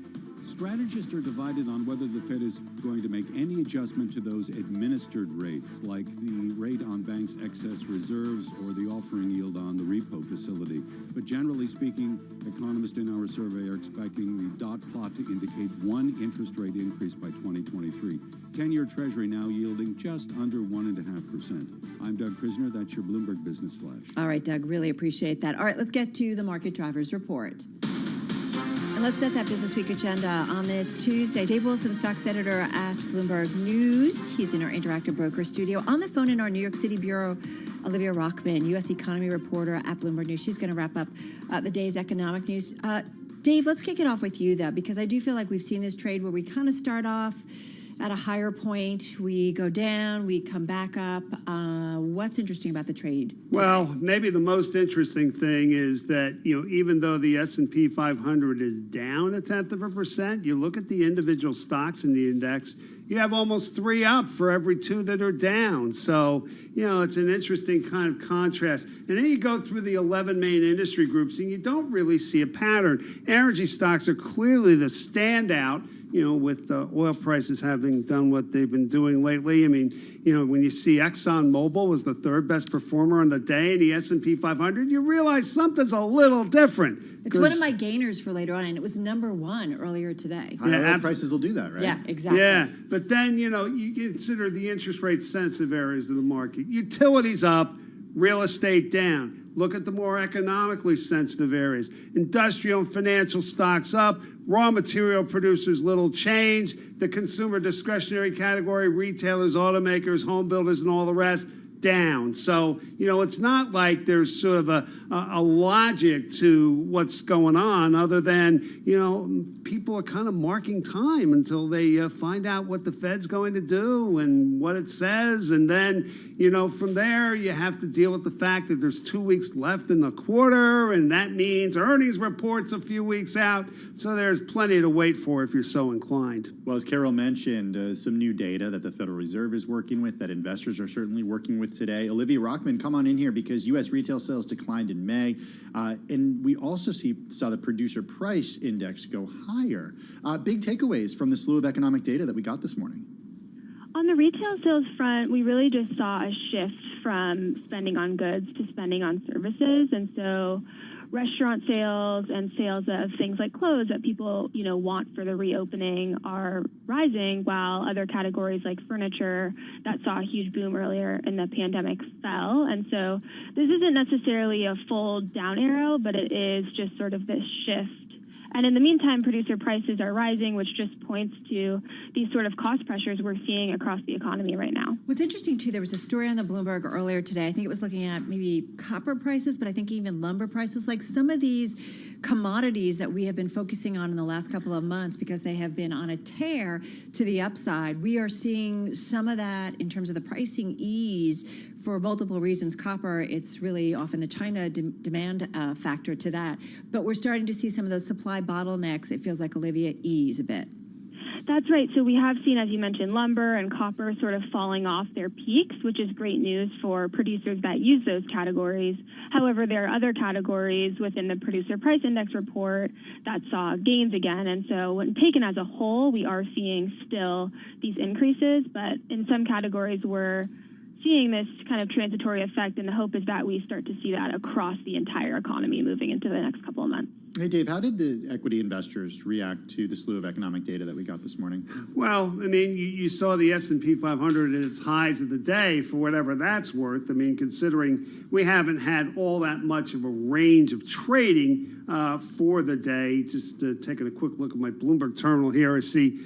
strategists are divided on whether the Fed is going to make any adjustment to those administered rates, like the rate on banks' excess reserves or the offering yield on the repo facility. But generally speaking, economists in our survey are expecting the dot plot to indicate one interest rate increase by 2023. 10-year Treasury now yielding just under 1.5%. I'm Doug Krisner. That's your Bloomberg Business Flash. All right, Doug, really appreciate that. All right, let's get to the Market Drivers Report. And let's set that Business Week agenda on this Tuesday. Dave Wilson, stocks editor at Bloomberg News. He's in our Interactive Broker studio. On the phone in our New York City bureau, Olivia Rockman, U.S. economy reporter at Bloomberg News. She's going to wrap up the day's economic news. Dave, let's kick it off with you, though, because I do feel like we've seen this trade where we kind of start off at a higher point, we go down, we come back up. What's interesting about the trade today? Well, maybe the most interesting thing is that, even though the S&P 500 is down 0.1%, you look at the individual stocks in the index, you have almost 3 up for every 2 that are down. So, it's an interesting kind of contrast. And then you go through the 11 main industry groups and you don't really see a pattern. Energy stocks are clearly the standout, with oil prices having done what they've been doing lately. I mean, when you see ExxonMobil was the 3rd best performer on the day in the S&P 500, you realize something's a little different. It's one of my gainers for later on, and it was #1 earlier today. Higher oil prices will do that, right? Yeah, exactly. Yeah, but then, you consider the interest rate sensitive areas of the market. Utilities up, real estate down. Look at the more economically sensitive areas. Industrial and financial stocks up. Raw material producers, little change. The consumer discretionary category, retailers, automakers, home builders, and all the rest, down. So, it's not like there's sort of a logic to what's going on other than, people are kind of marking time until they find out what the Fed's going to do and what it says. And then, from there, you have to deal with the fact that there's 2 weeks left in the quarter, and that means earnings reports a few weeks out. So there's plenty to wait for if you're so inclined. Well, as Carol mentioned, some new data that the Federal Reserve is working with, that investors are certainly working with today. Olivia Rockman, come on in here, because U.S. retail sales declined in May, and we also saw the producer price index go higher. Big takeaways from the slew of economic data that we got this morning. On the retail sales front, we really just saw a shift from spending on goods to spending on services, and so restaurant sales and sales of things like clothes that people, want for the reopening are rising, while other categories like furniture that saw a huge boom earlier in the pandemic fell. And so this isn't necessarily a full down arrow, but it is just sort of this shift. And in the meantime, producer prices are rising, which just points to these sort of cost pressures we're seeing across the economy right now. What's interesting, too, there was a story on the Bloomberg earlier today. I think it was looking at maybe copper prices, but I think even lumber prices, like some of these commodities that we have been focusing on in the last couple of months because they have been on a tear to the upside. We are seeing some of that in terms of the pricing ease for multiple reasons. Copper, it's really often the China demand factor to that. But we're starting to see some of those supply bottlenecks, it feels like, Olivia, ease a bit. That's right. So we have seen, as you mentioned, lumber and copper sort of falling off their peaks, which is great news for producers that use those categories. However, there are other categories within the producer price index report that saw gains again. And so when taken as a whole, we are seeing still these increases. But in some categories, we're seeing this kind of transitory effect, and the hope is that we start to see that across the entire economy moving into the next couple of months. Hey, Dave, how did the equity investors react to the slew of economic data that we got this morning? Well, I mean, you saw the S&P 500 at its highs of the day, for whatever that's worth. I mean, considering we haven't had all that much of a range of trading for the day. Just taking a quick look at my Bloomberg terminal here, I see,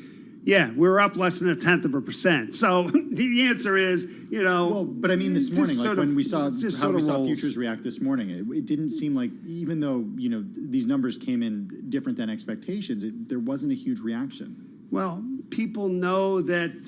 yeah, we're up less than 0.1%. So the answer is, Well, but I mean, this morning, like when we saw how we saw rolls. futures react this morning, it didn't seem like, even though these numbers came in different than expectations, there wasn't a huge reaction. Well, people know that,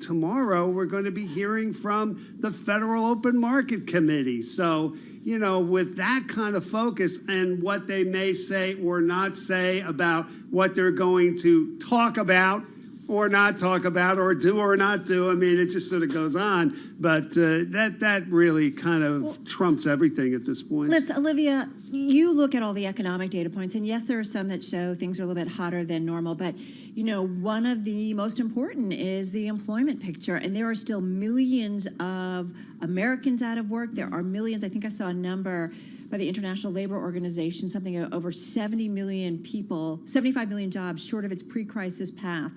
tomorrow we're going to be hearing from the Federal Open Market Committee. So, with that kind of focus and what they may say or not say about what they're going to talk about, or not talk about, or do or not do. I mean, it just sort of goes on. But that really kind of trumps everything at this point. Listen, Olivia, you look at all the economic data points, and yes, there are some that show things are a little bit hotter than normal, but one of the most important is the employment picture, and there are still millions of Americans out of work. There are millions, I think I saw a number by the International Labor Organization, something over 70 million people, 75 million jobs short of its pre-crisis path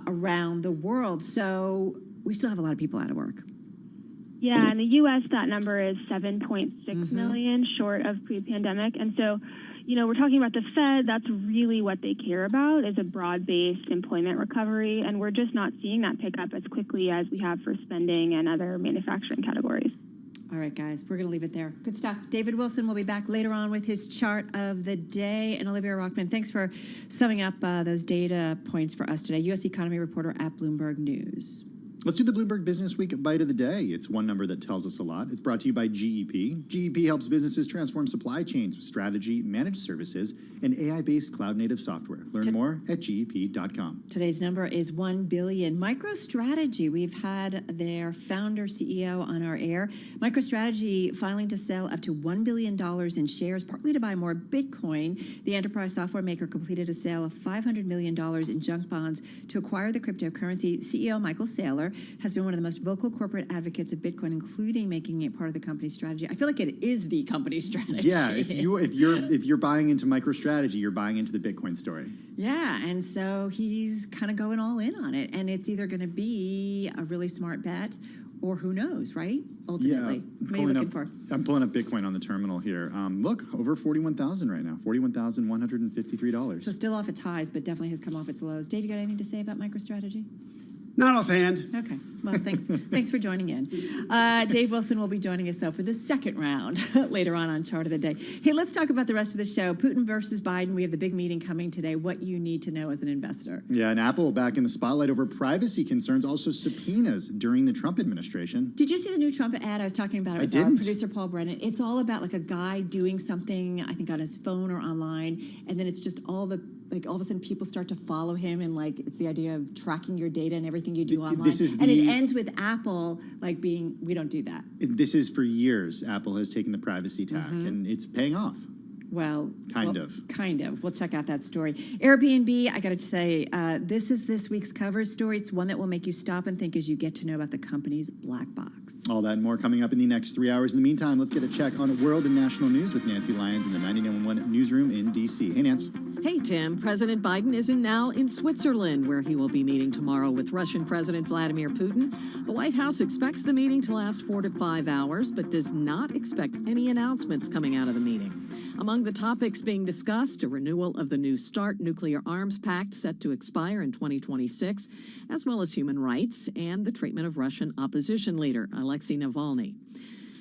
around the world. So we still have a lot of people out of work. Yeah, in the U.S., that number is 7.6 million short of pre-pandemic. And so, we're talking about the Fed. That's really what they care about, is a broad-based employment recovery. And we're just not seeing that pick up as quickly as we have for spending and other manufacturing categories. All right, guys, we're going to leave it there. Good stuff. David Wilson will be back later on with his chart of the day. And Olivia Rockman, thanks for summing up those data points for us today. U.S. economy reporter at Bloomberg News. Let's do the Bloomberg Business Week Bite of the Day. It's one number that tells us a lot. It's brought to you by GEP. GEP helps businesses transform supply chains with strategy, managed services, and AI-based cloud-native software. Learn more at GEP.com. Today's number is 1 billion. MicroStrategy, we've had their founder, CEO on our air. MicroStrategy filing to sell up to $1 billion in shares, partly to buy more Bitcoin. The enterprise software maker completed a sale of $500 million in junk bonds to acquire the cryptocurrency. CEO Michael Saylor has been one of the most vocal corporate advocates of Bitcoin, including making it part of the company's strategy. I feel like it is the company's strategy. Yeah, if you're buying into MicroStrategy, you're buying into the Bitcoin story. Yeah, and so he's kind of going all in on it, and it's either going to be a really smart bet, or who knows, right? Ultimately, what are you looking for? I'm pulling up Bitcoin on the terminal here. Look, over 41,000 right now, $41,153. So still off its highs, but definitely has come off its lows. Dave, you got anything to say about MicroStrategy? Not offhand. Okay. Well, thanks. Thanks for joining in. Dave Wilson will be joining us, though, for the second round later on Chart of the Day. Hey, let's talk about the rest of the show. Putin versus Biden. We have the big meeting coming today. What you need to know as an investor. Yeah, and Apple back in the spotlight over privacy concerns, also subpoenas during the Trump administration. Did you see the new Trump ad I was talking about? I didn't. Producer Paul Brennan. It's all about like a guy doing something, I think on his phone or online, and then it's just all of a sudden people start to follow him, and it's the idea of tracking your data and everything you do online. And it ends with Apple being, we don't do that. This is for years. Apple has taken the privacy tack, and it's paying off. Well, kind of. We'll check out that story. Airbnb, I got to say, this is this week's cover story. It's one that will make you stop and think as you get to know about the company's black box. All that and more coming up in the next 3 hours. In the meantime, let's get a check on world and national news with Nancy Lyons in the 99.1 newsroom in D.C. Hey, Nance. Hey, Tim. President Biden is now in Switzerland, where he will be meeting tomorrow with Russian President Vladimir Putin. The White House expects the meeting to last 4 to 5 hours, but does not expect any announcements coming out of the meeting. Among the topics being discussed, a renewal of the New START nuclear arms pact set to expire in 2026, as well as human rights and the treatment of Russian opposition leader Alexei Navalny.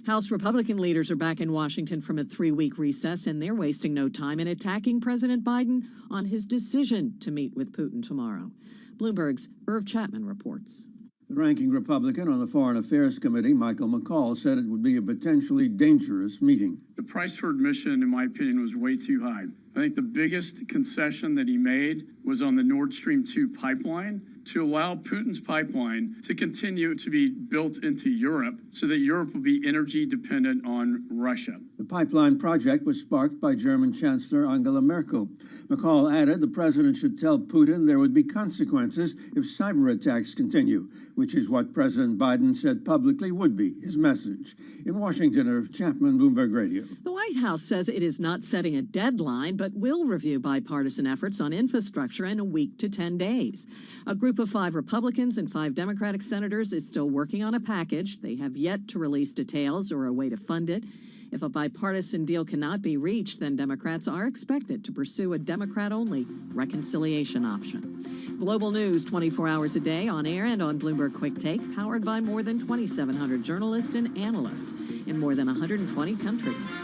House Republican leaders are back in Washington from a 3-week recess, and they're wasting no time in attacking President Biden on his decision to meet with Putin tomorrow. Bloomberg's Irv Chapman reports. The ranking Republican on the Foreign Affairs Committee, Michael McCall, said it would be a potentially dangerous meeting. The price for admission, in my opinion, was way too high. I think the biggest concession that he made was on the Nord Stream 2 pipeline, to allow Putin's pipeline to continue to be built into Europe so that Europe will be energy dependent on Russia. The pipeline project was sparked by German Chancellor Angela Merkel. McCall added the president should tell Putin there would be consequences if cyber attacks continue, which is what President Biden said publicly would be his message. In Washington, Irv Chapman, Bloomberg Radio. The White House says it is not setting a deadline, but will review bipartisan efforts on infrastructure in a week to 10 days. A group of 5 Republicans and 5 Democratic senators is still working on a package. They have yet to release details or a way to fund it. If a bipartisan deal cannot be reached, then Democrats are expected to pursue a Democrat-only reconciliation option. Global news 24 hours a day on air and on Bloomberg Quick Take, powered by more than 2,700 journalists and analysts in more than 120 countries.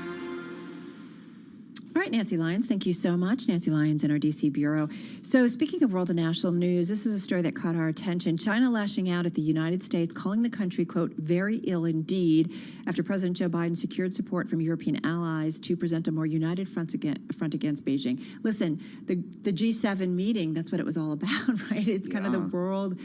All All right, Nancy Lyons, thank you so much. Nancy Lyons in our D.C. Bureau. So speaking of world and national news, this is a story that caught our attention. China lashing out at the United States, calling the country, quote, very ill indeed, after President Joe Biden secured support from European allies to present a more united front against Beijing. Listen, the G7 meeting, that's what it was all about, right? It's kind of the world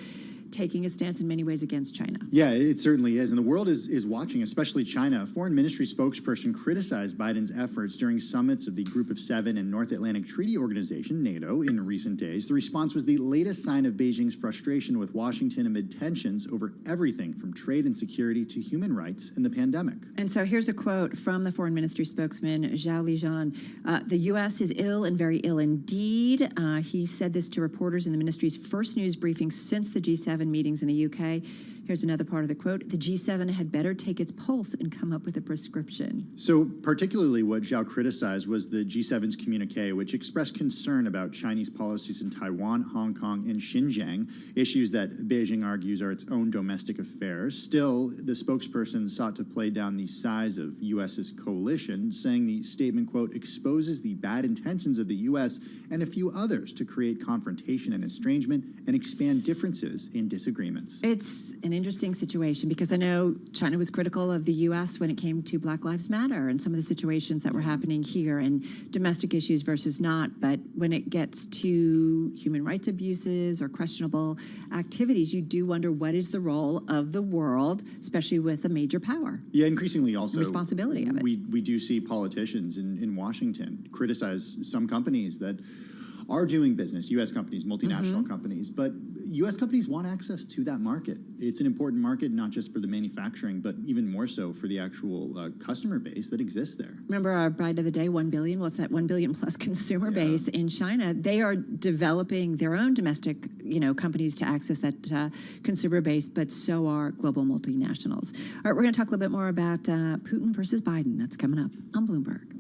taking a stance in many ways against China. Yeah, it certainly is. And the world is watching, especially China. A foreign ministry spokesperson criticized Biden's efforts during summits of the Group of Seven and North Atlantic Treaty Organization, NATO, in recent days. The response was the latest sign of Beijing's frustration with Washington amid tensions over everything from trade and security to human rights and the pandemic. And so here's a quote from the foreign ministry spokesman, Zhao Lijian. The U.S. is ill and very ill indeed. He said this to reporters in the ministry's first news briefing since the G7 meetings in the UK. Here's another part of the quote. The G7 had better take its pulse and come up with a prescription. So particularly what Zhao criticized was the G7's communique, which expressed concern about Chinese policies in Taiwan, Hong Kong, and Xinjiang, issues that Beijing argues are its own domestic affairs. Still, the spokesperson sought to play down the size of U.S.'s coalition, saying the statement, quote, exposes the bad intentions of the U.S. and a few others to create confrontation and estrangement and expand differences in disagreements. It's an interesting situation because I know China was critical of the U.S. when it came to Black Lives Matter and some of the situations that were happening here and domestic issues versus not. But when it gets to human rights abuses or questionable activities, you do wonder what is the role of the world, especially with a major power. Yeah, increasingly also. The responsibility of it. We do see politicians in Washington criticize some companies that are doing business, U.S. companies, multinational companies, but U.S. companies want access to that market. It's an important market, not just for the manufacturing, but even more so for the actual customer base that exists there. Remember our Bride of the Day, 1 billion? What's that? 1 billion plus consumer base in China. They are developing their own domestic, companies to access that consumer base, but so are global multinationals. All right, we're going to talk a little bit more about Putin versus Biden. That's coming up on Bloomberg.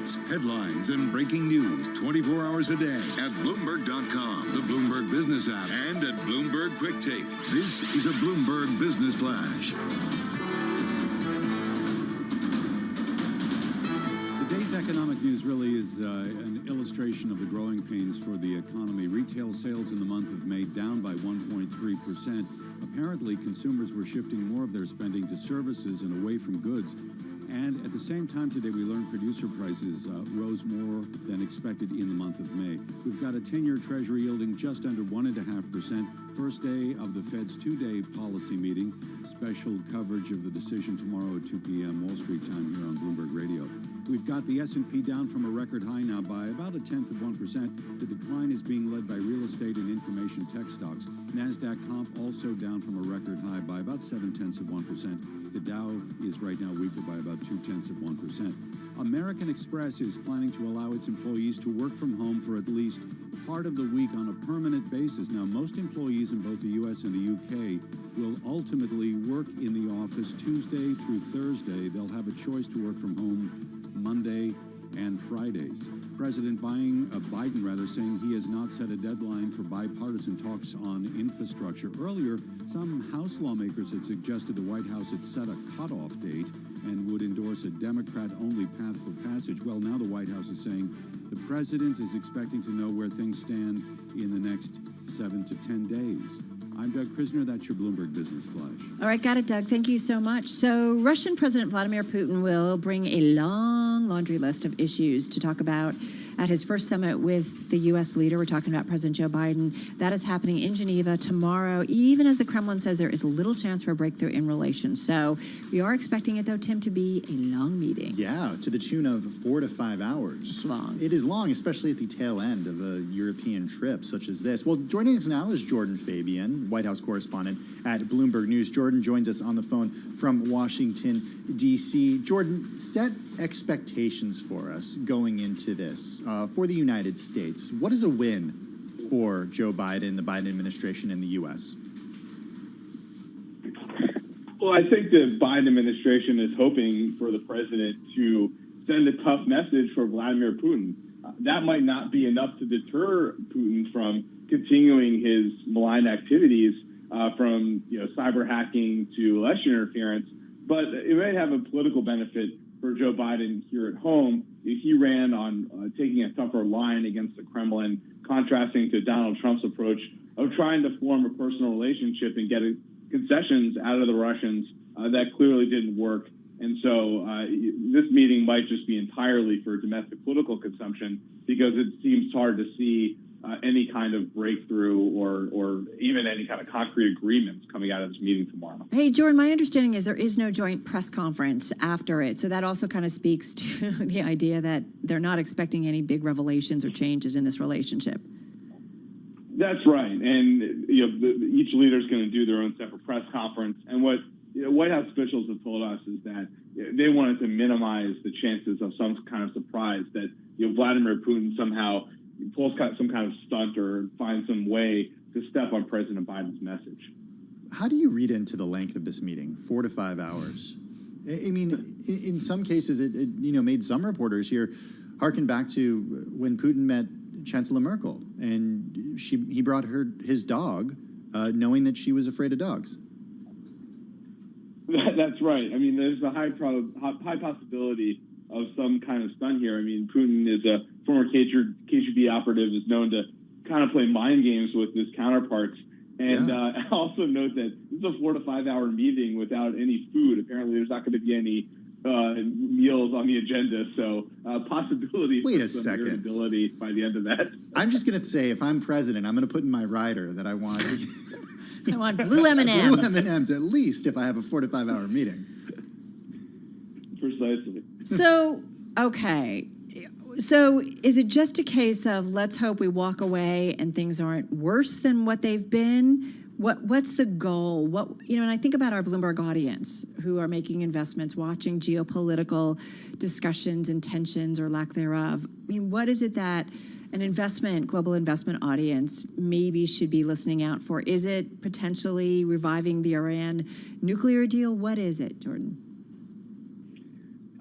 updates, headlines, and breaking news 24 hours a day at Bloomberg.com, the Bloomberg Business app, and at Bloomberg Quick Take. This is a Bloomberg Business Flash. Today's economic news really is an illustration of the growing pains for the economy. Retail sales in the month of May down by 1.3%. Apparently, consumers were shifting more of their spending to services and away from goods. And at the same time today, we learned producer prices rose more than expected in the month of May. We've got a 10-year Treasury yielding just under 1.5%. First day of the Fed's two-day policy meeting. Special coverage of the decision tomorrow at 2 p.m. Wall Street time here on Bloomberg Radio. We've got the S&P down from a record high now by about 0.1%. The decline is being led by real estate and information tech stocks. NASDAQ comp also down from a record high by about 0.7%. The Dow is right now weaker by about 0.2%. American Express is planning to allow its employees to work from home for at least part of the week on a permanent basis. Now, most employees in both the U.S. and the U.K. will ultimately work in the office Tuesday through Thursday. They'll have a choice to work from home Monday and Fridays. President Biden saying he has not set a deadline for bipartisan talks on infrastructure. Earlier, some House lawmakers had suggested the White House had set a cutoff date and would endorse a Democrat-only path for passage. Well, now the White House is saying the president is expecting to know where things stand in the next 7 to 10 days. I'm Doug Krisner. That's your Bloomberg Business Flash. All right, got it, Doug. Thank you so much. So Russian President Vladimir Putin will bring a long laundry list of issues to talk about at his first summit with the U.S. leader. We're talking about President Joe Biden. That is happening in Geneva tomorrow, even as the Kremlin says there is little chance for a breakthrough in relations. So we are expecting it, though, Tim, to be a long meeting. Yeah, to the tune of 4 to 5 hours. It's long. It is long, especially at the tail end of a European trip such as this. Well, joining us now is Jordan Fabian, White House correspondent at Bloomberg News. Jordan joins us on the phone from Washington, D.C. Jordan, set expectations for us going into this for the United States. What is a win for Joe Biden, the Biden administration, and the U.S.? Well, I think the Biden administration is hoping for the president to send a tough message for Vladimir Putin. That might not be enough to deter Putin from continuing his malign activities, from cyber hacking to election interference, but it may have a political benefit for Joe Biden here at home if he ran on taking a tougher line against the Kremlin, contrasting to Donald Trump's approach of trying to form a personal relationship and get concessions out of the Russians that clearly didn't work. And so this meeting might just be entirely for domestic political consumption because it seems hard to see any kind of breakthrough or even any kind of concrete agreements coming out of this meeting tomorrow. Hey, Jordan, my understanding is there is no joint press conference after it. So that also kind of speaks to the idea that they're not expecting any big revelations or changes in this relationship. That's right. And each leader is going to do their own separate press conference. And what White House officials have told us is that they wanted to minimize the chances of some kind of surprise that Vladimir Putin somehow pulls some kind of stunt or finds some way to step on President Biden's message. How do you read into the length of this meeting, 4 to 5 hours? I mean, in some cases, it made some reporters here harken back to when Putin met Chancellor Merkel, and he brought his dog, knowing that she was afraid of dogs. That's right. I mean, there's a high possibility of some kind of stunt here. I mean, Putin is a former KGB operative, is known to kind of play mind games with his counterparts. And also note that this is a 4 to 5 hour meeting without any food. Apparently, there's not going to be any meals on the agenda. So possibility for some irritability by the end of that. I'm just going to say, if I'm president, I'm going to put in my rider that I want I want blue M&Ms. Blue M&Ms at least if I have a 4 to 5 hour meeting. Precisely. So, okay. So is it just a case of let's hope we walk away and things aren't worse than what they've been? What's the goal? And I think about our Bloomberg audience who are making investments, watching geopolitical discussions and tensions or lack thereof. I mean, what is it that an global investment audience maybe should be listening out for? Is it potentially reviving the Iran nuclear deal? What is it, Jordan?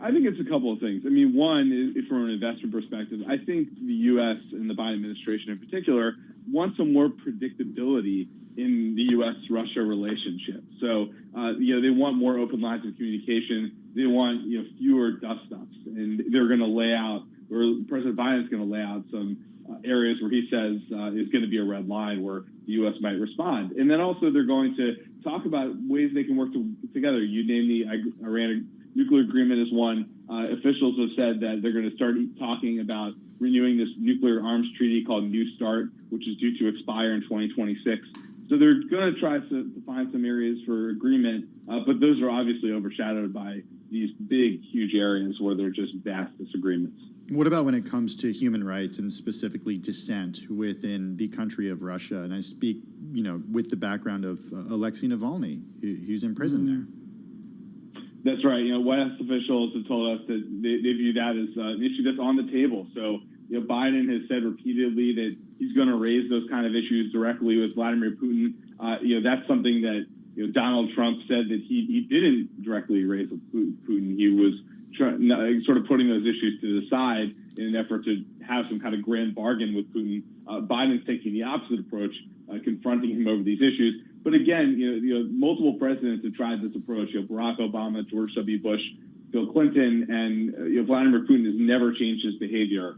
I think it's a couple of things. I mean, one is from an investment perspective, I think the U.S. and the Biden administration in particular want some more predictability in the U.S.-Russia relationship. So, they want more open lines of communication. They want, fewer dust-ups. And they're going to lay out, or President Biden's going to lay out some areas where he says is going to be a red line where the U.S. might respond. And then also they're going to talk about ways they can work together. You named the Iran nuclear agreement as one. Officials have said that they're going to start talking about renewing this nuclear arms treaty called New START, which is due to expire in 2026. So they're going to try to find some areas for agreement, but those are obviously overshadowed by these big, huge areas where they're just vast disagreements. What about when it comes to human rights and specifically dissent within the country of Russia? And I speak, with the background of Alexei Navalny, who's in prison there. That's right. White House officials have told us that they view that as an issue that's on the table. So, Biden has said repeatedly that he's going to raise those kind of issues directly with Vladimir Putin. That's something that Donald Trump said that he didn't directly raise with Putin. He was sort of putting those issues to the side in an effort to have some kind of grand bargain with Putin. Biden's taking the opposite approach, confronting him over these issues. But again, multiple presidents have tried this approach. Barack Obama, George W. Bush, Bill Clinton, and Vladimir Putin has never changed his behavior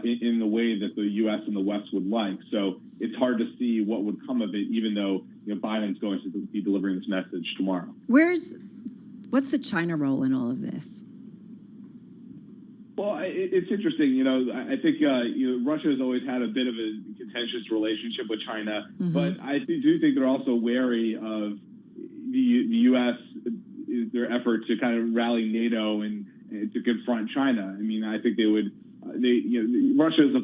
in the way that the U.S. and the West would like. So it's hard to see what would come of it, even though Biden's going to be delivering this message tomorrow. What's the China role in all of this? Well, it's interesting. I think Russia has always had a bit of a contentious relationship with China, but I do think they're also wary of the U.S. their effort to kind of rally NATO and to confront China. I mean, I think they would. Russia is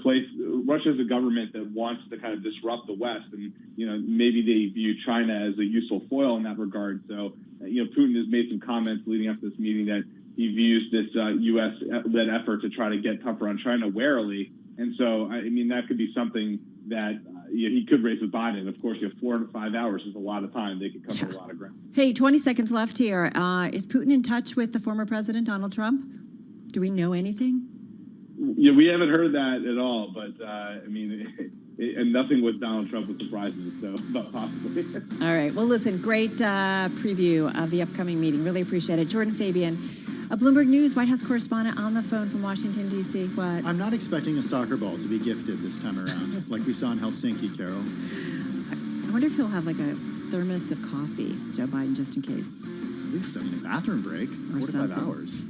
a government that wants to kind of disrupt the West, and maybe they view China as a useful foil in that regard. So, Putin has made some comments leading up to this meeting that he views this U.S.-led effort to try to get tougher on China warily. And so, that could be something that he could raise with Biden. Of course, 4 to 5 hours is a lot of time. They could cover a lot of ground. Hey, 20 seconds left here. Is Putin in touch with the former president, Donald Trump? Do we know anything? Yeah, we haven't heard that at all. But, and nothing with Donald Trump would surprise me, so not possibly. All right. Well, listen, great preview of the upcoming meeting. Really appreciate it. Jordan Fabian, a Bloomberg News White House correspondent on the phone from Washington, D.C. What? I'm not expecting a soccer ball to be gifted this time around, like we saw in Helsinki, Carol. I wonder if he'll have like a thermos of coffee, Joe Biden, just in case. At least, a bathroom break, 4 to 5 hours.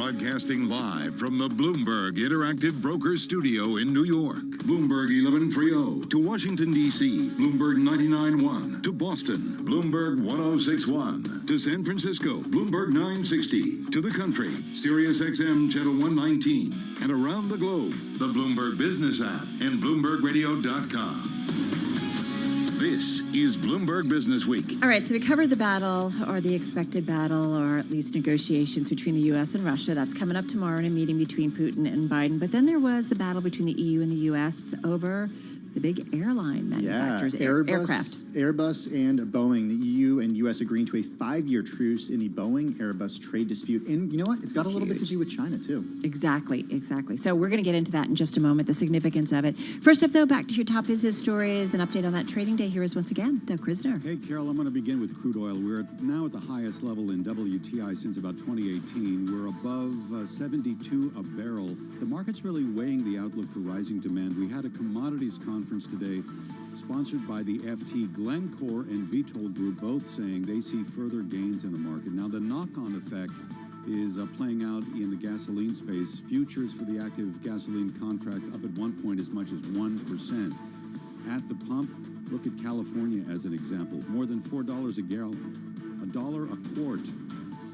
Broadcasting live from the Bloomberg Interactive Brokers Studio in New York. Bloomberg 1130 to Washington, D.C. Bloomberg 99.1 to Boston. Bloomberg 106.1 to San Francisco. Bloomberg 960 to the country. Sirius XM Channel 119. And around the globe, the Bloomberg Business app and BloombergRadio.com. This is Bloomberg Business Week. All right, so we covered the battle, or the expected battle, or at least negotiations between the U.S. and Russia. That's coming up tomorrow in a meeting between Putin and Biden. But then there was the battle between the EU and the U.S. over the big airline manufacturers, aircraft. Airbus and Boeing, the EU and U.S. agreeing to a 5-year truce in the Boeing-Airbus trade dispute. And you know what? It's got a little bit to do with China, too. Exactly. So we're going to get into that in just a moment, the significance of it. First up, though, back to your top business stories. An update on that trading day. Here is once again Doug Krisner. Hey, Carol, I'm going to begin with crude oil. We're now at the highest level in WTI since about 2018. We're above 72 a barrel. The market's really weighing the outlook for rising demand. We had a commodities conference today sponsored by the FT. Glencore and Vitol Group both saying they see further gains in the market. Now, the knock-on effect is playing out in the gasoline space. Futures for the active gasoline contract up at one point as much as 1%. At the pump, look at California as an example. More than $4 a gallon, $1 a quart.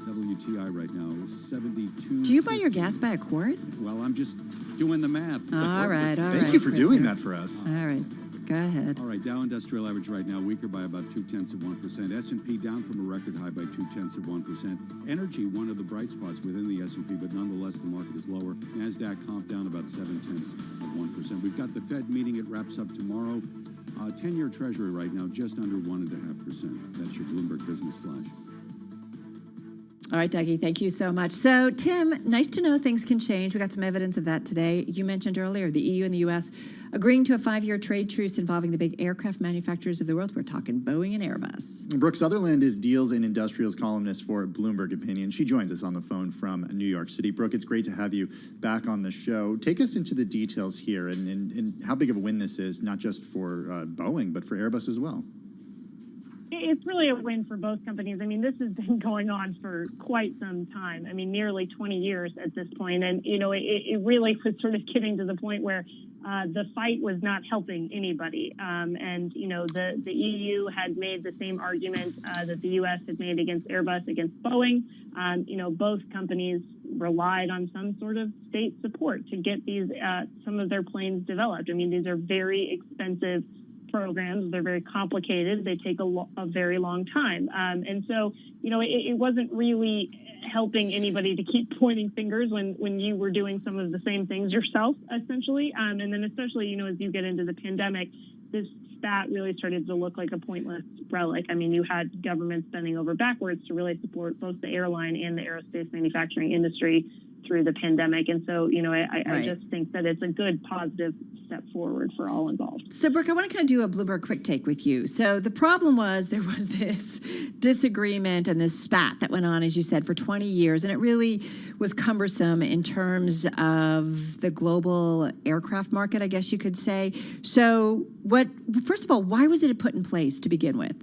WTI right now, 72. Do you buy your gas by a quart? Well, I'm just doing the math. All right. Thank you for doing that for us. All right. Go ahead. All right, Dow Industrial Average right now weaker by about 0.2%. S&P down from a record high by 0.2%. Energy, one of the bright spots within the S&P, but nonetheless the market is lower. Nasdaq comp down about 0.7%. We've got the Fed meeting. It wraps up tomorrow. 10-year Treasury right now just under 1.5%. That's your Bloomberg Business Flash. All right, Dougie, thank you so much. So, Tim, nice to know things can change. We got some evidence of that today. You mentioned earlier the EU and the U.S. agreeing to a 5-year trade truce involving the big aircraft manufacturers of the world. We're talking Boeing and Airbus. Brooke Sutherland is deals and industrials columnist for Bloomberg Opinion. She joins us on the phone from New York City. Brooke, it's great to have you back on the show. Take us into the details here and how big of a win this is, not just for Boeing, but for Airbus as well. It's really a win for both companies. I mean, this has been going on for quite some time. I mean, nearly 20 years at this point. And, you know, it really was sort of getting to the point where the fight was not helping anybody. And, you know, the EU had made the same argument that the U.S. had made against Airbus, against Boeing. You know, both companies relied on some sort of state support to get these, some of their planes developed. I mean, these are very expensive programs. They're very complicated. They take a very long time. And so, you know, it wasn't really helping anybody to keep pointing fingers when you were doing some of the same things yourself, essentially. And then especially, you know, as you get into the pandemic, this stat really started to look like a pointless relic. I mean, you had governments bending over backwards to really support both the airline and the aerospace manufacturing industry through the pandemic. And so, you know, I just think that it's a good positive step forward for all involved. So, Brooke, I want to kind of do a Bloomberg quick take with you. So the problem was there was this disagreement and this spat that went on, as you said, for 20 years. And it really was cumbersome in terms of the global aircraft market, I guess you could say. So first of all, why was it put in place to begin with?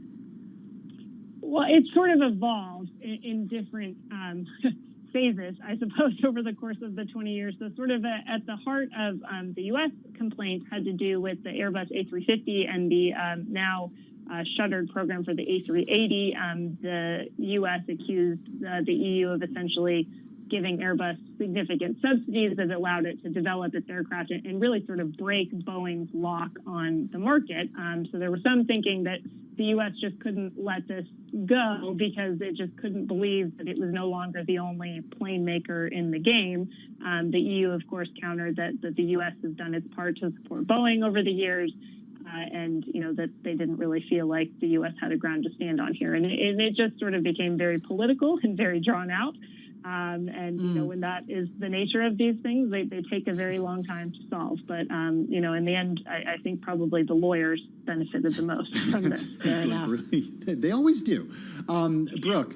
Well, it sort of evolved in different phases, I suppose, over the course of the 20 years. So sort of at the heart of the U.S. complaint had to do with the Airbus A350 and the now shuttered program for the A380. The U.S. accused the EU of essentially giving Airbus significant subsidies that allowed it to develop its aircraft and really sort of break Boeing's lock on the market. So there was some thinking that the U.S. just couldn't let this go because it just couldn't believe that it was no longer the only plane maker in the game. The EU, of course, countered that the U.S. has done its part to support Boeing over the years. And, you know, that they didn't really feel like the U.S. had a ground to stand on here. And it just sort of became very political and very drawn out. And, you know, when that is the nature of these things, they take a very long time to solve. But, you know, in the end, I think probably the lawyers benefited the most from this. They always do. Brooke,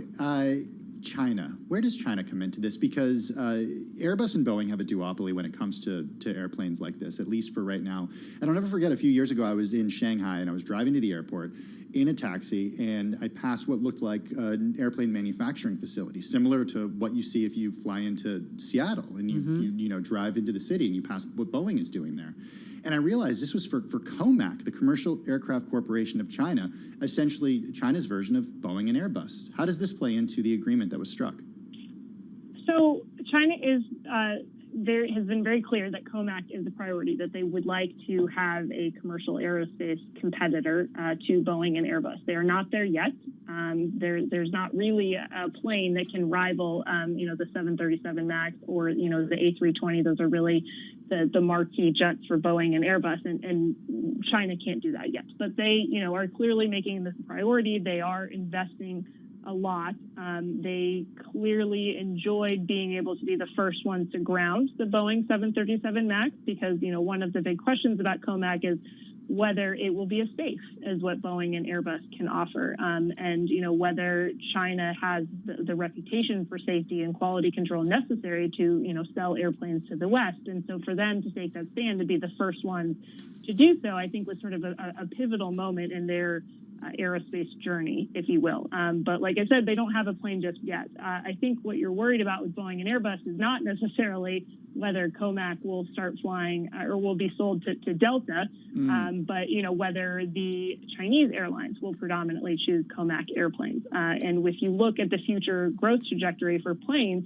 China. Where does China come into this? Because Airbus and Boeing have a duopoly when it comes to airplanes like this, at least for right now. And I'll never forget, a few years ago, I was in Shanghai, and I was driving to the airport in a taxi, and I passed what looked like an airplane manufacturing facility, similar to what you see if you fly into Seattle and you drive into the city and you pass what Boeing is doing there. And I realized this was for COMAC, the Commercial Aircraft Corporation of China, essentially China's version of Boeing and Airbus. How does this play into the agreement that was struck? So China has been very clear that COMAC is a priority, that they would like to have a commercial aerospace competitor to Boeing and Airbus. They are not there yet. There's not really a plane that can rival, the 737 MAX or, the A320. Those are really the marquee jets for Boeing and Airbus, and China can't do that yet. But they, are clearly making this a priority. They are investing a lot. They clearly enjoyed being able to be the first ones to ground the Boeing 737 MAX because, one of the big questions about COMAC is whether it will be as safe as what Boeing and Airbus can offer, and whether China has the reputation for safety and quality control necessary to sell airplanes to the West. And so for them to take that stand, to be the first ones to do so, I think was sort of a pivotal moment in their aerospace journey, if you will. But like I said, they don't have a plane just yet. I think what you're worried about with Boeing and Airbus is not necessarily whether COMAC will start flying or will be sold to Delta, but whether the Chinese airlines will predominantly choose COMAC airplanes. And if you look at the future growth trajectory for planes,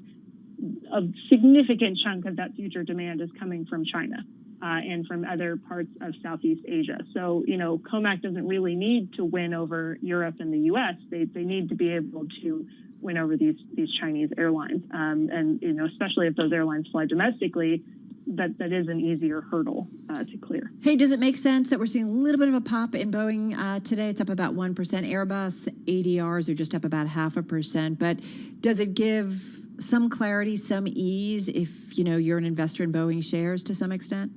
a significant chunk of that future demand is coming from China. And from other parts of Southeast Asia. So, COMAC doesn't really need to win over Europe and the U.S. They need to be able to win over these Chinese airlines. And, especially if those airlines fly domestically, that is an easier hurdle to clear. Hey, does it make sense that we're seeing a little bit of a pop in Boeing today? It's up about 1%. Airbus ADRs are just up about 0.5%. But does it give some clarity, some ease if, you're an investor in Boeing shares to some extent?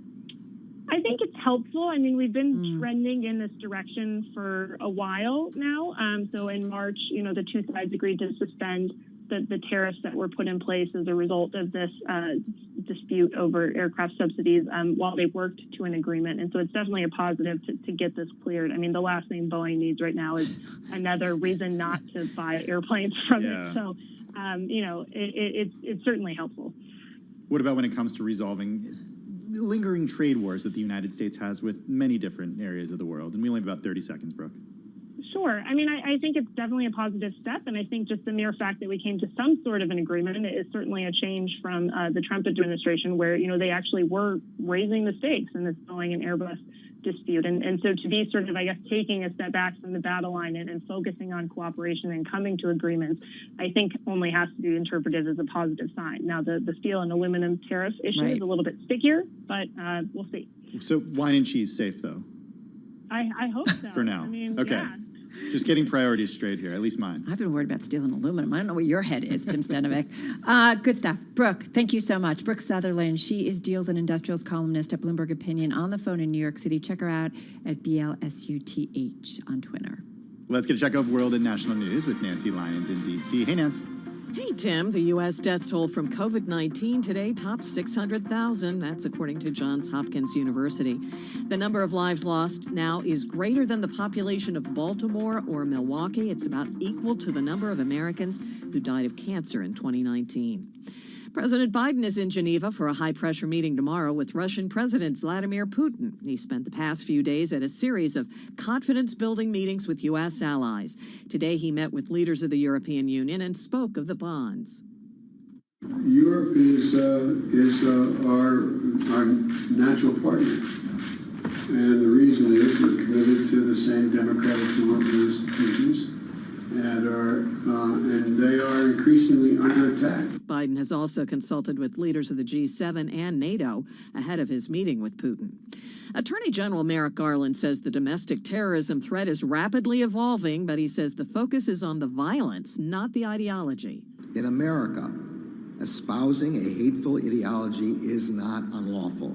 I think it's helpful. I mean, we've been trending in this direction for a while now. So in March, the two sides agreed to suspend the tariffs that were put in place as a result of this dispute over aircraft subsidies while they worked to an agreement. And so it's definitely a positive to get this cleared. I mean, the last thing Boeing needs right now is another reason not to buy airplanes from it. So, it's certainly helpful. What about when it comes to resolving lingering trade wars that the United States has with many different areas of the world? And we only have about 30 seconds, Brooke. Sure. I mean, I think it's definitely a positive step. And I think just the mere fact that we came to some sort of an agreement is certainly a change from the Trump administration where, they actually were raising the stakes in this Boeing and Airbus dispute. And so to be sort of, I guess, taking a step back from the battle line and focusing on cooperation and coming to agreements, I think only has to be interpreted as a positive sign. Now, the steel and aluminum tariff issue is a little bit stickier, but we'll see. So wine and cheese safe, though? I hope so. For now. I mean, okay. Yeah. Just getting priorities straight here, at least mine. I've been worried about steel and aluminum. I don't know where your head is, Tim Stenovic. Good stuff. Brooke, thank you so much. Brooke Sutherland, she is Deals and Industrials columnist at Bloomberg Opinion on the phone in New York City. Check her out at BLSUTH on Twitter. Let's get a check of world and national news with Nancy Lyons in D.C. Hey, Nance. Hey, Tim. The U.S. death toll from COVID-19 today topped 600,000. That's according to Johns Hopkins University. The number of lives lost now is greater than the population of Baltimore or Milwaukee. It's about equal to the number of Americans who died of cancer in 2019. President Biden is in Geneva for a high-pressure meeting tomorrow with Russian President Vladimir Putin. He spent the past few days at a series of confidence-building meetings with U.S. allies. Today, he met with leaders of the European Union and spoke of the bonds. Europe is our natural partner. And the reason is we're committed to the same democratic norms and institutions. And they are increasingly under attack. Biden has also consulted with leaders of the G7 and NATO ahead of his meeting with Putin. Attorney General Merrick Garland says the domestic terrorism threat is rapidly evolving, but he says the focus is on the violence, not the ideology. In America, espousing a hateful ideology is not unlawful.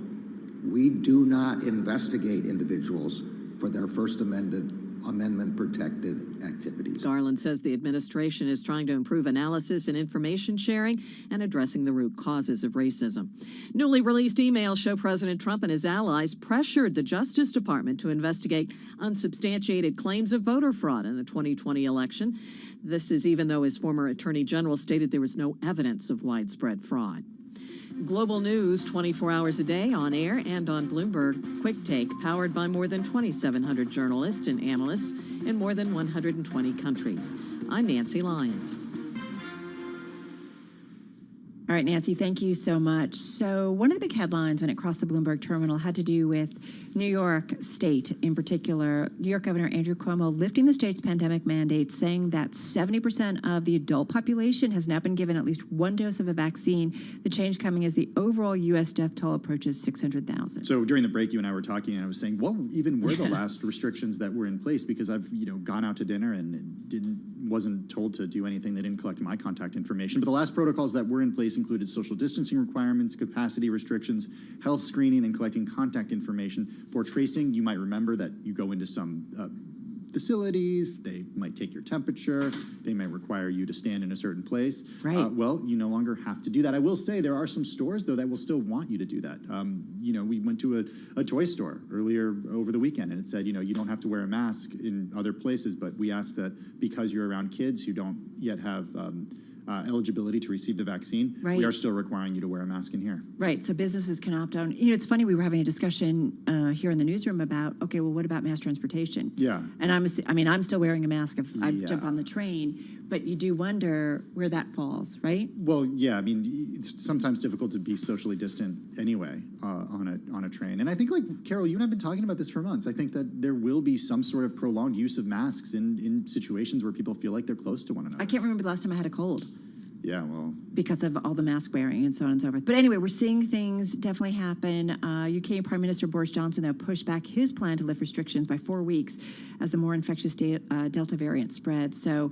We do not investigate individuals for their First Amendment protected activities. Garland says the administration is trying to improve analysis and information sharing and addressing the root causes of racism. Newly released emails show President Trump and his allies pressured the Justice Department to investigate unsubstantiated claims of voter fraud in the 2020 election. This is even though his former attorney general stated there was no evidence of widespread fraud. Global news 24 hours a day on air and on Bloomberg Quick Take, powered by more than 2,700 journalists and analysts in more than 120 countries. I'm Nancy Lyons. All right, Nancy, thank you so much. So one of the big headlines when it crossed the Bloomberg terminal had to do with New York State in particular. New York Governor Andrew Cuomo lifting the state's pandemic mandate, saying that 70% of the adult population has now been given at least one dose of a vaccine. The change coming as the overall U.S. death toll approaches 600,000. So during the break, you and I were talking, and I was saying, what even were the last restrictions that were in place? Because I've gone out to dinner and wasn't told to do anything. They didn't collect my contact information. But the last protocols that were in place included social distancing requirements, capacity restrictions, health screening, and collecting contact information. For tracing, you might remember that you go into some facilities, they might take your temperature, they might require you to stand in a certain place. Right. Well, you no longer have to do that. I will say there are some stores, though, that will still want you to do that. We went to a toy store earlier over the weekend, and it said, you don't have to wear a mask in other places, but we asked that because you're around kids who don't yet have eligibility to receive the vaccine, we are still requiring you to wear a mask in here. Right, so businesses can opt out. It's funny, we were having a discussion here in the newsroom about, okay, well, what about mass transportation? Yeah. And I'm still wearing a mask if I jump on the train, but you do wonder where that falls, right? Well, yeah, it's sometimes difficult to be socially distant anyway on a train. And I think, Carol, you and I have been talking about this for months. I think that there will be some sort of prolonged use of masks in situations where people feel like they're close to one another. I can't remember the last time I had a cold. Yeah, well. Because of all the mask wearing and so on and so forth. But anyway, we're seeing things definitely happen. UK Prime Minister Boris Johnson, though, pushed back his plan to lift restrictions by 4 weeks as the more infectious Delta variant spreads. So,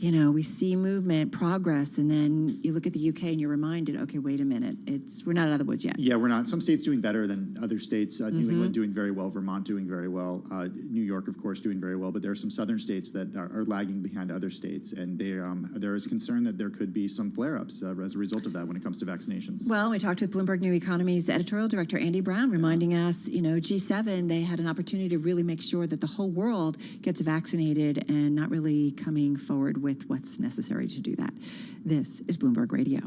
we see movement, progress, and then you look at the UK and you're reminded, okay, wait a minute, we're not out of the woods yet. Yeah, we're not. Some states doing better than other states. New England doing very well, Vermont doing very well, New York, of course, doing very well, but there are some southern states that are lagging behind other states, and there is concern that there could be some flare-ups as a result of that when it comes to vaccinations. Well, we talked with Bloomberg New Economy's editorial director, Andy Brown, reminding us, G7, they had an opportunity to really make sure that the whole world gets vaccinated and not really coming forward with what's necessary to do that. This is Bloomberg Radio.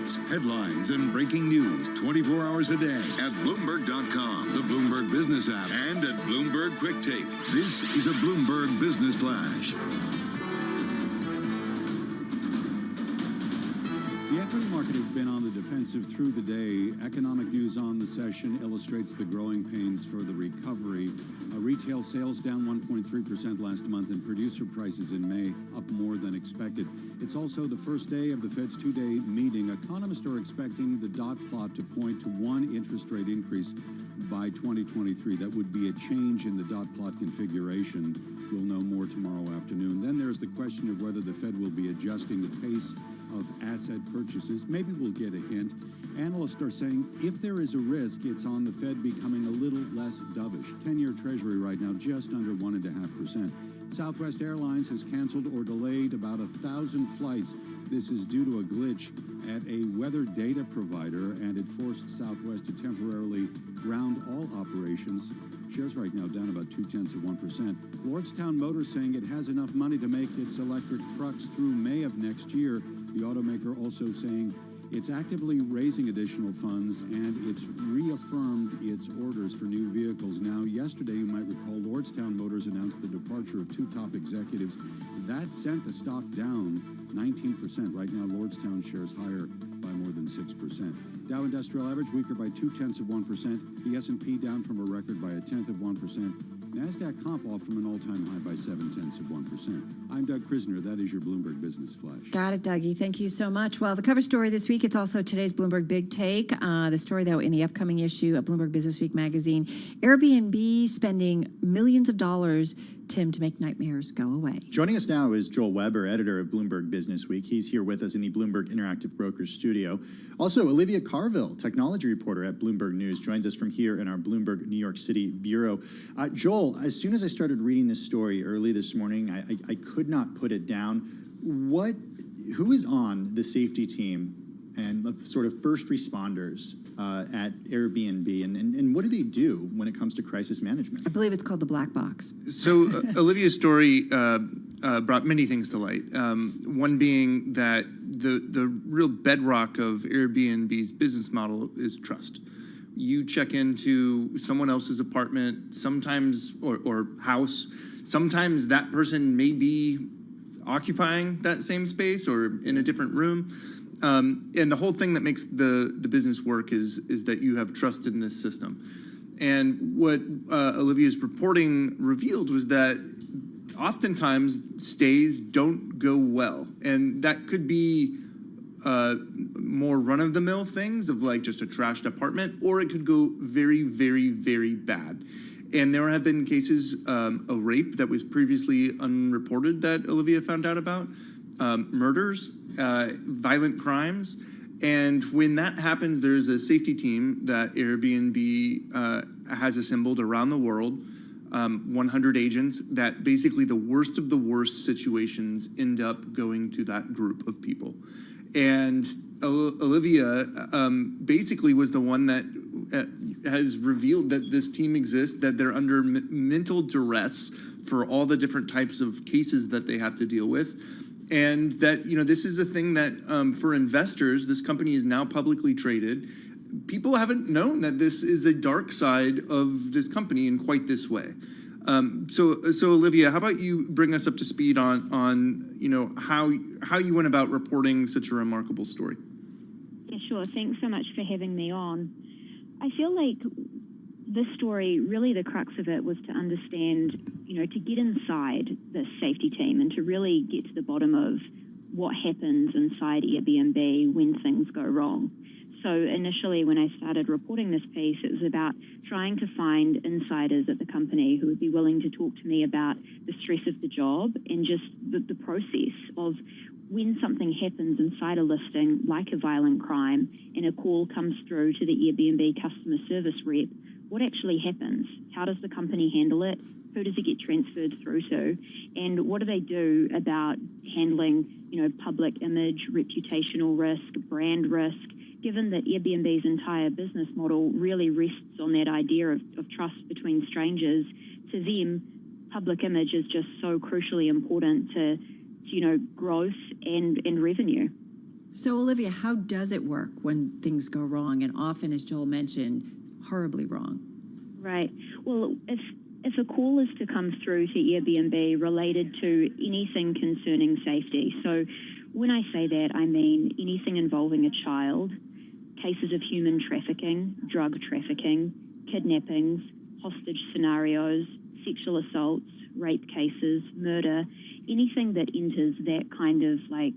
updates, headlines, and breaking news 24 hours a day at Bloomberg.com, the Bloomberg Business app, and at Bloomberg Quick Take. This is a Bloomberg Business Flash. The equity market has been on the defensive through the day. Economic news on the session illustrates the growing pains for the recovery. Retail sales down 1.3% last month, and producer prices in May up more than expected. It's also the first day of the Fed's two-day meeting. Economists are expecting the dot plot to point to one interest rate increase by 2023. That would be a change in the dot plot configuration. We'll know more tomorrow afternoon. Then there's the question of whether the Fed will be adjusting the pace of asset purchases. Maybe we'll get a hint. Analysts are saying if there is a risk, it's on the Fed becoming a little less dovish. 10-year Treasury right now just under 1.5%. Southwest Airlines has canceled or delayed about 1,000 flights. This is due to a glitch at a weather data provider, and it forced Southwest to temporarily ground all operations. Shares right now down about 0.2%. Lordstown Motors saying it has enough money to make its electric trucks through May of next year. The automaker also saying it's actively raising additional funds, and it's reaffirmed its orders for new vehicles. Now, yesterday, you might recall, Lordstown Motors announced the departure of two top executives. That sent the stock down 19%. Right now, Lordstown shares higher by more than 6%. Dow Industrial Average weaker by 0.2%. The S&P down from a record by 0.1%. NASDAQ comp off from an all-time high by 0.7%. I'm Doug Krisner. That is your Bloomberg Business Flash. Got it, Dougie. Thank you so much. Well, the cover story this week, it's also today's Bloomberg Big Take. The story, though, in the upcoming issue of Bloomberg Business Week magazine, Airbnb spending millions of dollars, Tim, to make nightmares go away. Joining us now is Joel Weber, editor of Bloomberg Business Week. He's here with us in the Bloomberg Interactive Brokers studio. Also, Olivia Carville, technology reporter at Bloomberg News, joins us from here in our Bloomberg New York City bureau. Joel, as soon as I started reading this story early this morning, I could not put it down. Who is on the safety team and the sort of first responders at Airbnb, and what do they do when it comes to crisis management? I believe it's called the black box. So Olivia's story brought many things to light. One being that the real bedrock of Airbnb's business model is trust. You check into someone else's apartment, sometimes, or house. Sometimes that person may be occupying that same space or in a different room. And the whole thing that makes the business work is that you have trust in this system. And what Olivia's reporting revealed was that oftentimes stays don't go well. And that could be more run-of-the-mill things of like just a trashed apartment, or it could go very, very, very bad. And there have been cases, a rape that was previously unreported that Olivia found out about, murders, violent crimes. And when that happens, there's a safety team that Airbnb has assembled around the world, 100 agents, that basically the worst of the worst situations end up going to that group of people. And Olivia basically was the one that has revealed that this team exists, that they're under mental duress for all the different types of cases that they have to deal with. And that, this is a thing that for investors, this company is now publicly traded. People haven't known that this is a dark side of this company in quite this way. So Olivia, how about you bring us up to speed on how you went about reporting such a remarkable story? Yeah, sure. Thanks so much for having me on. I feel like this story, really the crux of it was to understand, to get inside the safety team and to really get to the bottom of what happens inside Airbnb when things go wrong. So initially, when I started reporting this piece, it was about trying to find insiders at the company who would be willing to talk to me about the stress of the job and just the process of when something happens inside a listing, like a violent crime, and a call comes through to the Airbnb customer service rep, what actually happens? How does the company handle it? Who does it get transferred through to? And what do they do about handling, public image, reputational risk, brand risk, given that Airbnb's entire business model really rests on that idea of trust between strangers? To them, public image is just so crucially important to growth and revenue. So, Olivia, how does it work when things go wrong? And often, as Joel mentioned, horribly wrong. Right. Well, if a call is to come through to Airbnb related to anything concerning safety, so when I say that, I mean anything involving a child, cases of human trafficking, drug trafficking, kidnappings, hostage scenarios, sexual assaults, rape cases, murder, anything that enters that kind of like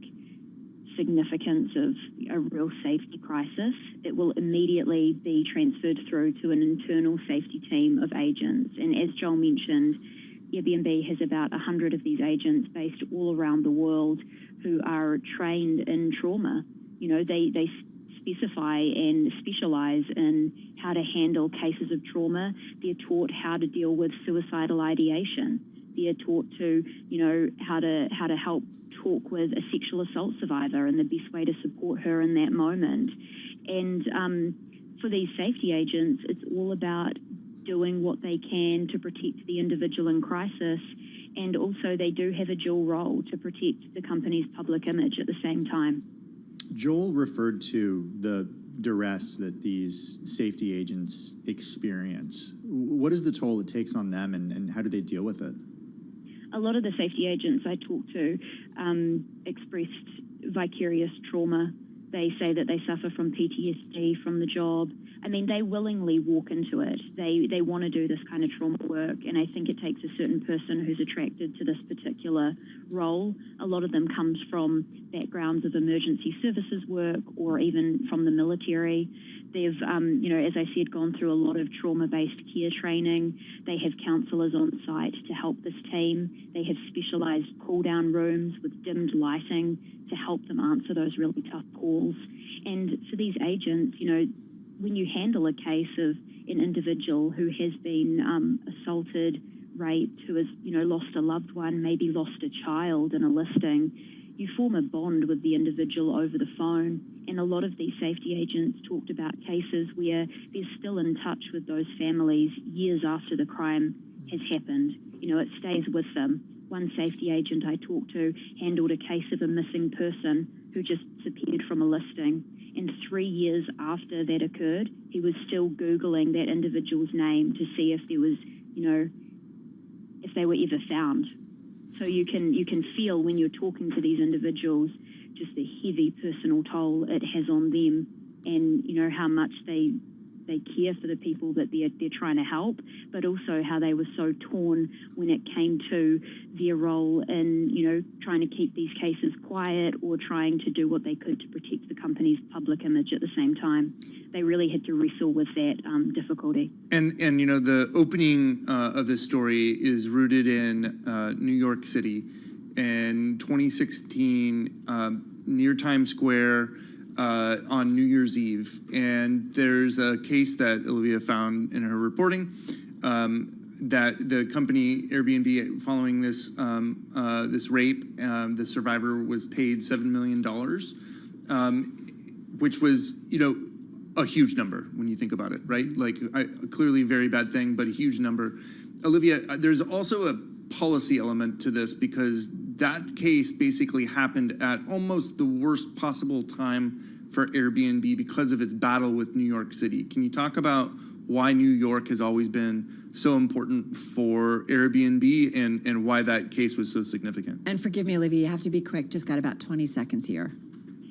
significance of a real safety crisis, it will immediately be transferred through to an internal safety team of agents. And as Joel mentioned, Airbnb has about 100 of these agents based all around the world who are trained in trauma. You know, they specify and specialize in how to handle cases of trauma. They're taught how to deal with suicidal ideation. They're taught to, you know, how to help talk with a sexual assault survivor and the best way to support her in that moment. And for these safety agents, it's all about doing what they can to protect the individual in crisis. And also they do have a dual role to protect the company's public image at the same time. Joel referred to the duress that these safety agents experience. What is the toll it takes on them, and how do they deal with it? A lot of the safety agents I talked to expressed vicarious trauma. They say that they suffer from PTSD from the job. I mean, they willingly walk into it. They want to do this kind of trauma work, and I think it takes a certain person who's attracted to this particular role. A lot of them comes from backgrounds of emergency services work or even from the military. They've, you know, as I said, gone through a lot of trauma-based care training. They have counselors on site to help this team. They have specialized cool-down rooms with dimmed lighting to help them answer those really tough calls. And for these agents, you know, when you handle a case of an individual who has been assaulted, raped, who has, you know, lost a loved one, maybe lost a child in a listing, you form a bond with the individual over the phone. And a lot of these safety agents talked about cases where they're still in touch with those families years after the crime has happened. You know, it stays with them. One safety agent I talked to handled a case of a missing person who just disappeared from a listing. And 3 years after that occurred, he was still Googling that individual's name to see if there was, you know, if they were ever found. So you can feel when you're talking to these individuals just the heavy personal toll it has on them, and you know how much they care for the people that they're trying to help, but also how they were so torn when it came to their role in, you know, trying to keep these cases quiet or trying to do what they could to protect the company's public image at the same time. They really had to wrestle with that difficulty. And you know, the opening of this story is rooted in New York City in 2016, near Times Square, on New Year's Eve. And there's a case that Olivia found in her reporting that the company Airbnb, following this this rape, the survivor was paid $7 million, which was, you know, a huge number when you think about it, right? Like, clearly a very bad thing, but a huge number. Olivia, there's also a policy element to this, because that case basically happened at almost the worst possible time for Airbnb because of its battle with New York City. Can you talk about why New York has always been so important for Airbnb and why that case was so significant? And forgive me, Olivia, you have to be quick. Just got about 20 seconds here.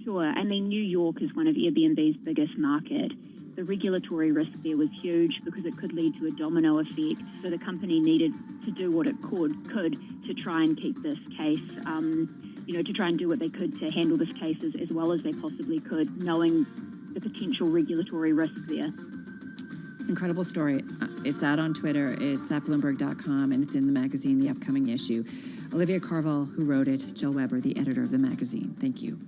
Sure. I mean, New York is one of Airbnb's biggest market. The regulatory risk there was huge because it could lead to a domino effect. So the company needed to do what it could to try and keep this case, you know, to try and do what they could to handle this case as well as they possibly could, knowing the potential regulatory risk there. Incredible story. It's out on Twitter, it's at Bloomberg.com, and it's in the magazine, the upcoming issue. Olivia Carville, who wrote it, Joel Weber, the editor of the magazine. Thank you.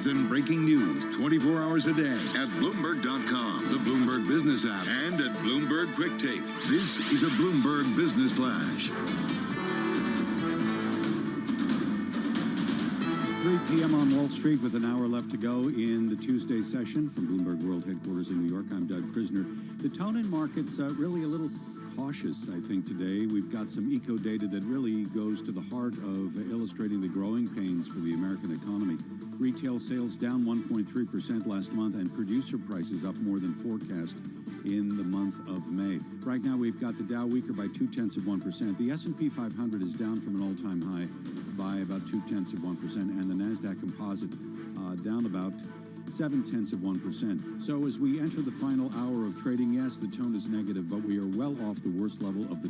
headlines and breaking news 24 hours a day at Bloomberg.com, the Bloomberg Business app, and at Bloomberg Quick Take. This is a Bloomberg Business Flash. 3 p.m. on Wall Street with an hour left to go in the Tuesday session from Bloomberg World Headquarters in New York. I'm Doug Prisner. The tone in markets really a little cautious, I think, today. We've got some eco data that really goes to the heart of illustrating the growing pains for the American economy. Retail sales down 1.3% last month, and producer prices up more than forecast in the month of May. Right now, we've got the Dow weaker by 0.2%. The S&P 500 is down from an all-time high by about 0.2%, and the NASDAQ Composite down about 0.7%. So as we enter the final hour of trading, yes, the tone is negative, but we are well off the worst level of the